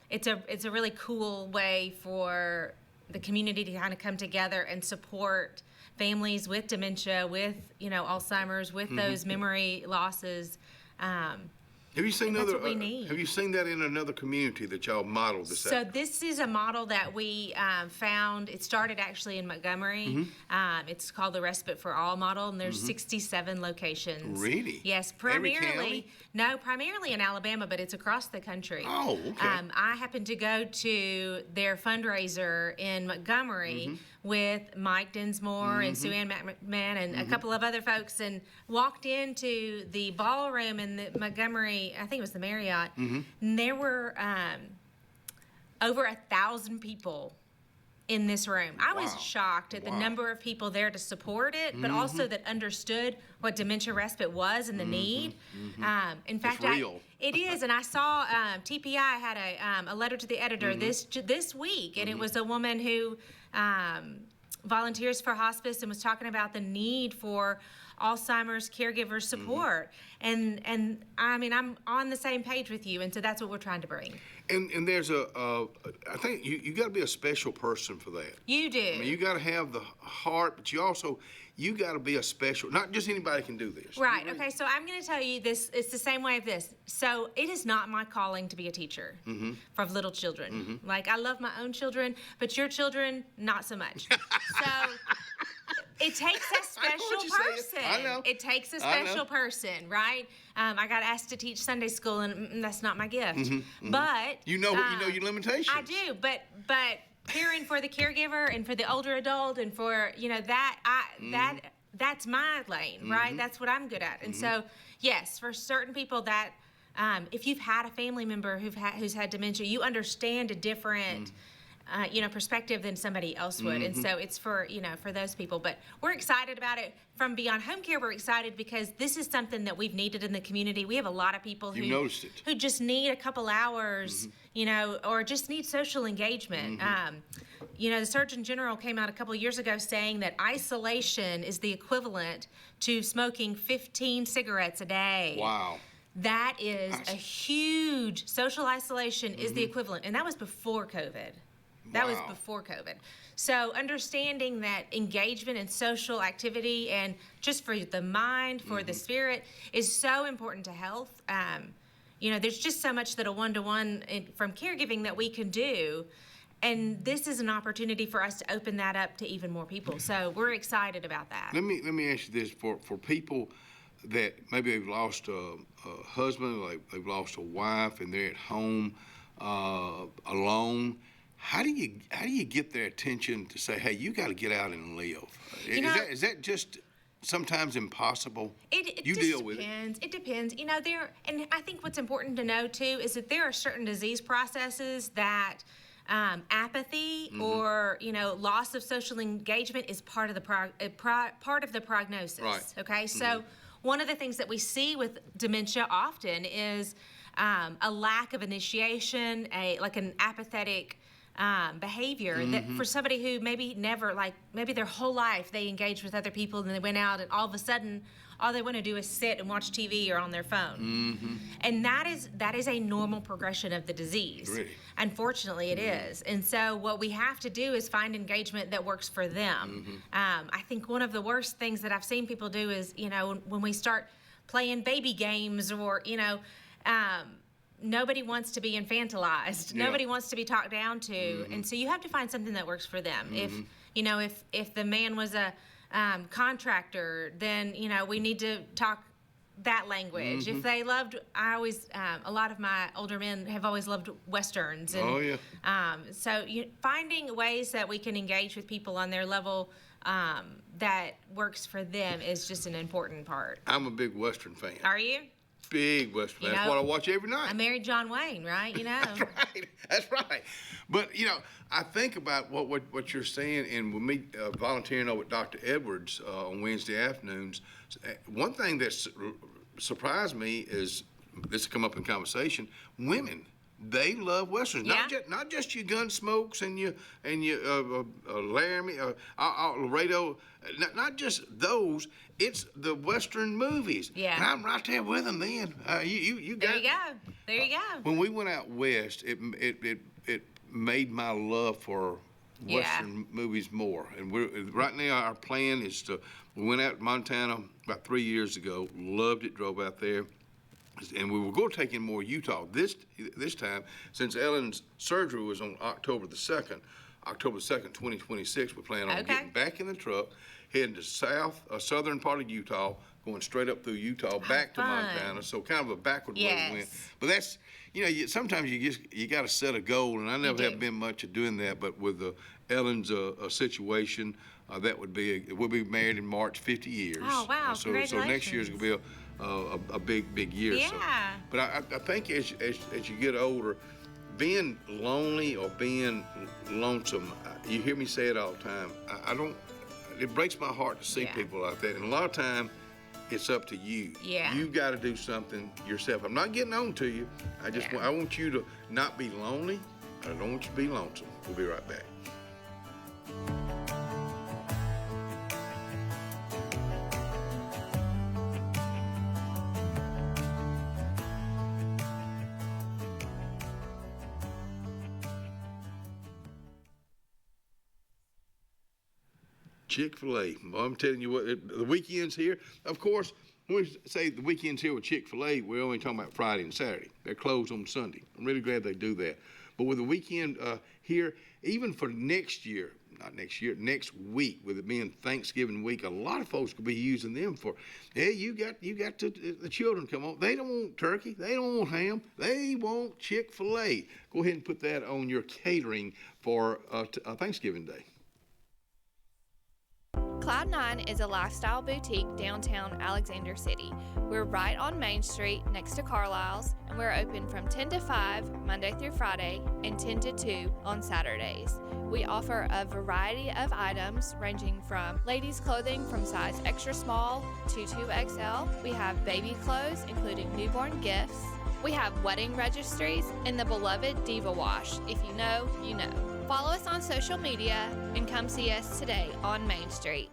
Speaker 9: It's a really cool way for the community to kind of come together and support families with dementia, with Alzheimer's, with those memory losses.
Speaker 23: Have you seen
Speaker 9: that's what we need.
Speaker 23: Have you seen that in another community that y'all modeled this
Speaker 9: So
Speaker 23: after?
Speaker 9: this is a model that we found. It started actually in Montgomery. It's called the Respite for All model, and there's 67 locations.
Speaker 23: Really?
Speaker 9: Yes,
Speaker 23: Every
Speaker 9: primarily. No, primarily in Alabama, but it's across the country.
Speaker 23: Oh, okay.
Speaker 9: I happened to go to their fundraiser in Montgomery with Mike Dinsmore and Sue Ann McMahon and a couple of other folks, and walked into the ballroom in the Montgomery, I think it was the Marriott, and there were over 1,000 people in this room. I was shocked at the number of people there to support it, but also that understood what dementia respite was and the need. In fact,
Speaker 3: It's real.
Speaker 9: it is, and I saw TPI had a letter to the editor this week, and it was a woman who volunteers for hospice and was talking about the need for Alzheimer's caregiver support. And I mean, I'm on the same page with you, and so that's what we're trying to bring.
Speaker 3: And there's I think you got to be a special person for that.
Speaker 9: You do.
Speaker 3: I mean, you got to have the heart, but you got to be a special, not just anybody can do this.
Speaker 9: Right, okay, so I'm gonna tell you this, it's the same way of this. So it is not my calling to be a teacher for little children. Like, I love my own children, but your children, not so much. So it takes a special person.
Speaker 3: I know.
Speaker 9: It takes a special person, right? I got asked to teach Sunday school, and that's not my gift. But
Speaker 3: you know your limitations.
Speaker 9: I do, but caring for the caregiver and for the older adult and for that's my lane, right? That's what I'm good at. And so, yes, for certain people that if you've had a family member who's had dementia, you understand a different perspective than somebody else would. And so it's for those people. But we're excited about it. From Beyond Home Care, we're excited because this is something that we've needed in the community. We have a lot of people who just need a couple hours, or just need social engagement. The Surgeon General came out a couple years ago saying that isolation is the equivalent to smoking 15 cigarettes a day.
Speaker 3: Wow.
Speaker 9: That is a huge social isolation is the equivalent. And that was before COVID. That was before COVID. So understanding that engagement and social activity and just for the mind, for the spirit, is so important to health. There's just so much that a one-to-one from caregiving that we can do. And this is an opportunity for us to open that up to even more people. So we're excited about that.
Speaker 3: Let me ask you this. For people that maybe they've lost a husband, like they've lost a wife, and they're at home alone, how do you get their attention to say, hey, you got to get out and live? Is that just sometimes impossible?
Speaker 9: It
Speaker 3: you
Speaker 9: just
Speaker 3: deal with
Speaker 9: depends. It depends. And I think what's important to know too is that there are certain disease processes that apathy or loss of social engagement is part of the prognosis.
Speaker 3: Right.
Speaker 9: Okay, so one of the things that we see with dementia often is a lack of initiation, like an apathetic behavior that for somebody who maybe never, maybe their whole life they engaged with other people and they went out and all of a sudden all they want to do is sit and watch TV or on their phone. And that is a normal progression of the disease.
Speaker 3: Really?
Speaker 9: Unfortunately, it is. And so what we have to do is find engagement that works for them. I think one of the worst things that I've seen people do is, when we start playing baby games or, nobody wants to be infantilized.
Speaker 3: Yeah.
Speaker 9: Nobody wants to be talked down to. And so you have to find something that works for them. If the man was a contractor, then, we need to talk that language. If they loved, a lot of my older men have always loved Westerns. And, so finding ways that we can engage with people on their level that works for them is just an important part.
Speaker 3: I'm a big Western fan.
Speaker 9: Are you?
Speaker 3: Big Western fan. That's what I watch every night.
Speaker 9: I married John Wayne, right?
Speaker 3: That's right. But, I think about what you're saying, and with me volunteering over at Dr. Edwards on Wednesday afternoons, one thing that surprised me is, this will come up in conversation, women, they love Westerns.
Speaker 9: Yeah.
Speaker 3: Not just your Gunsmokes and your Laramie, Laredo, not just those. It's the Western movies.
Speaker 9: Yeah.
Speaker 3: And I'm right there with them then. You got
Speaker 9: There you go. There you go.
Speaker 3: When we went out west, it made my love for Western movies more. And right now our plan is we went out to Montana about 3 years ago, loved it, drove out there. And we were going to take in more Utah this time, since Ellen's surgery was on October 2nd, 2026. We plan on getting back in the truck, heading to southern part of Utah, going straight up through Utah, back to Montana. So kind of a backward way we went. But that's, sometimes you got to set a goal, and I never have been much of doing that. But with Ellen's situation, we'll be married in March, 50 years.
Speaker 9: Oh wow!
Speaker 3: So next year's gonna be a big year.
Speaker 9: Yeah.
Speaker 3: So. But I think as you get older, being lonely or being lonesome, you hear me say it all the time. I don't, it breaks my heart to see people like that. And a lot of time, it's up to you.
Speaker 9: Yeah.
Speaker 3: You got to do something yourself. I'm not getting on to you. I want you to not be lonely. I don't want you to be lonesome. We'll be right back. Chick-fil-A. Well, I'm telling you what, the weekend's here. Of course, when we say the weekend's here with Chick-fil-A, we're only talking about Friday and Saturday. They're closed on Sunday. I'm really glad they do that. But with the weekend here, even for next week, with it being Thanksgiving week, a lot of folks could be using them for, you got the children come on. They don't want turkey. They don't want ham. They want Chick-fil-A. Go ahead and put that on your catering for Thanksgiving Day.
Speaker 11: Cloud9 is a lifestyle boutique downtown Alexander City. We're right on Main Street next to Carlisle's, and we're open from 10 to 5 Monday through Friday and 10 to 2 on Saturdays. We offer a variety of items ranging from ladies' clothing from size extra small to 2XL. We have baby clothes, including newborn gifts. We have wedding registries and the beloved Diva Wash. If you know, you know. Follow us on social media and come see us today on Main Street.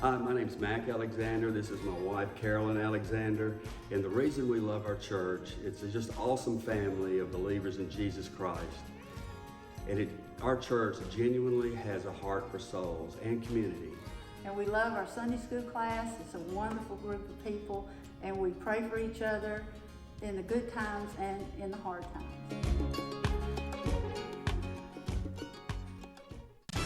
Speaker 17: Hi, my name's Mac Alexander. This is my wife, Carolyn Alexander. And the reason we love our church, it's just awesome family of believers in Jesus Christ. And our church genuinely has a heart for souls and community.
Speaker 20: And we love our Sunday school class. It's a wonderful group of people, and we pray for each other in the good times and in the hard times.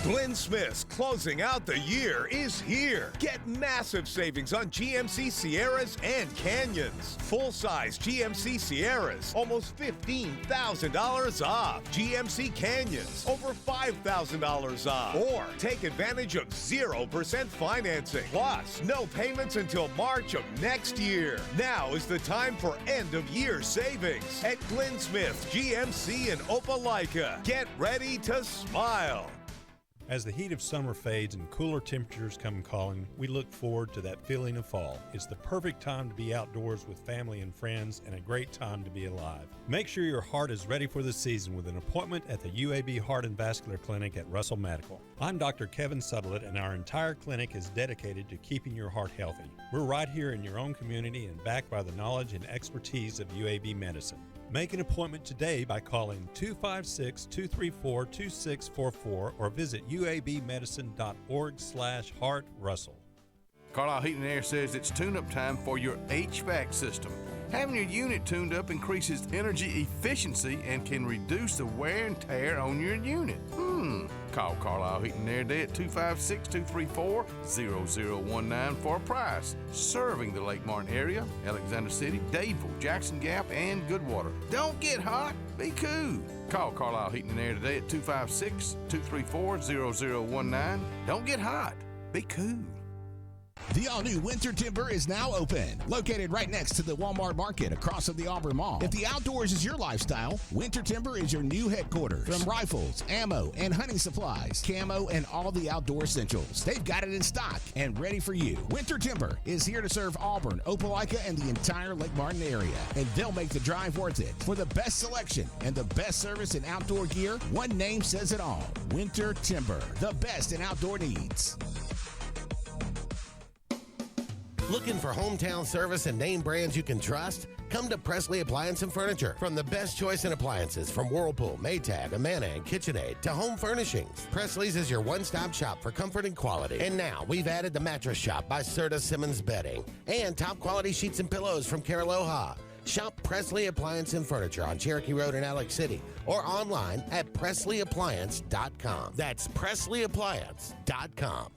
Speaker 21: Glenn Smith's closing out the year is here. Get massive savings on GMC Sierras and Canyons. Full-size GMC Sierras, almost $15,000 off. GMC Canyons, over $5,000 off. Or take advantage of 0% financing. Plus, no payments until March of next year. Now is the time for end-of-year savings at Glenn Smith GMC in Opelika. Get ready to smile.
Speaker 22: As the heat of summer fades and cooler temperatures come calling, we look forward to that feeling of fall. It's the perfect time to be outdoors with family and friends and a great time to be alive. Make sure your heart is ready for the season with an appointment at the UAB Heart and Vascular Clinic at Russell Medical. I'm Dr. Kevin Sutherland, and our entire clinic is dedicated to keeping your heart healthy. We're right here in your own community and backed by the knowledge and expertise of UAB Medicine. Make an appointment today by calling 256-234-2644 or visit uabmedicine.org/heartrussell.
Speaker 3: Carlisle Heating and Air says it's tune-up time for your HVAC system. Having your unit tuned up increases energy efficiency and can reduce the wear and tear on your unit. Call Carlisle Heating and Air today at 256-234-0019 for a price. Serving the Lake Martin area, Alexander City, Dadeville, Jackson Gap, and Goodwater. Don't get hot, be cool. Call Carlisle Heating and Air today at 256-234-0019. Don't get hot, be cool.
Speaker 24: The all-new Winter Timber is now open. Located right next to the Walmart Market across from the Auburn Mall. If the outdoors is your lifestyle, Winter Timber is your new headquarters. From rifles, ammo, and hunting supplies, camo, and all the outdoor essentials. They've got it in stock and ready for you. Winter Timber is here to serve Auburn, Opelika, and the entire Lake Martin area. And they'll make the drive worth it. For the best selection and the best service in outdoor gear, one name says it all. Winter Timber, the best in outdoor needs.
Speaker 8: Looking for hometown service and name brands you can trust? Come to Presley Appliance and Furniture. From the best choice in appliances from Whirlpool, Maytag, Amana, and KitchenAid to home furnishings, Presley's is your one-stop shop for comfort and quality. And now we've added the Mattress Shop by Serta Simmons Bedding and top quality sheets and pillows from Caraloha. Shop Presley Appliance and Furniture on Cherokee Road in Alex City or online at PresleyAppliance.com. That's PresleyAppliance.com.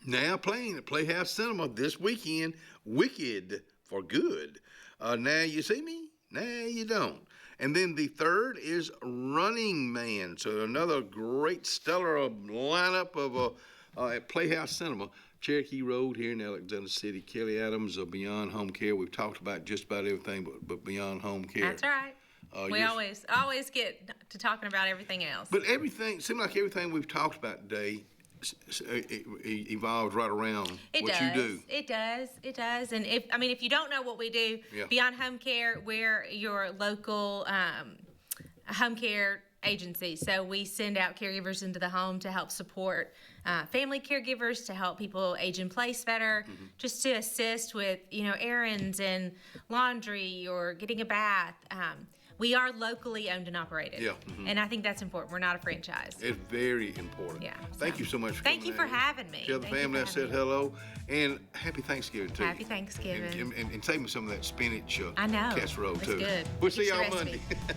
Speaker 3: Now playing at Playhouse Cinema this weekend, Wicked for Good. Now you see me, now you don't. And then the third is Running Man. So another great stellar lineup of at Playhouse Cinema, Cherokee Road here in Alexander City. Kelly Adams of Beyond Home Care. We've talked about just about everything but Beyond Home Care.
Speaker 9: That's right. We always get to talking about everything else.
Speaker 3: But seems like everything we've talked about today it evolves right around what you do.
Speaker 9: It does. And if you don't know what we do, Beyond Home Care, we're your local home care agency. So we send out caregivers into the home to help support family caregivers, to help people age in place better, just to assist with errands and laundry or getting a bath. We are locally owned and operated.
Speaker 3: Yeah.
Speaker 9: And I think that's important. We're not a franchise.
Speaker 3: It's very important.
Speaker 9: Yeah.
Speaker 3: Thank you so much for
Speaker 9: Thank you for having me.
Speaker 3: Tell the family I said hello. And happy Thanksgiving to you.
Speaker 9: Happy Thanksgiving.
Speaker 3: And take me some of that spinach
Speaker 9: I know.
Speaker 3: casserole
Speaker 9: It's
Speaker 3: too.
Speaker 9: good.
Speaker 3: We'll see
Speaker 9: Get your
Speaker 3: y'all
Speaker 9: recipe.
Speaker 3: Monday.